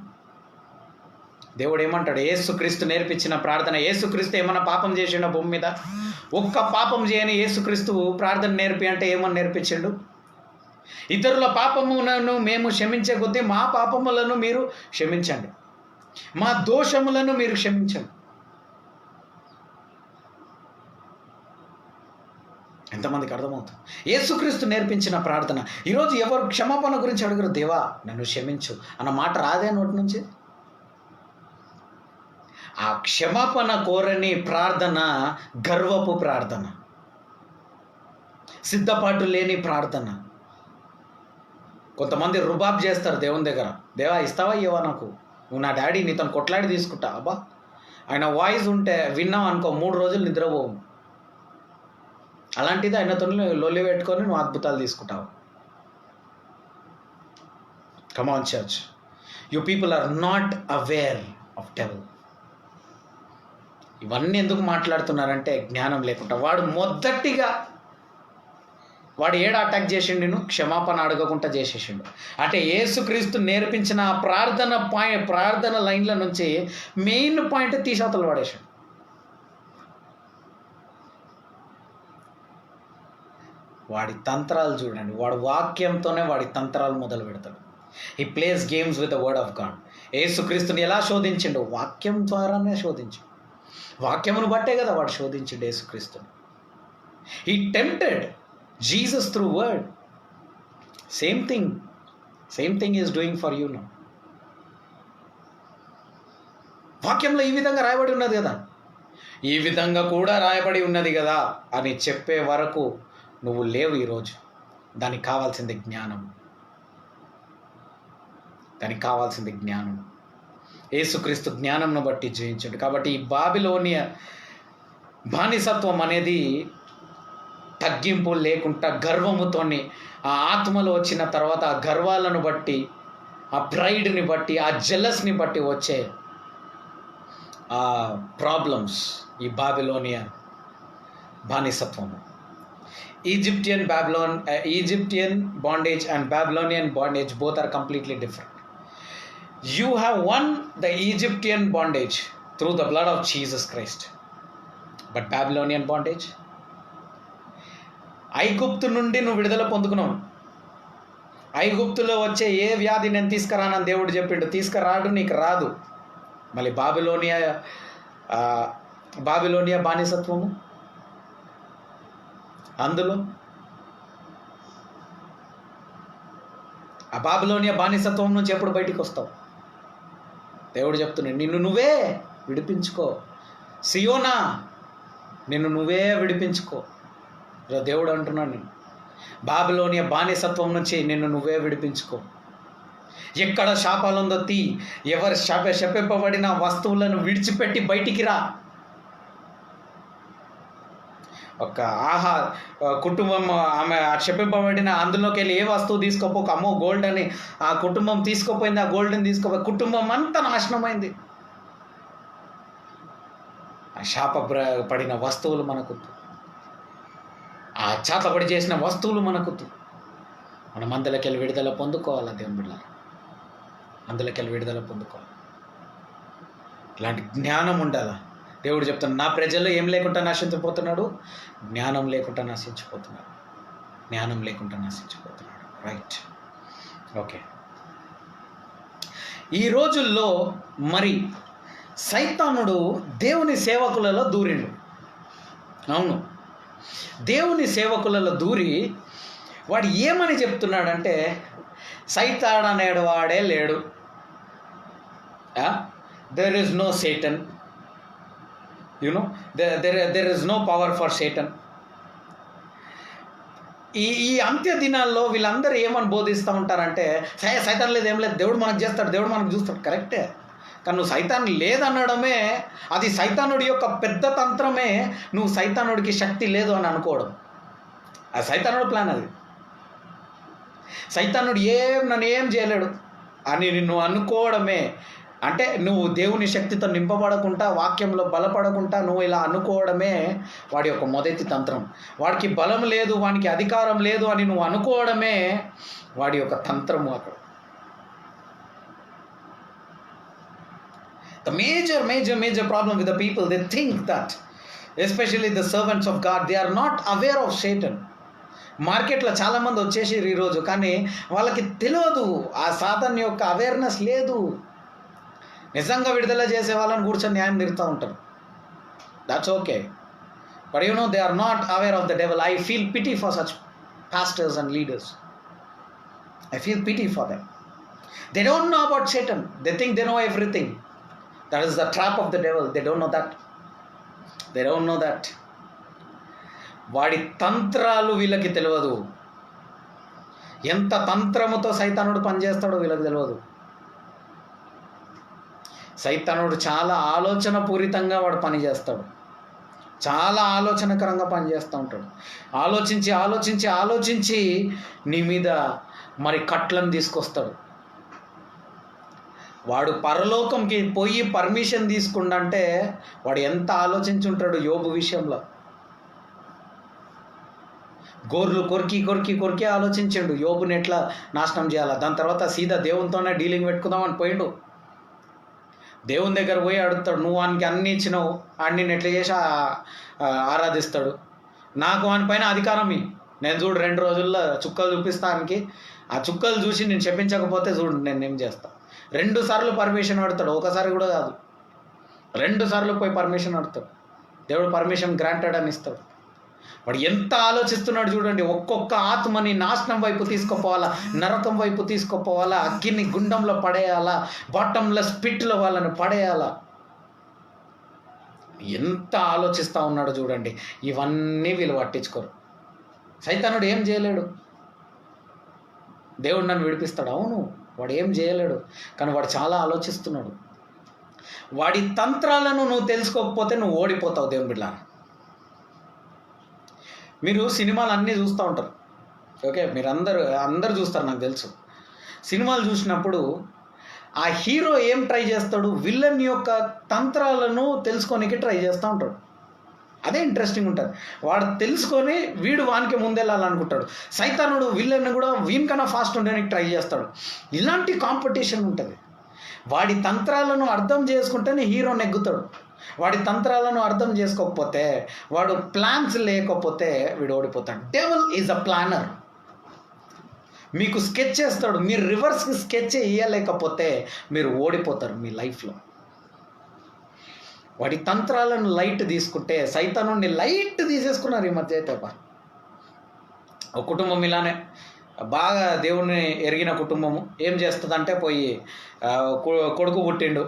దేవుడు ఏమంటాడు? యేసుక్రీస్తు నేర్పించిన ప్రార్థన. యేసుక్రీస్తు ఏమన్నా పాపం చేసిండు భూమి మీద? ఒక్క పాపం చేయని యేసుక్రీస్తు ప్రార్థన నేర్పి అంటే ఏమని నేర్పించిండు? ఇతరుల పాపములను మేము క్షమించే కొద్దీ మా పాపములను మీరు క్షమించండి, మా దోషములను మీరు క్షమించండి. ఎంతమందికి అర్థమవుతుంది? యేసుక్రీస్తు నేర్పించిన ప్రార్థన. ఈరోజు ఎవరు క్షమాపణ గురించి అడుగురు? దేవా నన్ను క్షమించు అన్న మాట రాదే నోటి నుంచి. ఆ క్షమాపణ కోరని ప్రార్థన గర్వపు ప్రార్థన, సిద్ధపాటు లేని ప్రార్థన. కొంతమంది రుబాబ్ చేస్తారు దేవుని దగ్గర. దేవా ఇస్తావా ఇవ్వవా నాకు? నువ్వు నా డాడీ, నీతో కొట్లాడి తీసుకుంటా. అబ్బా ఆయన వాయిస్ ఉంటే విన్నావు అనుకో, 3 రోజులు నిద్రపోవు. అలాంటిది ఆయనతో లొల్లి పెట్టుకొని నువ్వు అద్భుతాలు తీసుకుంటావు. Come on church, you people are not aware of devil. ఇవన్నీ ఎందుకు మాట్లాడుతున్నారంటే జ్ఞానం లేకుండా. వాడు ఏడు అటాక్ చేసిండు, నేను క్షమాపణ అడగకుండా చేసేసిండు. అంటే యేసుక్రీస్తు నేర్పించిన ప్రార్థన లైన్ల నుంచి మెయిన్ పాయింట్ తీసవతలు పడేసాడు. వాడి తంత్రాలు చూడండి. వాడు వాక్యంతోనే వాడి తంత్రాలు మొదలు పెడతాడు. He plays games with the word of God. యేసుక్రీస్తుని ఎలా శోధించిండు? వాక్యం ద్వారానే శోధించు. వాక్యమును బట్టే కదా వాడు శోధించిండు యేసుక్రీస్తుని. He tempted Jesus through word. Same thing is doing for you now. వాక్యంలో ఈ విధంగా రాయబడి ఉన్నది కదా, ఈ విధంగా కూడా రాయబడి ఉన్నది కదా అని చెప్పే వరకు నువ్వు లేవు ఈరోజు. దానికి కావాల్సింది జ్ఞానం. యేసుక్రీస్తు జ్ఞానంను బట్టి జయించండు. కాబట్టి ఈ బాబిలోనియ బానిసత్వం అనేది తగ్గింపు లేకుండా గర్వముతోని, ఆ ఆత్మలో వచ్చిన తర్వాత ఆ గర్వాలను బట్టి, ఆ ప్రైడ్ని బట్టి, ఆ జెలస్ని బట్టి వచ్చే ఆ ప్రాబ్లమ్స్ ఈ బాబిలోనియ బానిసత్వము. Egyptian bondage and Babylonian bondage both are completely different. You have won the Egyptian bondage through the blood of Jesus Christ. But Babylonian bondage, ఐగుప్తు నుండి నువ్వు విడుదల పొందుకున్నావు. ఐగుప్తులో వచ్చే ఏ వ్యాధి నేను తీసుకురానని దేవుడు చెప్పిండు. తీసుకురాడు, నీకు రాదు. మళ్ళీ బాబిలోనియా బానిసత్వము, అందులో ఆ బాబిలోనియా బానిసత్వం నుంచి ఎప్పుడు బయటికి వస్తావు? దేవుడు చెప్తున్నాడు, నిన్ను నువ్వే విడిపించుకో. సియోనా, నిన్ను నువ్వే విడిపించుకో. దేవుడు అంటున్నాడు, నేను బాబిలోనియా బానిసత్వం నుంచి నిన్ను నువ్వే విడిపించుకో. ఎక్కడ శాపాలు ఉందో తీ. ఎవరు శపింపబడిన వస్తువులను విడిచిపెట్టి బయటికి రా. ఒక కుటుంబం ఆమె శపింపబడిన అందులోకి వెళ్ళి ఏ వస్తువు తీసుకోపోక, అమ్మో గోల్డ్ అని ఆ కుటుంబం తీసుకోపోయింది. ఆ గోల్డ్ని తీసుకోపోయి కుటుంబం అంతా నాశనమైంది. ఆ పడిన వస్తువులు మనకొద్దు. ఆ చాతపడి చేసిన వస్తువులు మనకొద్దు. మనం అందులోకెళ్ళి విడుదల పొందుకోవాలి. దేవుని బిడ్డలారా, అందులోకెళ్ళి విడుదల పొందుకోవాలి. ఇలాంటి జ్ఞానం ఉండాలా. దేవుడు చెప్తాను, నా ప్రజల్లో ఏం లేకుండా నశించిపోతున్నాడు? జ్ఞానం లేకుండా నశించిపోతున్నాడు. Right, okay. ఈ రోజుల్లో మరి సైతానుడు దేవుని సేవకులలో దూరిండు. అవును, దేవుని సేవకులలో దూరి వాడు ఏమని చెప్తున్నాడంటే, సైతాన్ అనేడు వాడే లేడు. There is no Satan. there is no power for Satan. ఈ అంత్య దినాల్లో వీళ్ళందరూ ఏమని బోధిస్తూ ఉంటారంటే, సైతాన్ లేదు, ఏం లేదు, దేవుడు మనకు చేస్తాడు, దేవుడు మనకు చూస్తాడు. కరెక్టే, కానీ నువ్వు సైతాన్ లేదనడమే అది సైతానుడి యొక్క పెద్ద తంత్రమే. నువ్వు సైతానుడికి శక్తి లేదు అని అనుకోవడం, ఆ సైతానుడి ప్లాన్ అది. సైతానుడు నన్ను ఏం చేయలేడు అని నిన్ను అనుకోవడమే. అంటే నువ్వు దేవుని శక్తితో నింపబడకుండా, వాక్యంలో బలపడకుండా నువ్వు ఇలా అనుకోవడమే వాడి యొక్క మొదటి తంత్రం. వాడికి బలం లేదు, వానికి అధికారం లేదు అని నువ్వు అనుకోవడమే వాడి యొక్క తంత్రము. అక్కడ the major problem with the people, they think that, especially the servants of God, they are not aware of Satan. మార్కెట్లో చాలామంది వచ్చేసారు ఈరోజు, కానీ వాళ్ళకి తెలియదు, ఆ సాతాన్ యొక్క అవేర్నెస్ లేదు. నిజంగా విడుదల చేసే వాళ్ళని కూర్చొని న్యాయం తీరుతూ ఉంటారు. That's okay, but they are not aware of the devil. I feel pity for such pastors and leaders. I feel pity for them. They don't know about Satan. They think they know everything. That is the trap of the devil. They don't know that. వాడి తంత్రాలు వీళ్ళకి తెలియదు. ఎంత తంత్రముతో సైతానుడు పనిచేస్తాడో వీళ్ళకి తెలియదు. సైతానుడు చాలా ఆలోచన పూరితంగా వాడు పనిచేస్తాడు. చాలా ఆలోచనకరంగా పనిచేస్తూ ఉంటాడు. ఆలోచించి నీ మీద మరి కట్లను తీసుకొస్తాడు. వాడు పరలోకంకి పోయి పర్మిషన్ తీసుకుండంటే వాడు ఎంత ఆలోచించి ఉంటాడు. యోబు విషయంలో గోర్లు కొరికి ఆలోచించాడు యోబుని ఎట్లా నాశనం చేయాలా. దాని తర్వాత సీదా దేవునితోనే డీలింగ్ పెట్టుకుందామని పోయిండు. దేవుని దగ్గర పోయి అడుగుతాడు, నువ్వు వానికి అన్ని ఇచ్చినావు, ఆడిని ఎట్లా చేసి ఆరాధిస్తాడు, నాకు వాని పైన అధికారం నేను చూడు 2 రోజుల్లో చుక్కలు చూపిస్తానికి, ఆ చుక్కలు చూసి నేను చెప్పించకపోతే చూడు నేను ఏం చేస్తా. 2 సార్లు పర్మిషన్ అడుగుతాడు, ఒకసారి కూడా కాదు, 2 సార్లు పోయి పర్మిషన్ అడుగుతాడు. దేవుడు పర్మిషన్ గ్రాంటెడ్ అని ఇస్తాడు. వాడు ఎంత ఆలోచిస్తున్నాడు చూడండి. ఒక్కొక్క ఆత్మని నాశనం వైపు తీసుకుపోవాలా, నరకం వైపు తీసుకుపోవాలా, అగ్గిని గుండంలో పడేయాలా, బాటంలెస్ పిట్లో వాళ్ళని పడేయాలా, ఎంత ఆలోచిస్తూ ఉన్నాడు చూడండి. ఇవన్నీ వీళ్ళు పట్టించుకోరు. సైతానుడు ఏం చేయలేడు, దేవుడు నన్ను విడిపిస్తాడు. అవును, వాడు ఏం చేయలేడు, కానీ వాడు చాలా ఆలోచిస్తున్నాడు. వాడి తంత్రాలను నువ్వు తెలుసుకోకపోతే నువ్వు ఓడిపోతావు దేవుని బిడ్డలారా. మీరు సినిమాలు అన్నీ చూస్తూ ఉంటారు, ఓకే, మీరు అందరూ చూస్తారు, నాకు తెలుసు. సినిమాలు చూసినప్పుడు ఆ హీరో ఏం ట్రై చేస్తాడు, విలన్ యొక్క తంత్రాలను తెలుసుకోనికి ట్రై చేస్తూ ఉంటాడు. అదే ఇంట్రెస్టింగ్ ఉంటుంది. వాడు తెలుసుకొని వీడు వానికి ముందెళ్ళాలనుకుంటాడు. సైతానుడు విలన్ కూడా వీనికన్నా ఫాస్ట్ ఉండడానికి ట్రై చేస్తాడు. ఇలాంటి కాంపిటీషన్ ఉంటుంది. వాడి తంత్రాలను అర్థం చేసుకుంటేనే హీరో నెగ్గుతాడు. వాడి తంత్రాలను అర్థం చేసుకోకపోతే, వాడు ప్లాన్స్ లేకపోతే వీడు ఓడిపోతాడు. Devil is a planner. మీకు స్కెచ్ చేస్తాడు, మీరు రివర్స్కి స్కెచ్ వేయలేకపోతే మీరు ఓడిపోతారు మీ లైఫ్లో. వాడి తంత్రాలను లైట్ తీసుకుంటే, సైతానుడిని లైట్ తీసేసుకున్నారు ఈ మధ్య అయితే. ఒక కుటుంబం ఇలానే బాగా దేవుణ్ణి ఎరిగిన కుటుంబము ఏం చేస్తుందంటే, పోయి కొడుకు పుట్టిండు,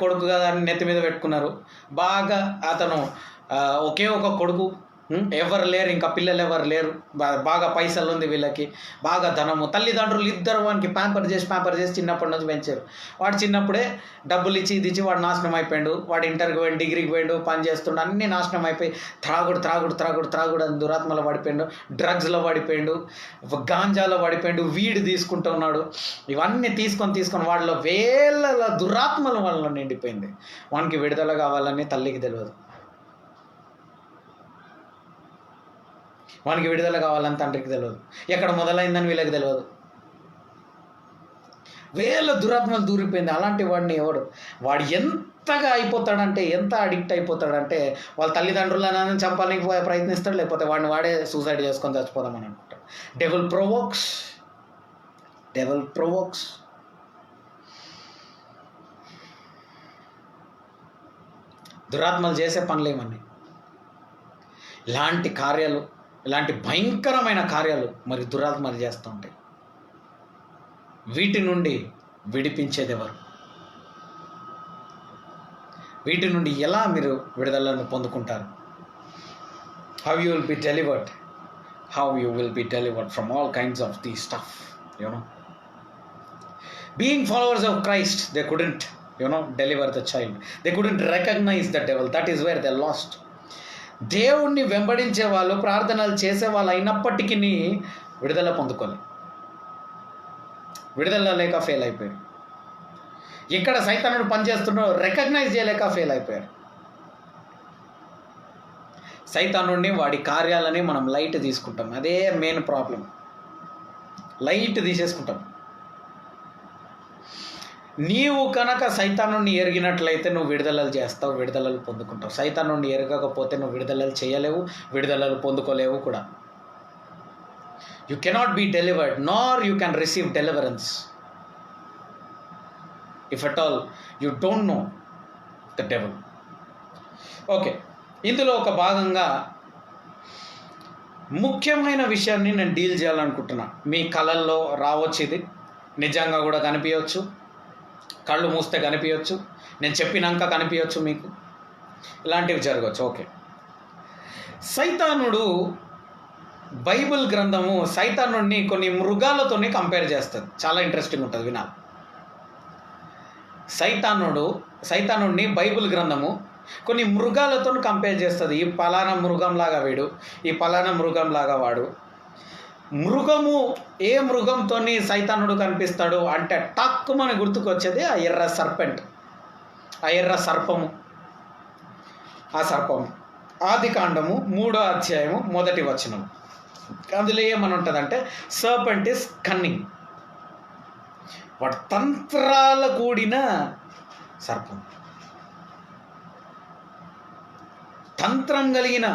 కొడుకు కదా అని నెత్తి మీద పెట్టుకున్నారు. బాగా అతను ఒకే ఒక కొడుకు, ఎవరు లేరు, ఇంకా పిల్లలు ఎవరు లేరు, బాగా పైసలు ఉంది వీళ్ళకి, బాగా ధనము. తల్లిదండ్రులు ఇద్దరు వానికి ప్యాంపర్ చేసి చిన్నప్పటి నుంచి పెంచారు. వాడు చిన్నప్పుడే డబ్బులు ఇచ్చి ఇది ఇచ్చి వాడు నాశనం అయిపోయాడు. వాడు ఇంటర్కి పోయిండు, డిగ్రీకి పోయిండు, పని చేస్తుండు, అన్నీ నాశనం అయిపోయి త్రాగుడు అని దురాత్మలో పడిపోయాడు, డ్రగ్స్లో పడిపోయాడు, గాంజాలో పడిపోయాడు, వీడు తీసుకుంటూ ఉన్నాడు. ఇవన్నీ తీసుకొని వాళ్ళలో వేల దురాత్మల వల్ల నిండిపోయింది. వానికి విడుదల కావాలని తల్లికి తెలియదు, వానికి విడుదల కావాలని తండ్రికి తెలియదు, ఎక్కడ మొదలైందని వీళ్ళకి తెలియదు. వేల దురాత్మలు దూరిపోయింది. అలాంటి వాడిని వాడు ఎంతగా అయిపోతాడంటే, ఎంత అడిక్ట్ అయిపోతాడంటే, వాళ్ళ తల్లిదండ్రులను చంపాలని ప్రయత్నిస్తాడు, లేకపోతే వాడే సూసైడ్ చేసుకొని చచ్చిపోదామని అనుకుంటాడు. Devil provokes. దురాత్మలు చేసే పనులేమన్నీ ఇలాంటి భయంకరమైన కార్యాలు మరి దురాత్మలు చేస్తూ ఉంటాయి. వీటి నుండి విడిపించేది ఎవరు? వీటి నుండి ఎలా మీరు విడుదలను పొందుకుంటారు? How you will be delivered from all kinds of the stuff. Being followers of Christ, they couldn't deliver the child. They couldn't recognize the devil. That is where they lost. దేవుణ్ణి వెంబడించే వాళ్ళు, ప్రార్థనలు చేసే వాళ్ళు అయినప్పటికీ విడుదల పొందుకోలేదు. విడుదల లేక ఫెయిల్ అయిపోయారు. ఇక్కడ సైతానుడు పనిచేస్తున్నాడు, రికగ్నైజ్ చేయలేక ఫెయిల్ అయిపోయారు. సైతానుడిని, వాడి కార్యాలని మనం లైట్ తీసుకుంటాం. అదే మెయిన్ ప్రాబ్లం. లైట్ తీసేసుకుంటాం. నీవు కనుక సైతానుడిని ఎరిగినట్లయితే నువ్వు విడుదలలు చేస్తావు, విడుదలలు పొందుకుంటావు. సైతానుడిని ఎరగకపోతే నువ్వు విడుదలలు చేయలేవు, విడుదలలు పొందుకోలేవు కూడా. You cannot be delivered Nar you can receive deliverance if at all you don't know the devil. Okay, ఇందులో ఒక భాగంగా ముఖ్యమైన విషయాన్ని నేను డీల్ చేయాలనుకుంటున్నా. మీ కళల్లో రావచ్చు, ఇది నిజంగా కూడా కనిపించవచ్చు, కళ్ళు మూస్తే కనిపించవచ్చు, నేను చెప్పినాక కనిపించవచ్చు, మీకు ఇలాంటివి జరగవచ్చు. ఓకే, సైతానుడు, బైబిల్ గ్రంథము సైతానుడిని కొన్ని మృగాలతోనే కంపేర్ చేస్తుంది. చాలా ఇంట్రెస్టింగ్ ఉంటుంది, వినాలి. సైతానుడిని బైబిల్ గ్రంథము కొన్ని మృగాలతో కంపేర్ చేస్తుంది. ఈ పలానా మృగంలాగా వీడు, ఈ పలానా మృగంలాగా వాడు. మృగము, ఏ మృగంతో సైతానుడు కనిపిస్తాడు అంటే టక్కుమని గుర్తుకొచ్చేది ఆ ఎర్ర సర్పము. ఆ సర్పము ఆదికాండము 3వ అధ్యాయము 1వ వచనం. అందులో ఏమని ఉంటుందంటే, సర్పెంట్ ఇస్ కన్నింగ్. వాడు తంత్రాల కూడిన సర్పం, తంత్రం కలిగిన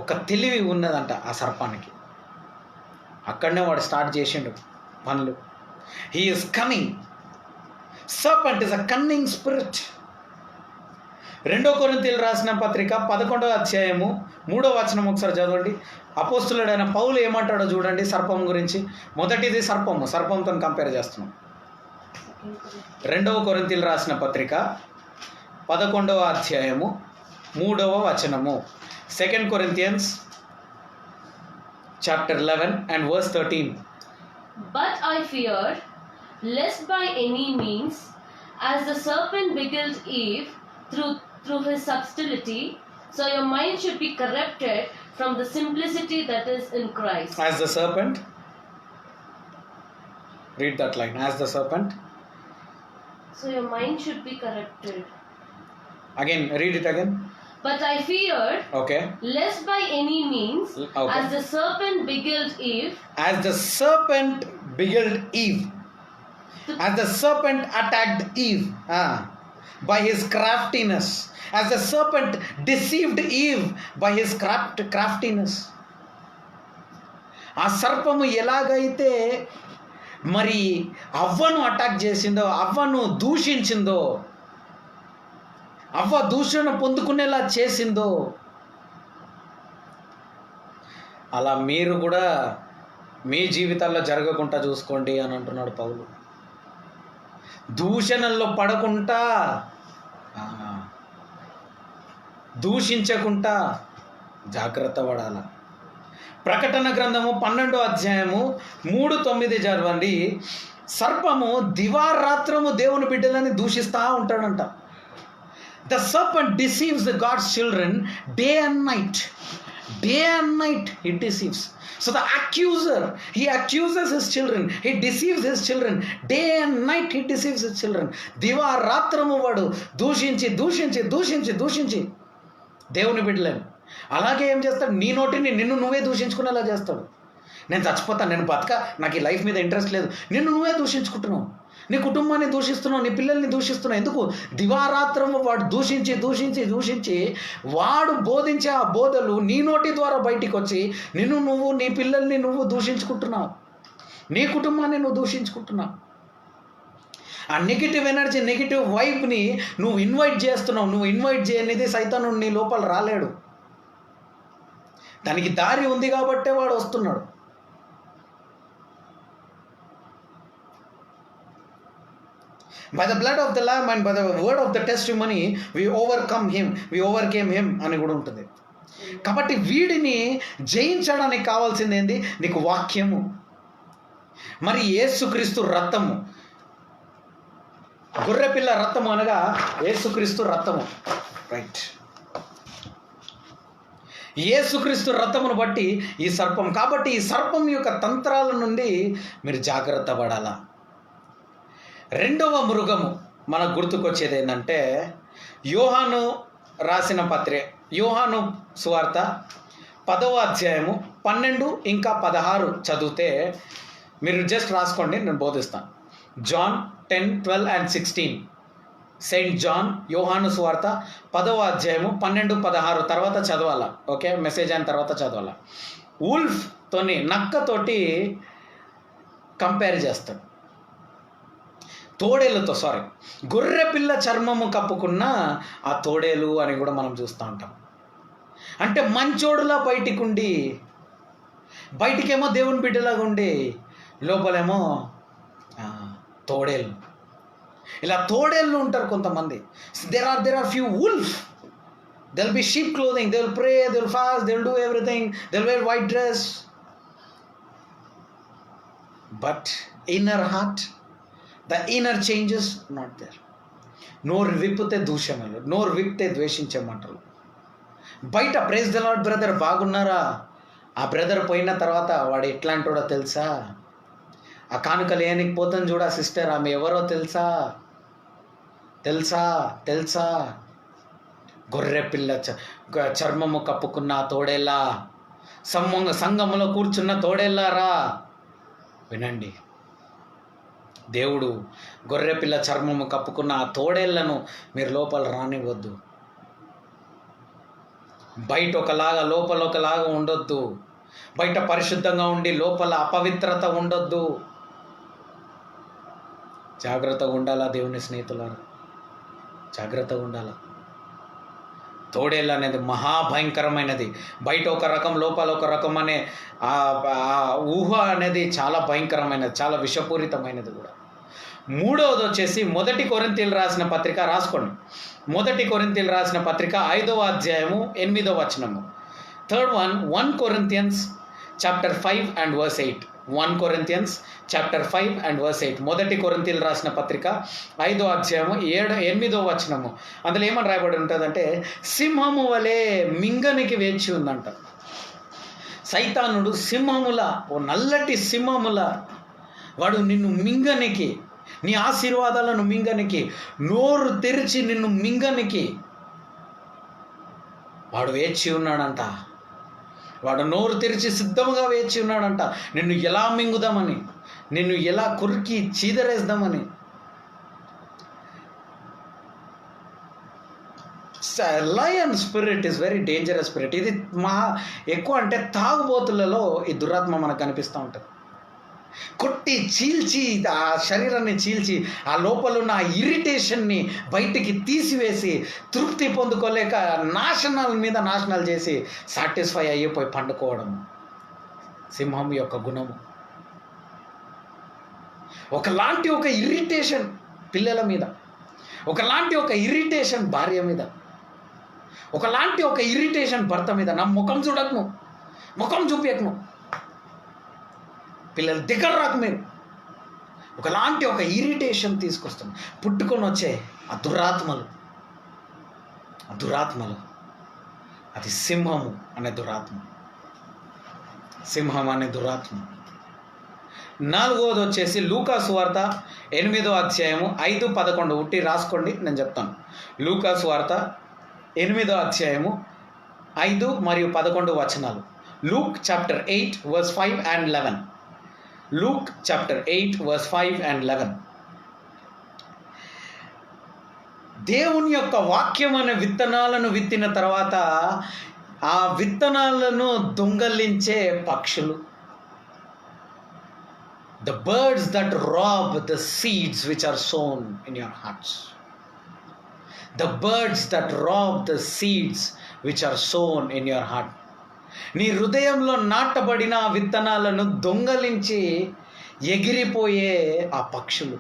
ఒక తెలివి ఉన్నదంట ఆ సర్పానికి. అక్కడనే వాడు స్టార్ట్ చేసిండు పనులు. He is coming. Serpent is a cunning spirit. 2 కొరింథీయులు రాసిన పత్రిక 11వ అధ్యాయము 3వ వచనం ఒకసారి చదవండి. అపోస్తులుడైన పౌలు ఏమంటాడో చూడండి సర్పం గురించి. మొదటిది సర్పంతో కంపేర్ చేస్తున్నాం. 2వ కొరింథీయులు రాసిన పత్రిక 11వ అధ్యాయము 3వ వచనము. 2 Corinthians chapter 11 and verse 13.
But I feared, lest by any means, as the serpent beguiled Eve through his subtlety, so your mind should be corrupted from the simplicity that is in Christ.
As the serpent. Read that line. As the serpent.
So your mind should be corrupted.
Again, read it again.
But I feared,
okay,
lest by any means,
okay,
as the serpent beguiled Eve.
As the serpent beguiled Eve. As the serpent attacked Eve. By his craftiness. As the serpent deceived Eve by his craftiness. ఆ సర్పము ఎలాగైతే మరి అవ్వను attack చేసిందో, అవ్వను దూషించిందో, అవ్వ దూషణ పొందుకునేలా చేసిందో, అలా మీరు కూడా మీ జీవితాల్లో జరగకుండా చూసుకోండి అని అంటున్నాడు పౌలు. దూషణల్లో పడకుండా, దూషించకుండా జాగ్రత్త పడాల. ప్రకటన గ్రంథము 12వ అధ్యాయము 3:9 చదవండి. సర్పము దివారాత్రము దేవుని బిడ్డలని దూషిస్తూ ఉంటాడంట. The serpent deceives the God's children day and night. Day and night he deceives. So the accuser, he accuses his children, he deceives his children. Day and night he deceives his children. దివారాత్రము వాడు దూషించి దూషించి దూషించి దూషించి దేవుని బిడ్డలని. అలాగే ఏం చేస్తాడు, నీ నోటిని నిన్ను నువ్వే దూషించుకునేలా చేస్తాడు. నేను చచ్చిపోతాను, నేను బతక, నాకు ఈ లైఫ్ మీద ఇంట్రెస్ట్ లేదు, నిన్ను నువ్వే దూషించుకుంటున్నావు, నీ కుటుంబాన్ని దూషిస్తున్నావు, నీ పిల్లల్ని దూషిస్తున్నావు. ఎందుకు? దివారాత్రము వాడు దూషించి దూషించి దూషించి వాడు బోధించే ఆ బోధలు నీ నోటి ద్వారా బయటికి వచ్చి నిన్ను నువ్వు, నీ పిల్లల్ని నువ్వు దూషించుకుంటున్నావు, నీ కుటుంబాన్ని నువ్వు దూషించుకుంటున్నావు. ఆ నెగిటివ్ ఎనర్జీ, నెగిటివ్ వైబ్ని నువ్వు ఇన్వైట్ చేస్తున్నావు. నువ్వు ఇన్వైట్ చేయనిది సైతాను నీ లోపల రాలేడు. దానికి దారి ఉంది కాబట్టే వాడు వస్తున్నాడు. By the blood of the Lamb and by the word of the testimony we overcome him, we overcame him అని కూడా ఉంటుంది. కాబట్టి వీడిని జయించడానికి కావాల్సింది ఏంది? నీకు వాక్యము, మరి యేసుక్రీస్తు రక్తము. గొర్రెపిల్ల రక్తము అనగా యేసుక్రీస్తు రక్తము. రైట్. యేసుక్రీస్తు రక్తమును బట్టి ఈ సర్పం. కాబట్టి ఈ సర్పం యొక్క తంత్రాల నుండి మీరు జాగ్రత్త పడాలా. రెండవ మృగము మనకు గుర్తుకొచ్చేది ఏంటంటే యోహాను రాసిన యోహాను సువార్త 10వ అధ్యాయము 12 ఇంకా 16 చదివితే మీరు జస్ట్ రాసుకోండి, నేను బోధిస్తాను. John 10, 12 and 16. సెయింట్ జాన్ యోహాను సువార్త 10వ అధ్యాయము 12, 16 తర్వాత చదవాలా. ఓకే, మెసేజ్ అయిన తర్వాత చదవాలా. వుల్ఫ్తోని, నక్కతోటి కంపేర్ చేస్తాడు. తోడేళ్ళతో, గొర్రె పిల్ల చర్మము కప్పుకున్న ఆ తోడేలు అని కూడా మనం చూస్తూ ఉంటాం. అంటే మంచోడులా బయటికి ఉండి, బయటికేమో దేవుని బిడ్డలాగా ఉండి, లోపలేమో తోడేళ్ళు. ఇలా తోడేళ్ళు ఉంటారు కొంతమంది. there are few wolves. They'll be sheep clothing, they'll pray, they'll fast, they'll do everything, they'll wear white dress, but inner heart, the inner changes not there. నోరు విప్పితే దూషణలు, నోరు విప్పితే ద్వేషించే మాటలు. బయట ప్రైజ్ ద లార్డ్ బ్రదర్ బాగున్నారా, ఆ బ్రదర్ పోయిన తర్వాత వాడు ఎట్లాంటోడో తెలుసా, ఆ కానుకలు ఏనికి పోతాను చూడ సిస్టర్, ఆమె ఎవరో తెలుసా తెలుసా తెలుసా గొర్రె పిల్ల చర్మము కప్పుకున్న తోడేలా, సంఘములో కూర్చున్న తోడేలారా, వినండి. దేవుడు గొర్రె పిల్ల చర్మము కప్పుకున్న ఆ తోడేళ్లను మీరు లోపల రానివ్వద్దు. బయట ఒకలాగా లోపల ఒకలాగా ఉండొద్దు. బయట పరిశుద్ధంగా ఉండి లోపల అపవిత్రత ఉండొద్దు. జాగ్రత్తగా ఉండాలా దేవుని స్నేహితులారా, జాగ్రత్తగా ఉండాలా. తోడేళ్ళు అనేది మహాభయంకరమైనది. బయట ఒక రకం, లోపల ఒక రకం అనే ఆ ఊహ అనేది చాలా భయంకరమైనది, చాలా విషపూరితమైనది కూడా. మూడవది వచ్చేసి 1 కొరింథీయులు రాసిన పత్రిక, రాసుకోండి. 1 కొరింథీయులు రాసిన పత్రిక 5వ అధ్యాయము 8వ వచనము. Third one 1 Corinthians chapter 5 and verse 8. 1 Corinthians chapter 5 and verse 8. 1 కొరింథీయులు రాసిన పత్రిక 5వ అధ్యాయము 8వ వచనము. అందులో ఏమని రాయబడి ఉంటుందంటే, సింహము వలె మింగనికి వేచి ఉందంట. సైతానుడు సింహముల, ఓ నల్లటి సింహముల వాడు నిన్ను మింగనికి, నీ ఆశీర్వాదాలను మింగనికి, నోరు తెరిచి నిన్ను మింగనికి వాడు వేచి ఉన్నాడంట. వాడు నోరు తెరిచి సిద్ధంగా వేచి ఉన్నాడంట, నిన్ను ఎలా మింగుదామని, నిన్ను ఎలా కొరికి చీదరేద్దామని. Lion spirit is very dangerous spirit. ఇది ఎక్కువ అంటే తాగుబోతులలో ఈ దురాత్మ మనకు కనిపిస్తూ ఉంటుంది. కొట్టి చీల్చి, ఆ శరీరాన్ని చీల్చి, ఆ లోపల ఉన్న ఆ ఇరిటేషన్ని బయటికి తీసివేసి, తృప్తి పొందుకోలేక నాశనాల మీద నాశనాలు చేసి సాటిస్ఫై అయిపోయి పండుకోవడం సింహం యొక్క గుణము. ఒకలాంటి ఒక ఇరిటేషన్ పిల్లల మీద, ఒకలాంటి ఒక ఇరిటేషన్ భార్య మీద, ఒకలాంటి ఒక ఇరిటేషన్ భర్త మీద. నా ముఖం చూడకను, ముఖం చూపించకను, పిల్లలు దగ్గర రాకు మీరు. ఒకలాంటి ఒక ఇరిటేషన్ తీసుకొస్తాం. పుట్టుకొని వచ్చే ఆ దురాత్మలు, అది సింహము అనే దురాత్మ, సింహం అనే దురాత్మ. 4వది వచ్చేసి లూకా సువార్త 8వ అధ్యాయము 5-11. ఉట్టి రాసుకోండి, నేను చెప్తాను. లూకా సువార్త 8వ అధ్యాయము 5 మరియు 11 వచనాలు. Luke chapter 8 verse 5 and 11. Luke chapter 8 verse 5 and 11. దేవుని యొక్క వాక్యం అనే విత్తనాలను విత్తిన తర్వాత ఆ విత్తనాలను దొంగలించే పక్షులు, the birds that rob the seeds which are sown in your hearts. The birds that rob the seeds which are sown in your heart. నీ హృదయంలో నాటబడిన విత్తనాలను దొంగలించి ఎగిరిపోయే ఆ పక్షులు.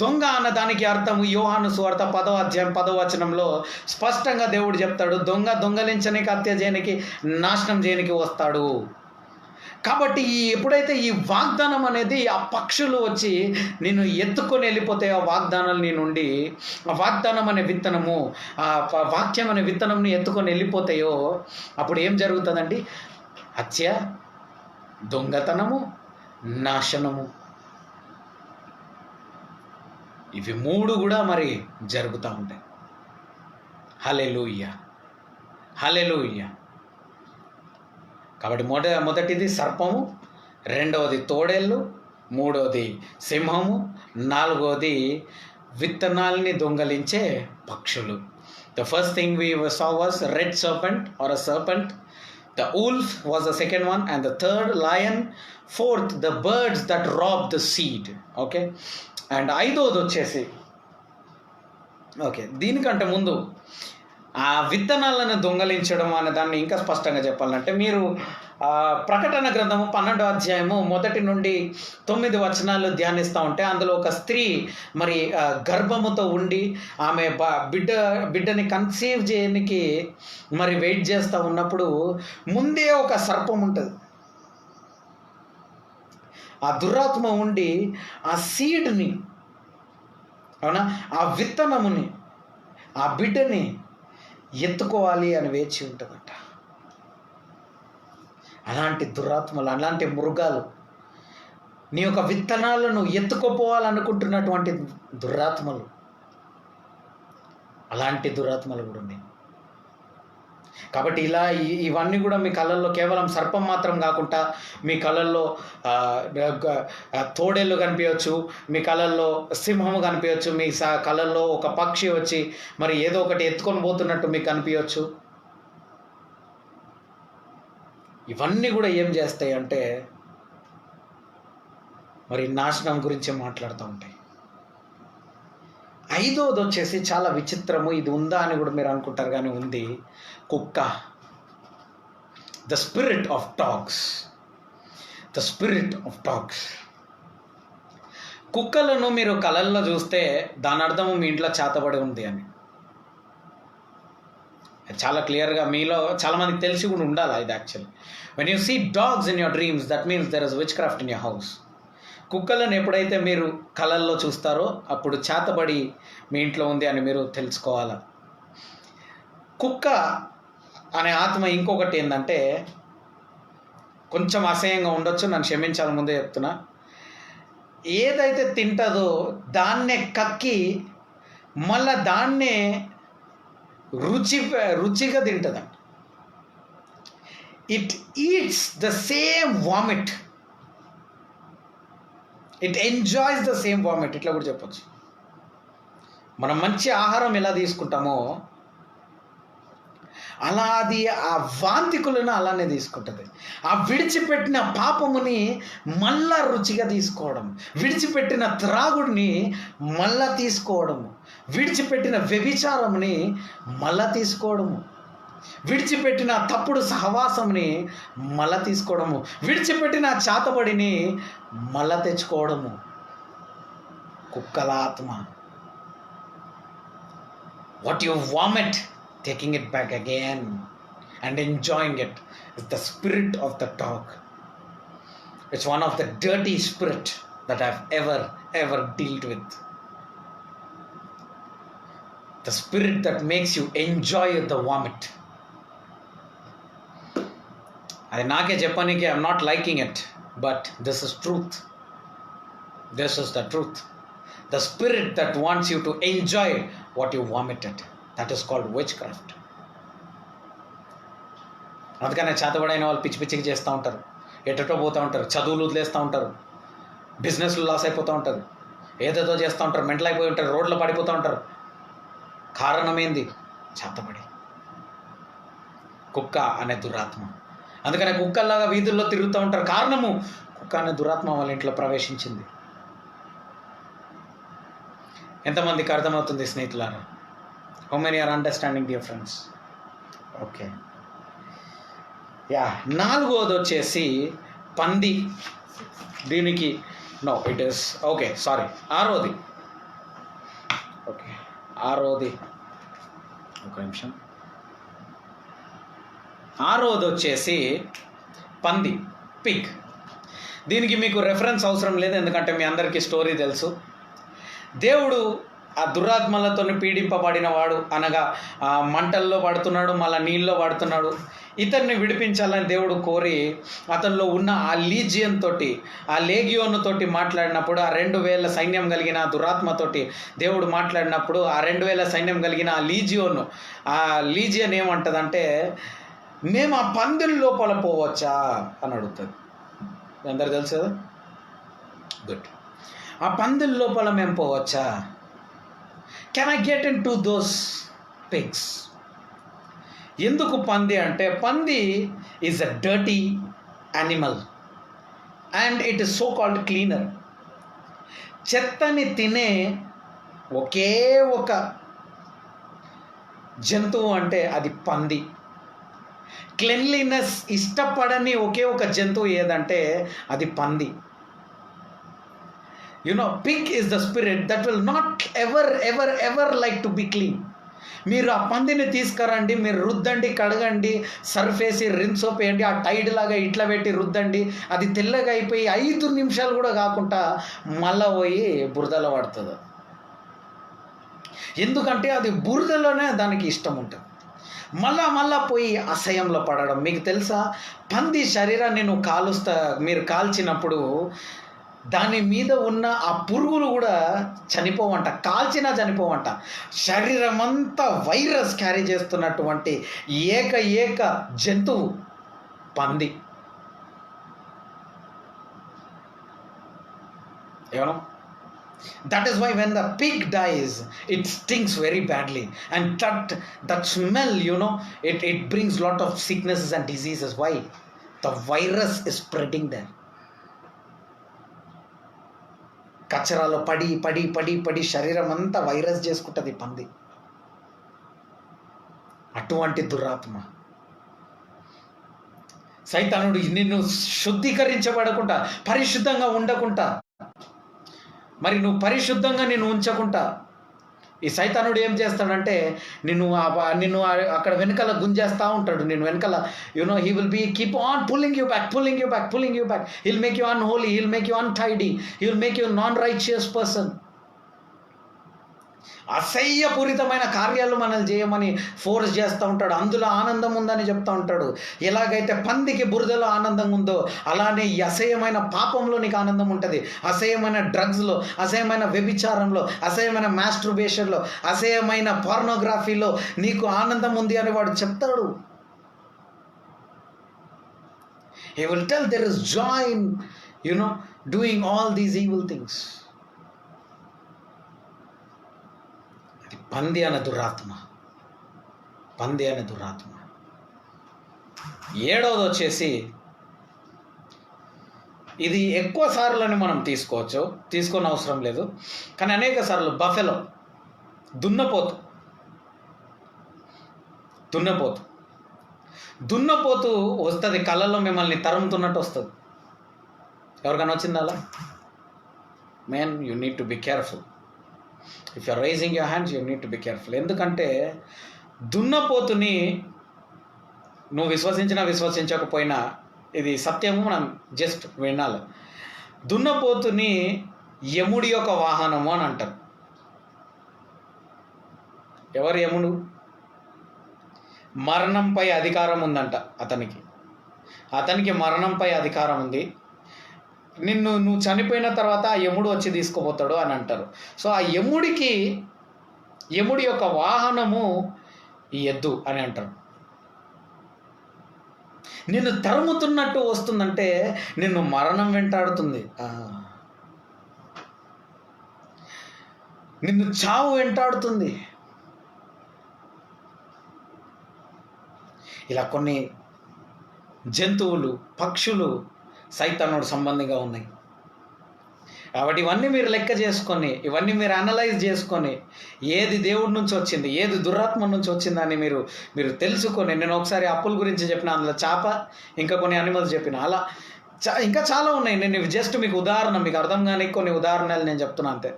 దొంగ అన్నదానికి అర్థము యోహాను సువార్త 10వ అధ్యాయం 10వ వచనంలో స్పష్టంగా దేవుడు చెప్తాడు, దొంగలించడానికి, హత్య చేయడానికి, నాశనం చేయడానికి వస్తాడు. కాబట్టి ఎప్పుడైతే ఈ వాగ్దానం అనేది, ఆ పక్షులు వచ్చి నిన్ను ఎత్తుకొని వెళ్ళిపోతే, ఆ వాగ్దానాలు నీ నుండి, ఆ వాగ్దానం అనే విత్తనము, ఆ వాక్యం అనే విత్తనంని ఎత్తుకొని వెళ్ళిపోతాయో, అప్పుడు ఏం జరుగుతుందండి? హత్య, దొంగతనము, నాశనము. ఇవి 3 కూడా మరి జరుగుతూ ఉంటాయి. హల్లెలూయా, హల్లెలూయా. కాబట్టి మొదటిది సర్పము, 2వది తోడేళ్ళు, 3వది సింహము, 4వది విత్తనాల్ని దొంగలించే పక్షులు. The first thing we saw was red serpent or a serpent. The wolf was the second one, and the third lion. Fourth, the birds that rob the seed. Okay, and 5వది వచ్చేసి, ఓకే, దీనికంటే ముందు ఆ విత్తనాలను దొంగలించడం అనే దాన్ని ఇంకా స్పష్టంగా చెప్పాలంటే, మీరు ప్రకటన గ్రంథము 12వ అధ్యాయము 1 నుండి 9 వచనాలు ధ్యానిస్తూ ఉంటే, అందులో ఒక స్త్రీ మరి గర్భముతో ఉండి ఆమె బిడ్డని కన్సీవ్ చేయడానికి మరి వెయిట్ చేస్తూ ఉన్నప్పుడు ముందే ఒక సర్పం ఉంటుంది. ఆ దురాత్మ ఉండి ఆ సీడ్ని, అవునా, ఆ విత్తనముని, ఆ బిడ్డని ఎత్తుకోవాలి అని వేచి ఉంటుందంట. అలాంటి దురాత్మలు, అలాంటి మృగాలు, నీ యొక్క విత్తనాలను ఎత్తుకోపోవాలనుకుంటున్నటువంటి దురాత్మలు, అలాంటి దురాత్మలు కూడా ఉన్నాయి. కాబట్టి ఇలా ఇవన్నీ కూడా మీ కళ్ళల్లో కేవలం సర్పం మాత్రం కాకుండా మీ కళ్ళల్లో తోడేళ్ళు కనిపించవచ్చు, మీ కళ్ళల్లో సింహము కనిపించవచ్చు, మీ కళ్ళల్లో ఒక పక్షి వచ్చి మరి ఏదో ఒకటి ఎత్తుకొని పోతున్నట్టు మీకు కనిపించవచ్చు. ఇవన్నీ కూడా ఏం చేస్తాయి అంటే మరి నాశనం గురించి మాట్లాడుతూ ఉంటాయి. ఐదోది వచ్చేసి చాలా విచిత్రము, ఇది ఉందా అని కూడా మీరు అనుకుంటారు కానీ ఉంది, కుక్క. The spirit of dogs. The spirit of dogs. కుక్కలను మీరు కళల్లో చూస్తే దాని అర్థము మీ ఇంట్లో చేతబడి ఉంది అని. చాలా క్లియర్గా మీలో చాలామందికి తెలిసి కూడా ఉండాలి ఇది actually. When you see dogs in your dreams, that means there is witchcraft in your house. కుక్కలను ఎప్పుడైతే మీరు కళల్లో చూస్తారో అప్పుడు చేతబడి మీ ఇంట్లో ఉంది అని మీరు తెలుసుకోవాలి. కుక్క అనే ఆత్మ ఇంకొకటి ఏంటంటే, కొంచెం అసహ్యంగా ఉండొచ్చు, నన్ను క్షమించాలి ముందే చెప్తున్నా, ఏదైతే తింటుందో దాన్నే కక్కి మళ్ళా దాన్నే రుచిగా తింటుందంట. It eats the same vomit, it enjoys the same vomit, ఇట్లా కూడా చెప్పచ్చు. మనం మంచి ఆహారం ఎలా తీసుకుంటామో అలా అది ఆ వాంతికులను అలానే తీసుకుంటుంది. ఆ విడిచిపెట్టిన పాపముని మళ్ళా రుచిగా తీసుకోవడం, విడిచిపెట్టిన త్రాగుడిని మళ్ళా తీసుకోవడము, విడిచిపెట్టిన వ్యభిచారముని మళ్ళా తీసుకోవడము, విడిచిపెట్టిన తప్పుడు సహవాసంని మళ్ళా తీసుకోవడము, విడిచిపెట్టిన చాతబడిని మళ్ళా తెచ్చుకోవడము. కుక్కల ఆత్మ. What you vomit, taking it back again and enjoying it, is the spirit of the dog. It's one of the dirty spirit that I've ever dealt with. The spirit that makes you enjoy the vomit. అది నాకే చెప్పనీకి I'm not liking it, but this is truth. This is the truth. The spirit that wants you to enjoy what you vomited, that is called witchcraft. అందుకనే చేతబడైన వాళ్ళు పిచ్చి పిచ్చికి చేస్తూ ఉంటారు, ఎటటో పోతూ ఉంటారు, చదువులు వదిలేస్తూ ఉంటారు, బిజినెస్లు లాస్ అయిపోతూ ఉంటారు, ఏదేదో చేస్తూ ఉంటారు, మెంటల్ అయిపోయి ఉంటారు, రోడ్లో పడిపోతూ ఉంటారు. కారణం ఏంది? చేతబడి. కుక్క అనే దురాత్మ. అందుకనే కుక్కల్లాగా వీధుల్లో తిరుగుతూ ఉంటారు. కారణము కుక్క అనే దురాత్మ వాళ్ళ ఇంట్లో ప్రవేశించింది. ఎంతమందికి అర్థమవుతుంది స్నేహితులారా? How many are understanding dear friends? Okay, yeah. నాలుగోది వచ్చేసి పంది. దీనికి no it is okay, sorry, ఆరోది. ఓకే, ఆరోది, ఒక నిమిషం. ఆరోది వచ్చేసి పంది, పిగ్. దీనికి మీకు రెఫరెన్స్ అవసరం లేదు, ఎందుకంటే మీ అందరికీ స్టోరీ తెలుసు. దేవుడు ఆ దురాత్మలతో పీడింపబడిన వాడు, అనగా ఆ మంటల్లో పడుతున్నాడు, మళ్ళీ నీళ్ళలో పడుతున్నాడు. ఇతన్ని విడిపించాలని దేవుడు కోరి అతనిలో ఉన్న ఆ లీజియన్ తోటి, ఆ లేగియోన్ తోటి మాట్లాడినప్పుడు, ఆ 2000 సైన్యం కలిగిన దురాత్మతోటి దేవుడు మాట్లాడినప్పుడు, ఆ 2000 సైన్యం కలిగిన ఆ లీజియన్ ఏమంటుందంటే, మేము ఆ పందుల లోపల పోవచ్చా అని అడుగుతుంది. అందరు తెలుసు కదా? గుడ్. ఆ పందుల లోపల మేము పోవచ్చా? Can I get into those pigs? ఎందుకు పంది అంటే, పంది is a dirty animal and it is so called cleaner. చెత్తని తినే ఒకే ఒక జంతువు అంటే అది పంది. క్లెన్లీనెస్ ఇష్టపడని ఒకే ఒక జంతువు ఏదంటే అది పంది. Pig is the spirit that will not ever like to be clean. మీరు ఆ పందిని తీసుకురండి, మీరు రుద్దండి, కడగండి, సర్ఫ్ వేసి రిన్స్ సోప్ వేయండి, ఆ టైడ్ లాగా ఇట్లా పెట్టి రుద్దండి, అది తెల్లగా అయిపోయి 5 నిమిషాలు కూడా కాకుండా మళ్ళా పోయి బురదలో పడుతుంది. ఎందుకంటే అది బురదలోనే దానికి ఇష్టం ఉంటుంది. మళ్ళా పోయి అసహ్యంలో పడడం. మీకు తెలుసా, పంది శరీరాన్ని మీరు కాల్చినప్పుడు దాని మీద ఉన్న ఆ పురుగులు కూడా చనిపోవంట, కాల్చినా చనిపోవంట. శరీరం అంతా వైరస్ క్యారీ చేస్తున్నటువంటి ఏక జంతువు పంది. That is why when the pig dies, it stinks very badly, and that smell, it brings lot of sicknesses and diseases. Why? The virus is spreading there. కచరాలో పడి పడి పడి పడి శరీరం అంతా వైరస్ చేసుకుంటుంది పంది. అటువంటి దురాత్మ సైతానుడు నిన్ను శుద్ధీకరించబడకుండా, పరిశుద్ధంగా ఉండకుండా, మరి నువ్వు పరిశుద్ధంగా నిన్ను ఉంచకుండా ఈ సైతానుడు ఏం చేస్తాడంటే నిన్ను అక్కడ వెనకాల గుంజేస్తూ ఉంటాడు. నేను వెనకాల he will be keep on pulling you back. He'll make you unholy, he'll make you untidy, he will make you non righteous person. అసహ్యపూరితమైన కార్యాలు మనల్ని చేయమని ఫోర్స్ చేస్తూ ఉంటాడు. అందులో ఆనందం ఉందని చెప్తూ ఉంటాడు. ఎలాగైతే పందికి బురదలో ఆనందం ఉందో అలానే ఈ అసహ్యమైన పాపంలో నీకు ఆనందం ఉంటుంది. అసహ్యమైన డ్రగ్స్లో, అసహ్యమైన వ్యభిచారంలో, అసహ్యమైన మాస్టర్బేషన్లో, అసహ్యమైన పోర్నోగ్రఫీలో నీకు ఆనందం ఉంది అని వాడు చెప్తాడు. He will tell there is joy in doing all these evil things. పంది అనే దురాత్మ. ఏడవది వచ్చేసి, ఇది ఎక్కువ సార్లని మనం తీసుకొని అవసరం లేదు, కానీ అనేక సార్లు బఫెలో, దున్నపోతు వస్తుంది, కళ్ళలో మిమ్మల్ని తరుముతున్నట్టు వస్తుంది. ఎవరికైనా వచ్చిందా అలా? Man, you need to be careful. If you are raising your hands, you need to be careful. ఎందుకంటే దున్నపోతుని నువ్వు విశ్వసించకపోయినా ఇది సత్యము, మనం జస్ట్ వినాలి. దున్నపోతుని యముడి యొక్క వాహనము అని అంటారు. ఎవరు యముడు? మరణంపై అధికారం ఉందంట అతనికి మరణంపై అధికారం ఉంది. నువ్వు చనిపోయిన తర్వాత ఆ యముడు వచ్చి తీసుకుపోతాడు అని అంటారు. సో ఆ యముడి యొక్క వాహనము ఈ ఎద్దు అని అంటారు. నిన్ను తరుముతున్నట్టు వస్తుందంటే నిన్ను మరణం వెంటాడుతుంది, నిన్ను చావు వెంటాడుతుంది. ఇలా కొన్ని జంతువులు, పక్షులు సైతానుడు సంబంధిగా ఉన్నాయి. కాబట్టి ఇవన్నీ మీరు లెక్క చేసుకొని, ఇవన్నీ మీరు అనలైజ్ చేసుకొని, ఏది దేవుడి నుంచి వచ్చింది, ఏది దురాత్మ నుంచి వచ్చిందని మీరు తెలుసుకొని. నేను ఒకసారి అప్పుల గురించి చెప్పిన, అందులో చేప, ఇంకా కొన్ని యానిమల్స్ చెప్పిన, అలా ఇంకా చాలా ఉన్నాయి. నేను జస్ట్ మీకు ఉదాహరణ, మీకు అర్థం కానీ కొన్ని ఉదాహరణలు నేను చెప్తున్నా అంతే.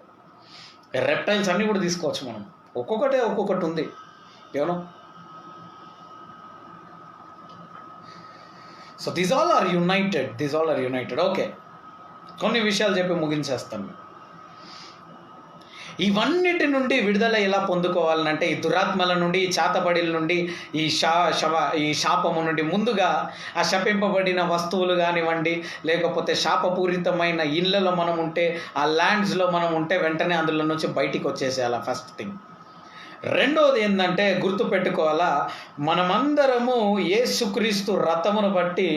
రెప్టైల్స్ అన్నీ కూడా తీసుకోవచ్చు మనం, ఒక్కొక్కటి ఉంది. So these all are united. Okay, కొన్ని విషయాలు చెప్పి ముగించేస్తాను. ఇవన్నిటి నుండి విడుదల ఎలా పొందుకోవాలంటే, ఈ దురాత్మల నుండి, ఈ చాతబడిల నుండి, ఈ శాపము నుండి ముందుగా ఆ శపింపబడిన వస్తువులు కానివ్వండి, లేకపోతే శాపపూరితమైన ఇళ్ళలో మనం ఉంటే, ఆ ల్యాండ్స్లో మనం ఉంటే వెంటనే అందులో నుంచి బయటికి వచ్చేసేయాలి, ఫస్ట్ థింగ్. రెండవది ఏంటంటే, గుర్తుపెట్టుకోవాలా, మనమందరము యేసుక్రీస్తు రక్తమును బట్టి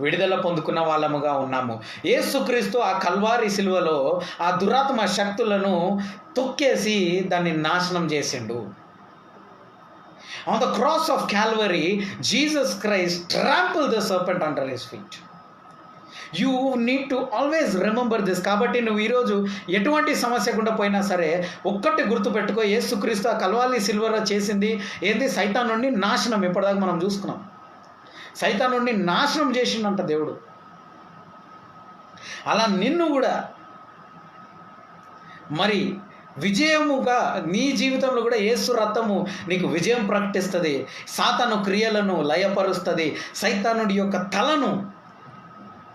విడుదల పొందుకున్న వాళ్ళముగా ఉన్నాము. యేసుక్రీస్తు ఆ కల్వారి సిలువలో ఆ దురాత్మ శక్తులను తొక్కేసి దాన్ని నాశనం చేసిండు. On the cross of Calvary, Jesus Christ trampled the serpent under his feet. You need to always remember this. కాబట్టి నువ్వు ఈరోజు ఎటువంటి సమస్య గుండా పోయినా సరే ఒక్కటి గుర్తుపెట్టుకో, యేసుక్రీస్తు ఆ కల్వారి సిల్వర్ చేసింది ఏంది? సైతాను నుండి నాశనం. ఇప్పటిదాకా మనం చూసుకున్నాం, సైతాను నుండి నాశనం చేసిండంట దేవుడు. అలా నిన్ను కూడా మరి విజయముగా నీ జీవితంలో కూడా యేసు రక్తము నీకు విజయం ప్రకటిస్తుంది. సాతాను క్రియలను లయపరుస్తుంది. సైతానుడి యొక్క తలను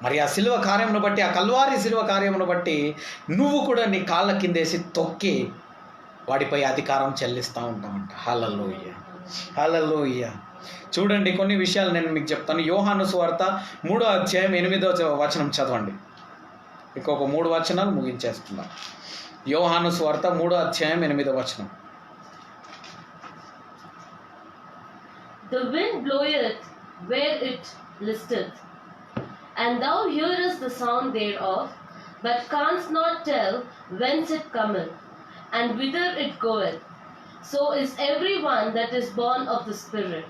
మరి ఆ శిలువ కార్యమును బట్టి, ఆ కల్వారి శిలువ కార్యమును బట్టి నువ్వు కూడా నీ కాళ్ళ కిందేసి తొక్కి వాడిపై అధికారం చెల్లిస్తూ ఉంటామంట. హల్లెలూయా. చూడండి, కొన్ని విషయాలు నేను మీకు చెప్తాను. యోహాను సువార్త 3వ అధ్యాయం 8వ వచనం చదవండి. ఇంకొక 3 వచనాలు ముగించేస్తున్నాం. యోహాను సువార్త 3వ అధ్యాయం 8వ వచనం.
The wind bloweth where it listeth, and thou hearest the sound thereof, but canst not tell whence it cometh, and whither it goeth. So is every one that is born of the Spirit.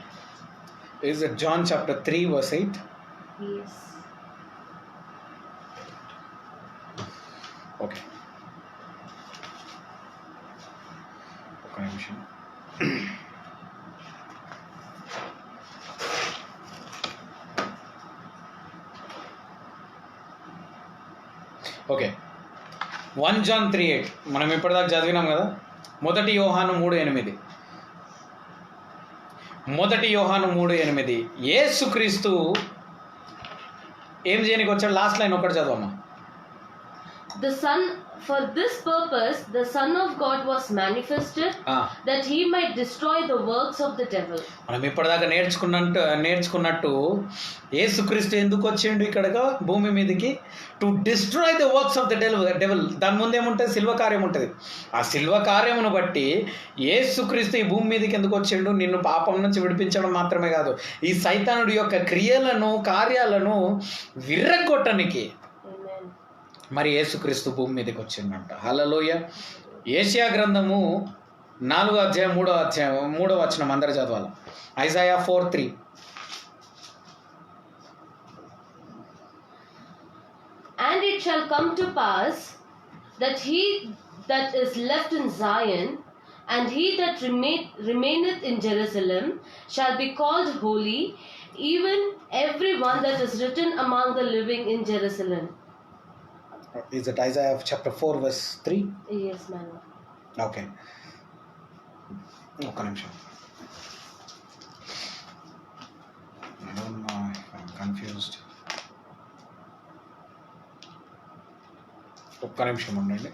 Is it John chapter 3 verse 8?
Yes.
Okay, ఒక నిమిషం. Okay, 1 John 3:8 మనం ఇప్పటిదాకా చదివినాం కదా. మొదటి యోహాను 3:8. మొదటి యోహాను 3:8 యేసుక్రీస్తు ఏం చేయడానికి వచ్చాడు? లాస్ట్ లైన్ ఒకటి చదవమ్మా.
The Son, for this purpose, the Son of God was manifested, that he might destroy the works of the devil.
మనం ఇప్పటిదాకా నేర్చుకున్నట్టు యేసుక్రీస్తు ఎందుకు వచ్చిండు ఇక్కడగా భూమి మీదకి? To destroy the works of the devil. దాని ముందు ఏముంటుంది? శిల్వ కార్యం ఉంటుంది. ఆ శిల్వ కార్యమును బట్టి యేసుక్రీస్తు ఈ భూమి మీదకి ఎందుకు వచ్చిండు? నిన్ను పాపం నుంచి విడిపించడం మాత్రమే కాదు, ఈ సైతానుడి యొక్క క్రియలను కార్యాలను విర్రగొట్టనికి మరి యేసుక్రీస్తు భూమి మీదకి వచ్చిందంట. హల్లెలూయా. యేషయా గ్రంథము 4వ అధ్యాయం 3వ వచనం అందరూ చదవాలి. Isaiah 4:3.
And it shall come to pass that he that is left in Zion and he that remaineth in Jerusalem shall be called holy, even every one that is written among the living in Jerusalem.
Is it Isaiah chapter 4 verse 3?
Yes, man.
Okay. ఒక్క నిమిషం. I don't know, I'm confused. ఒక్క నిమిషం ఉండండి.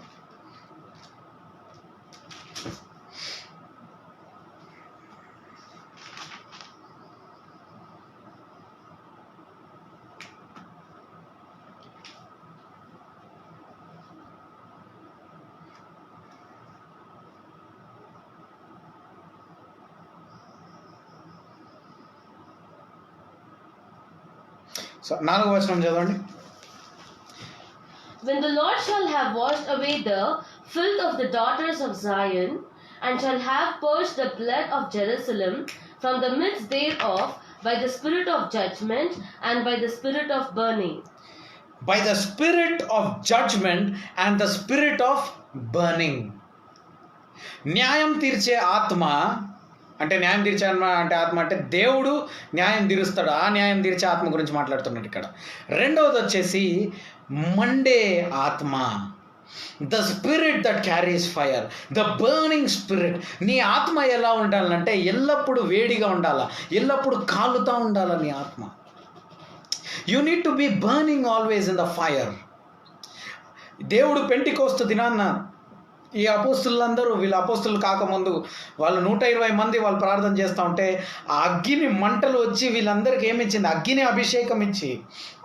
So 4వ వచనం చదవండి.
When the Lord shall have washed away the filth of the daughters of Zion, and shall have purged the blood of Jerusalem from the midst thereof by the spirit of judgment and by the spirit of burning.
By the spirit of judgment and the spirit of burning. న్యాయం తీర్చే ఆత్మ అంటే, న్యాయం తీర్చే ఆత్మ అంటే దేవుడు న్యాయం తీరుస్తాడు. ఆ న్యాయం తీర్చే ఆత్మ గురించి మాట్లాడుతున్నాడు ఇక్కడ. రెండవది వచ్చేసి మండే ఆత్మ, the spirit that carries fire, the burning spirit. నీ ఆత్మ ఎలా ఉండాలంటే ఎల్లప్పుడూ వేడిగా ఉండాలా, ఎల్లప్పుడూ కాలుతూ ఉండాలా నీ ఆత్మ. You need to be burning always in the fire. దేవుడు పెంటెకోస్తు దినాన్న ఈ అపోస్తులందరూ, వీళ్ళ అపోస్తులు కాకముందు వాళ్ళు 120 మంది వాళ్ళు ప్రార్థన చేస్తూ ఉంటే ఆ అగ్ని మంటలు వచ్చి వీళ్ళందరికీ ఏమిచ్చింది? అగ్ని అభిషేకం ఇచ్చి,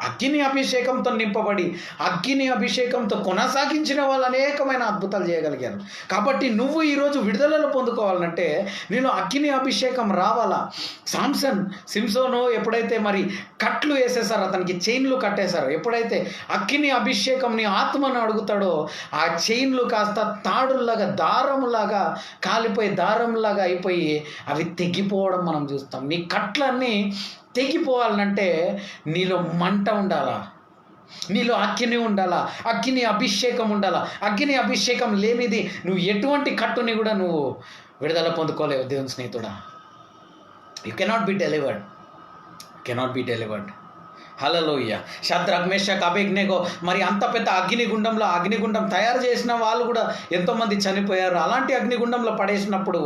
అగ్ని అభిషేకంతో నింపబడి, అగ్ని అభిషేకంతో కొనసాగించిన వాళ్ళు అనేకమైన అద్భుతాలు చేయగలిగారు. కాబట్టి నువ్వు ఈరోజు విడుదలలో పొందుకోవాలంటే నేను అగ్ని అభిషేకం రావాలా. సింసోను ఎప్పుడైతే మరి కట్లు వేసేసారో, అతనికి చైన్లు కట్టేశారు, ఎప్పుడైతే అగ్ని అభిషేకం నీ ఆత్మను అడుగుతాడో ఆ చైన్లు కాస్త తాడుల్లాగా, దారములాగా కాలిపోయి దారంలాగా అయిపోయి అవి తెగిపోవడం మనం చూస్తాం. నీ కట్లన్నీ తెగిపోవాలంటే నీలో మంట ఉండాలా, నీలో అగ్ని ఉండాలా, అగ్ని అభిషేకం ఉండాలా. అగ్ని అభిషేకం లేనిది నువ్వు ఎటువంటి కట్టుని కూడా నువ్వు విడుదల పొందుకోలేవు దేవుని స్నేహితుడా. You cannot be delivered. Hallelujah. Shadrach Meshach Abednego మరి అంత పెద్ద అగ్నిగుండం తయారు చేసిన వాళ్ళు కూడా ఎంతోమంది చనిపోయారు. అలాంటి అగ్నిగుండంలో పడేసినప్పుడు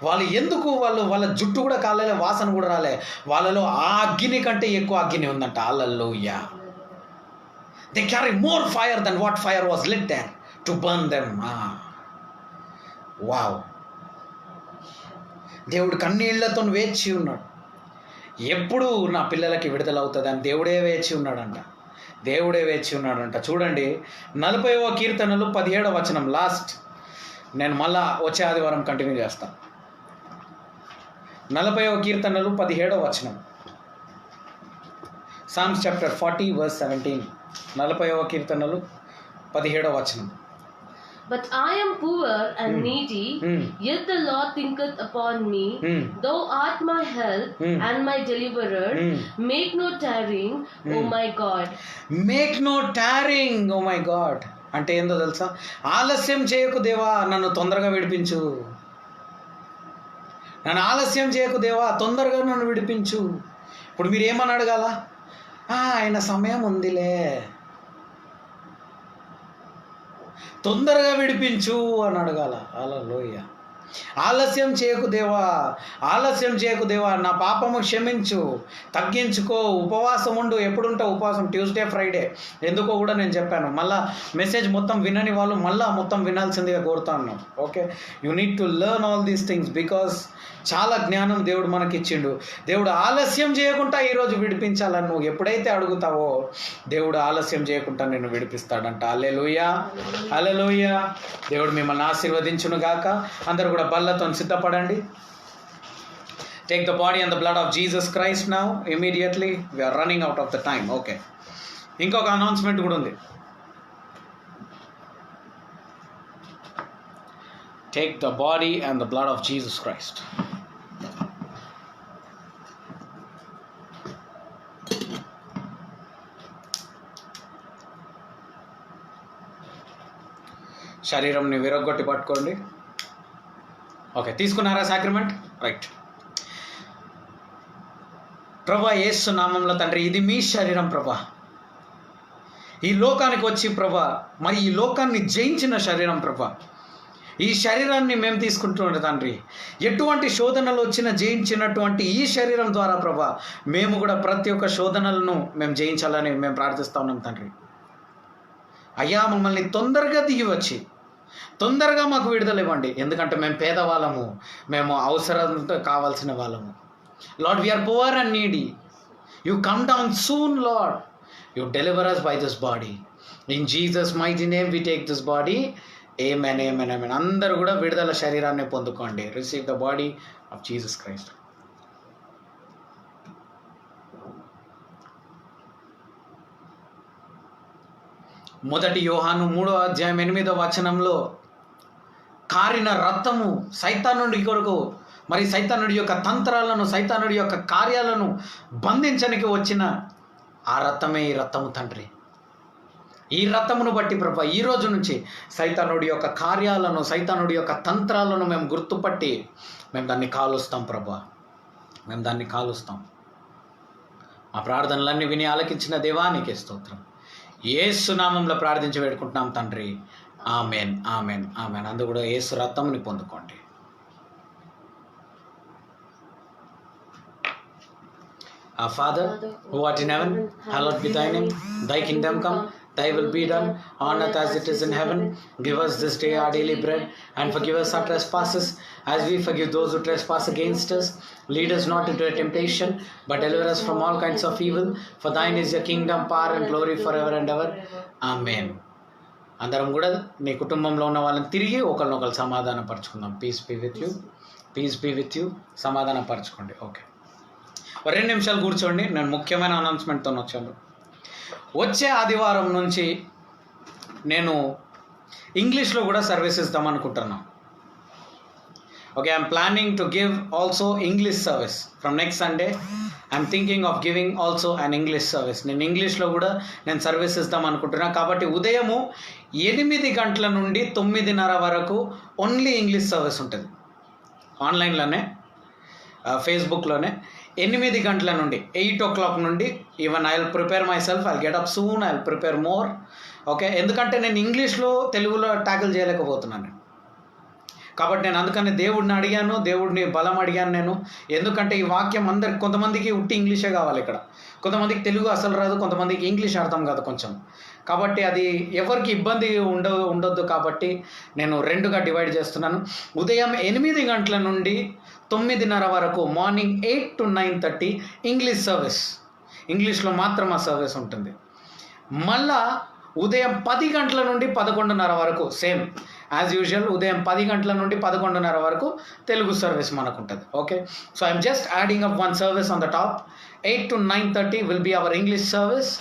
వాళ్ళు ఎందుకు వాళ్ళ జుట్టు కూడా కాలేలే, వాసన కూడా రాలే. వాళ్ళలో ఆ అగ్ని కంటే ఎక్కువ అగ్ని ఉందంట. Hallelujah. They carry more fire then what fire was lit there to burn them. Wow. దేవుడు కన్నీళ్లతో వేచి ఉన్నాడు. ఎప్పుడు నా పిల్లలకి విడుదల అవుతుందని దేవుడే వేచి ఉన్నాడంట. చూడండి 40వ కీర్తనలు 17వ వచనం. లాస్ట్, నేను మళ్ళా వచ్చే ఆదివారం కంటిన్యూ చేస్తాను. 40వ కీర్తనలు 17వ వచనం. Psalms chapter 40 verse 17. 40వ కీర్తనలు 17వ వచనం.
But I am poor and needy, yet the Lord thinketh upon me. Thou art my help and my deliverer. Make no tarrying, O my God.
Make no tarrying, O my God అంటే ఏందో తెలుసా? ఆలస్యం చేయకు దేవా, నన్ను తొందరగా విడిపించు. నన్ను ఆలస్యం చేయకు దేవా, తొందరగా నన్ను విడిపించు. ఇప్పుడు మీరు ఏమని అడగాల? ఆయన సమయం ఉందిలే, తొందరగా విడిపించు అని అడగాల. హల్లెలూయా. ఆలస్యం చేయకు దేవా, ఆలస్యం చేయకు దేవా, నా పాపము క్షమించు, తగ్గించుకో, ఉపవాసం ఉండు. ఎప్పుడుంటావు ఉపవాసం? Tuesday Friday. ఎందుకో కూడా నేను చెప్పాను. మళ్ళీ మెసేజ్ మొత్తం వినని వాళ్ళు మళ్ళీ మొత్తం వినాల్సిందిగా కోరుతా ఉన్నాం. Okay, you need to learn all these things because చాలా జ్ఞానం దేవుడు మనకిచ్చిండు. దేవుడు ఆలస్యం చేయకుండా ఈరోజు విడిపించాలని నువ్వు ఎప్పుడైతే అడుగుతావో దేవుడు ఆలస్యం చేయకుండా నిన్ను విడిపిస్తాడంట. హల్లెలూయా, హల్లెలూయా. దేవుడు మిమ్మల్ని ఆశీర్వదించును గాక. అందరూ కూడా బల్లతో సిద్ధపడండి. Take the body and the blood of Jesus Christ now immediately. We're running out of the time. Okay, ఇంకొక అనౌన్స్మెంట్ కూడా ఉంది. Take the body and the blood of Jesus Christ. శరీరంని విరగొట్టి పట్టుకోండి. ఓకే, తీసుకున్నారా సాక్రమెంట్? రైట్. ప్రభా యేసు నామంలో తండ్రి, ఇది మీ శరీరం ప్రభా, ఈ లోకానికి వచ్చి ప్రభా, మరి ఈ లోకాన్ని జయించిన శరీరం ప్రభా, ఈ శరీరాన్ని మేము తీసుకుంటున్నాం తండ్రి. ఎటువంటి శోధనలు వచ్చినా జయించినటువంటి ఈ శరీరం ద్వారా ప్రభా, మేము కూడా ప్రతి ఒక్క శోధనలను మేము జయించాలని మేము ప్రార్థిస్తా ఉన్నాం తండ్రి. అయ్యా, మమ్మల్ని తొందరగా దిగి వచ్చి తొందరగా మాకు విడుదల ఇవ్వండి. ఎందుకంటే మేము పేదవాళ్ళము, మేము అవసరంతో కావాల్సిన వాళ్ళము. Lord, we are poor and needy. You come down soon Lord. You deliver us by this body. In Jesus' mighty name we take this body. Amen, amen, amen. అందరూ కూడా విడుదల శరీరాన్ని పొందుకోండి. Receive the body of Jesus Christ. మొదటి యోహాను 3వ అధ్యాయం 8వ వచనంలో కారిన రక్తము సైతానుడి కొరకు, మరి సైతానుడి యొక్క తంత్రాలను, సైతానుడి యొక్క కార్యాలను బంధించడానికి వచ్చిన ఆ రక్తమే ఈ రక్తము తండ్రి. ఈ రక్తమును బట్టి ప్రభా, ఈ రోజు నుంచి సైతానుడి యొక్క కార్యాలను, సైతానుడి యొక్క తంత్రాలను మేము గుర్తుపట్టి మేము దాన్ని కాలుస్తాం ప్రభా, మేము దాన్ని కాలుస్తాం. మా ప్రార్థనలన్నీ విని ఆలకించిన దేవానికి స్తోత్రం. యేసు నామంలో ప్రార్థించి వేడుకుంటున్నాం తండ్రి. Amen, amen, amen. అందు కూడా యేసు రక్తముని పొందుకోండి. Our Father, who art in heaven, hallowed be thy name. Thy kingdom come, thy will be done on earth as it is in heaven. Give us this day our daily bread, and forgive us our trespasses as we forgive those who trespass against us. Lead us not into temptation, but deliver us from all kinds of evil. For thine is the kingdom, power and glory forever and ever. Amen. అందరం కూడా నీ కుటుంబంలో ఉన్న వాళ్ళని తిరిగి ఒకరినొకరు సమాధాన పరచుకుందాం. Peace be with you, peace be with you. సమాధాన పరచుకోండి. ఓకే, 2 నిమిషాలు కూర్చోండి. నేను ముఖ్యమైన అనౌన్స్మెంట్తో వచ్చాను. వచ్చే ఆదివారం నుంచి నేను ఇంగ్లీష్లో కూడా సర్వీస్ ఇద్దాం అనుకుంటున్నాను. Okay, I'm planning to give also English service from next Sunday. I'm thinking of giving also an English service. నేను ఇంగ్లీష్లో కూడా నేను సర్వీస్ ఇద్దాం అనుకుంటున్నాను. కాబట్టి ఉదయము 8 గంటల నుండి 9:30 వరకు ఓన్లీ ఇంగ్లీష్ సర్వీస్ ఉంటుంది. ఆన్లైన్లోనే, ఫేస్బుక్లోనే. 8 గంటల నుండి 8 o'clock నుండి even I will prepare my self. I get up soon, I will prepare more. Okay, ఎందుకంటే నేను ఇంగ్లీష్లో తెలుగులో ట్యాకిల్ చేయలేకపోతున్నాను. కాబట్టి నేను అందుకని దేవుడిని అడిగాను, దేవుడిని బలం అడిగాను నేను. ఎందుకంటే ఈ వాక్యం అందరికి, కొంతమందికి ఉట్టి ఇంగ్లీషే కావాలి ఇక్కడ, కొంతమందికి తెలుగు అసలు రాదు, కొంతమందికి ఇంగ్లీష్ అర్థం కాదు కొంచెం. కాబట్టి అది ఎవరికి ఇబ్బంది ఉండొద్దు. కాబట్టి నేను 2గా డివైడ్ చేస్తున్నాను. ఉదయం 8 గంటల నుండి 9:30 వరకు, మార్నింగ్ 8 to 9:30 ఇంగ్లీష్ సర్వీస్. ఇంగ్లీష్లో మాత్రం ఆ సర్వీస్ ఉంటుంది. మళ్ళా ఉదయం 10 గంటల నుండి 11:30 వరకు సేమ్ యాజ్ యూజువల్. ఉదయం 10 గంటల నుండి 11:30 వరకు తెలుగు సర్వీస్ మనకు ఉంటుంది. Okay, so I'm just adding up 1 service on the top. 8 to 9:30 will be our English service.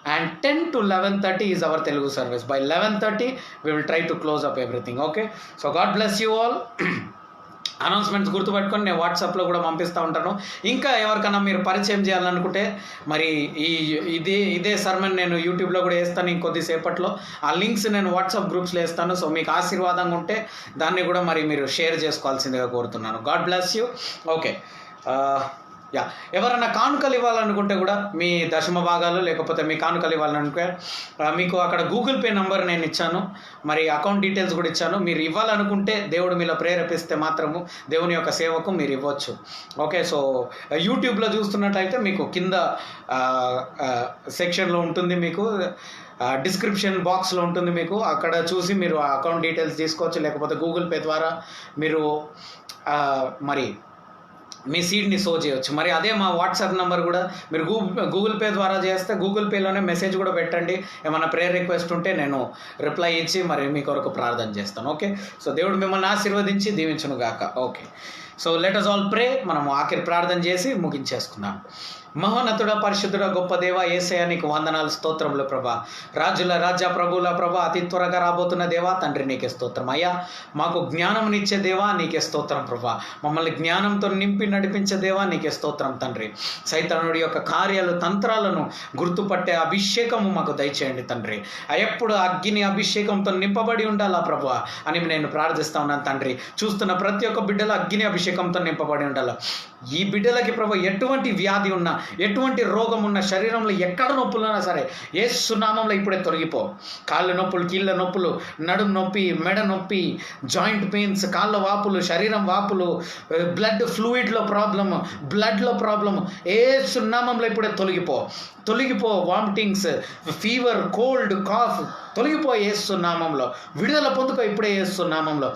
and 10 to 11:30 is our Telugu service. By 11:30 we will try to close up everything. Okay, so God bless you all. Announcements గుర్తుపెట్టుకొని నేను వాట్సాప్లో కూడా పంపిస్తూ ఉంటాను. ఇంకా ఎవరికైనా మీరు పరిచయం చేయాలనుకుంటే మరి ఇదే సర్మన్ నేను యూట్యూబ్లో కూడా వేస్తాను ఇంకొద్దిసేపట్లో. ఆ లింక్స్ నేను వాట్సాప్ గ్రూప్స్లో వేస్తాను. సో మీకు ఆశీర్వాదంగా ఉంటే దాన్ని కూడా మరి మీరు షేర్ చేసుకోవాల్సిందిగా కోరుతున్నాను. God bless you. ఓకే, ఎవరైనా కానుకలు ఇవ్వాలనుకుంటే కూడా మీ దశమ భాగాలు లేకపోతే మీ కానుకలు ఇవ్వాలనుకుంటే మీకు అక్కడ గూగుల్ పే నెంబర్ నేను ఇచ్చాను, మరి అకౌంట్ డీటెయిల్స్ కూడా ఇచ్చాను. మీరు ఇవ్వాలనుకుంటే దేవుడు మీలో ప్రేరేపిస్తే మాత్రము దేవుని యొక్క సేవకు మీరు ఇవ్వచ్చు. ఓకే, సో యూట్యూబ్లో చూస్తున్నట్టయితే మీకు కింద సెక్షన్లో ఉంటుంది, మీకు డిస్క్రిప్షన్ బాక్స్లో ఉంటుంది, మీకు అక్కడ చూసి మీరు అకౌంట్ డీటెయిల్స్ తీసుకోవచ్చు. లేకపోతే గూగుల్ పే ద్వారా మీరు మరి మీ సీడ్ని సో చేయవచ్చు. మరి అదే మా వాట్సాప్ నెంబర్ కూడా మీరు గూగుల్ పే ద్వారా చేస్తే గూగుల్ పేలోనే మెసేజ్ కూడా పెట్టండి. ఏమైనా ప్రేయర్ రిక్వెస్ట్ ఉంటే నేను రిప్లై ఇచ్చి మరి మీ కొరకు ప్రార్థన చేస్తాను. ఓకే, సో దేవుడు మిమ్మల్ని ఆశీర్వదించి దీవించును గాక. Okay, so let us all pray. మనము ఆఖరి ప్రార్థన చేసి ముగించేసుకుందాం. మహోన్నతుడ, పరిశుద్ధుడ, గొప్ప దేవ యేసయ్య, నీకు వందనాలు, స్తోత్రములు ప్రభా. రాజుల రాజా, ప్రభుల ప్రభా, అతి త్వరగా రాబోతున్న దేవా తండ్రి నీకే స్తోత్రం. అయ్యా మాకు జ్ఞానంనిచ్చే దేవా నీకే స్తోత్రం ప్రభా. మమ్మల్ని జ్ఞానంతో నింపి నడిపించే దేవా నీకే స్తోత్రం తండ్రి. సైతానుడి యొక్క కార్యాలు తంత్రాలను గుర్తుపట్టే అభిషేకము మాకు దయచేయండి తండ్రి. ఎప్పుడు అగ్ని అభిషేకంతో నింపబడి ఉండాలా ప్రభా అని నేను ప్రార్థిస్తా ఉన్నాను తండ్రి. చూస్తున్న ప్రతి ఒక్క బిడ్డల అగ్ని అభిషేకంతో నింపబడి ఉండాలా. ఈ బిడ్డలకి ప్రభు ఎటువంటి వ్యాధి ఉన్నా, ఎటువంటి రోగం ఉన్న, శరీరంలో ఎక్కడ నొప్పులు ఉన్నా సరే యేసు నామములో ఇప్పుడే తొలగిపో. కాళ్ళ నొప్పులు, కీళ్ళ నొప్పులు, నడుము నొప్పి, మెడ నొప్పి, జాయింట్ పెయిన్స్, కాళ్ళ వాపులు, శరీరం వాపులు, బ్లడ్ ఫ్లూయిడ్లో ప్రాబ్లము, బ్లడ్లో ప్రాబ్లము యేసు నామములో ఇప్పుడే తొలగిపో. వామిటింగ్స్, ఫీవర్, కోల్డ్, కాఫ్ తొలగిపో యేసు నామములో. విడుదల పొందుకో ఇప్పుడే యేసు నామములో.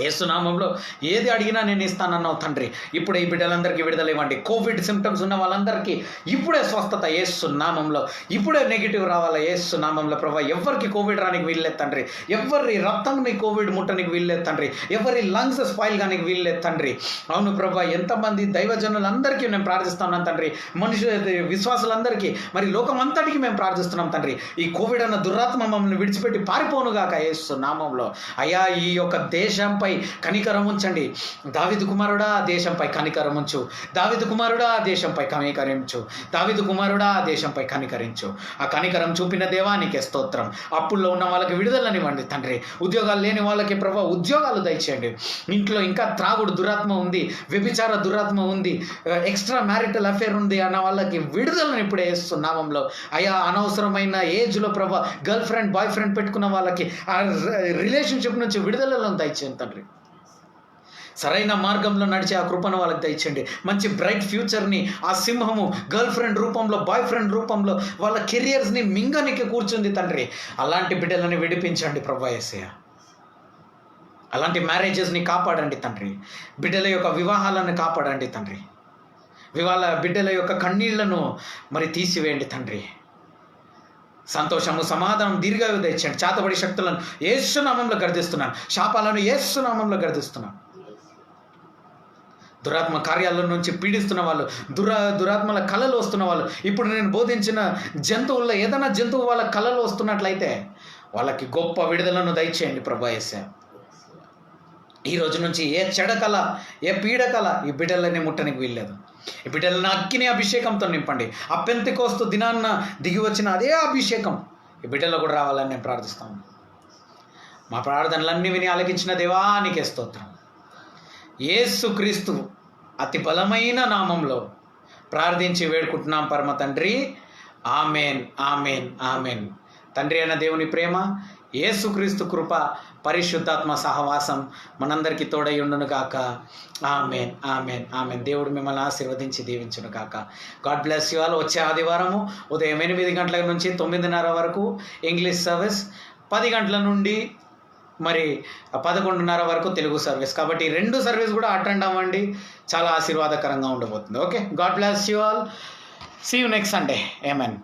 యేసునామంలో ఏది అడిగినా నేను ఇస్తానన్నావు తండ్రి. ఇప్పుడే ఈ బిడ్డలందరికీ విడుదల ఇవ్వండి. కోవిడ్ సిమ్టమ్స్ ఉన్న వాళ్ళందరికీ ఇప్పుడే స్వస్థత యేసునామంలో. ఇప్పుడే నెగిటివ్ రావాలా యేసునామంలో ప్రభా. ఎవరికి కోవిడ్ రానికి వీల్లేదు తండ్రి. ఎవరి రక్తంని కోవిడ్ ముట్టనికి వీల్లేదు తండ్రి. ఎవరి లంగ్స్ స్పాయిల్ కానీ వీల్లేదు తండ్రి. అవును ప్రభా, ఎంతమంది దైవజనులందరికీ మేము ప్రార్థిస్తున్నాం తండ్రి. విశ్వాసులందరికీ మరి లోకమంతటికి మేము ప్రార్థిస్తున్నాం తండ్రి. ఈ కోవిడ్ అన్న దురాత్మ మమ్మల్ని విడిచిపెట్టి పారిపోనుగాక యేసునామంలో. అయ్యా ఈ యొక్క దేశంపై కనికరం ఉంచండి. దావీదు కుమారుడా దేశంపై కనికరం ఉంచు. దావీదు కుమారుడా దేశంపై కనికరించు. దావీదు కుమారుడా దేశంపై కనికరించు. ఆ కనికరం చూపిన దేవానికే స్తోత్రం. అప్పుల్లో ఉన్న వాళ్ళకి విడుదలనివ్వండి తండ్రి. ఉద్యోగాలు లేని వాళ్ళకి ప్రభా ఉద్యోగాలు దయచేయండి. ఇంట్లో ఇంకా త్రాగుడు దురాత్మ ఉంది, వ్యభిచార దురాత్మ ఉంది, ఎక్స్ట్రా మ్యారిటల్ అఫేర్ ఉంది అన్న వాళ్ళకి విడుదలను ఇప్పుడే నామంలో. అయా అనవసరమైన ఏజ్లో ప్రభా గర్ల్ ఫ్రెండ్ బాయ్ ఫ్రెండ్ పెట్టుకున్న వాళ్ళకి ఆ రిలేషన్షిప్ నుంచి విడుదలను దయచేయండి తండ్రి. సరైన మార్గంలో నడిచే ఆ కృపను వాళ్ళకి దయచేయండి. మంచి బ్రైట్ ఫ్యూచర్ని ఆ సింహము గర్ల్ ఫ్రెండ్ రూపంలో, బాయ్ ఫ్రెండ్ రూపంలో వాళ్ళ కెరియర్స్ని మింగనికి కూర్చుంది తండ్రి. అలాంటి బిడ్డలని విడిపించండి ప్రభా యేసయ్య. అలాంటి మ్యారేజెస్ని కాపాడండి తండ్రి. బిడ్డల యొక్క వివాహాలను కాపాడండి తండ్రి. బిడ్డల యొక్క కన్నీళ్లను మరి తీసివేయండి తండ్రి. సంతోషము, సమాధానం, దీర్ఘాయు దయచేయండి. చేతబడి శక్తులను యేసునామంలో గర్దిస్తున్నాను. శాపాలను యేసునామంలో గర్దిస్తున్నాను. దురాత్మ కార్యాల నుంచి పీడిస్తున్న వాళ్ళు, దురాత్మల కళలు వస్తున్న వాళ్ళు, ఇప్పుడు నేను బోధించిన జంతువుల్లో ఏదైనా జంతువు వాళ్ళ కళలు వస్తున్నట్లయితే వాళ్ళకి గొప్ప విడుదలను దయచేయండి ప్రభా యేసయ్య. ఈ రోజు నుంచి ఏ చెడకళ, ఏ పీడకళ ఈ బిడ్డలని ముట్టనికి వీల్లేదు. ఈ బిడ్డలను అగ్ని అభిషేకంతో నింపండి. ఆ పెంతెకోస్తు దినాన్న దిగి వచ్చిన అదే అభిషేకం ఈ బిడ్డలో కూడా రావాలని నేను ప్రార్థిస్తాను. మా ప్రార్థనలన్నీ విని ఆలకించిన దేవానికే స్తోత్రం. యేసుక్రీస్తు అతి బలమైన నామంలో ప్రార్థించి వేడుకుంటున్నాం పరమ తండ్రి. Amen, amen, amen. తండ్రి అయిన దేవుని ప్రేమ, యేసుక్రీస్తు కృప, పరిశుద్ధాత్మ సహవాసం మనందరికీ తోడై ఉండును గాక. Amen, amen, amen. దేవుడు మిమ్మల్ని ఆశీర్వదించి దీవించును గాక. God bless you all. వచ్చే ఆదివారము ఉదయం 8 గంటల నుంచి 9:30 వరకు ఇంగ్లీష్ సర్వీస్, 10 గంటల నుండి మరి 11:30 వరకు తెలుగు సర్వీస్. కాబట్టి 2 సర్వీస్ కూడా అటెండ్ అవ్వండి. చాలా ఆశీర్వాదకరంగా ఉండబోతుంది. Okay, God bless you all. See you next Sunday. Amen.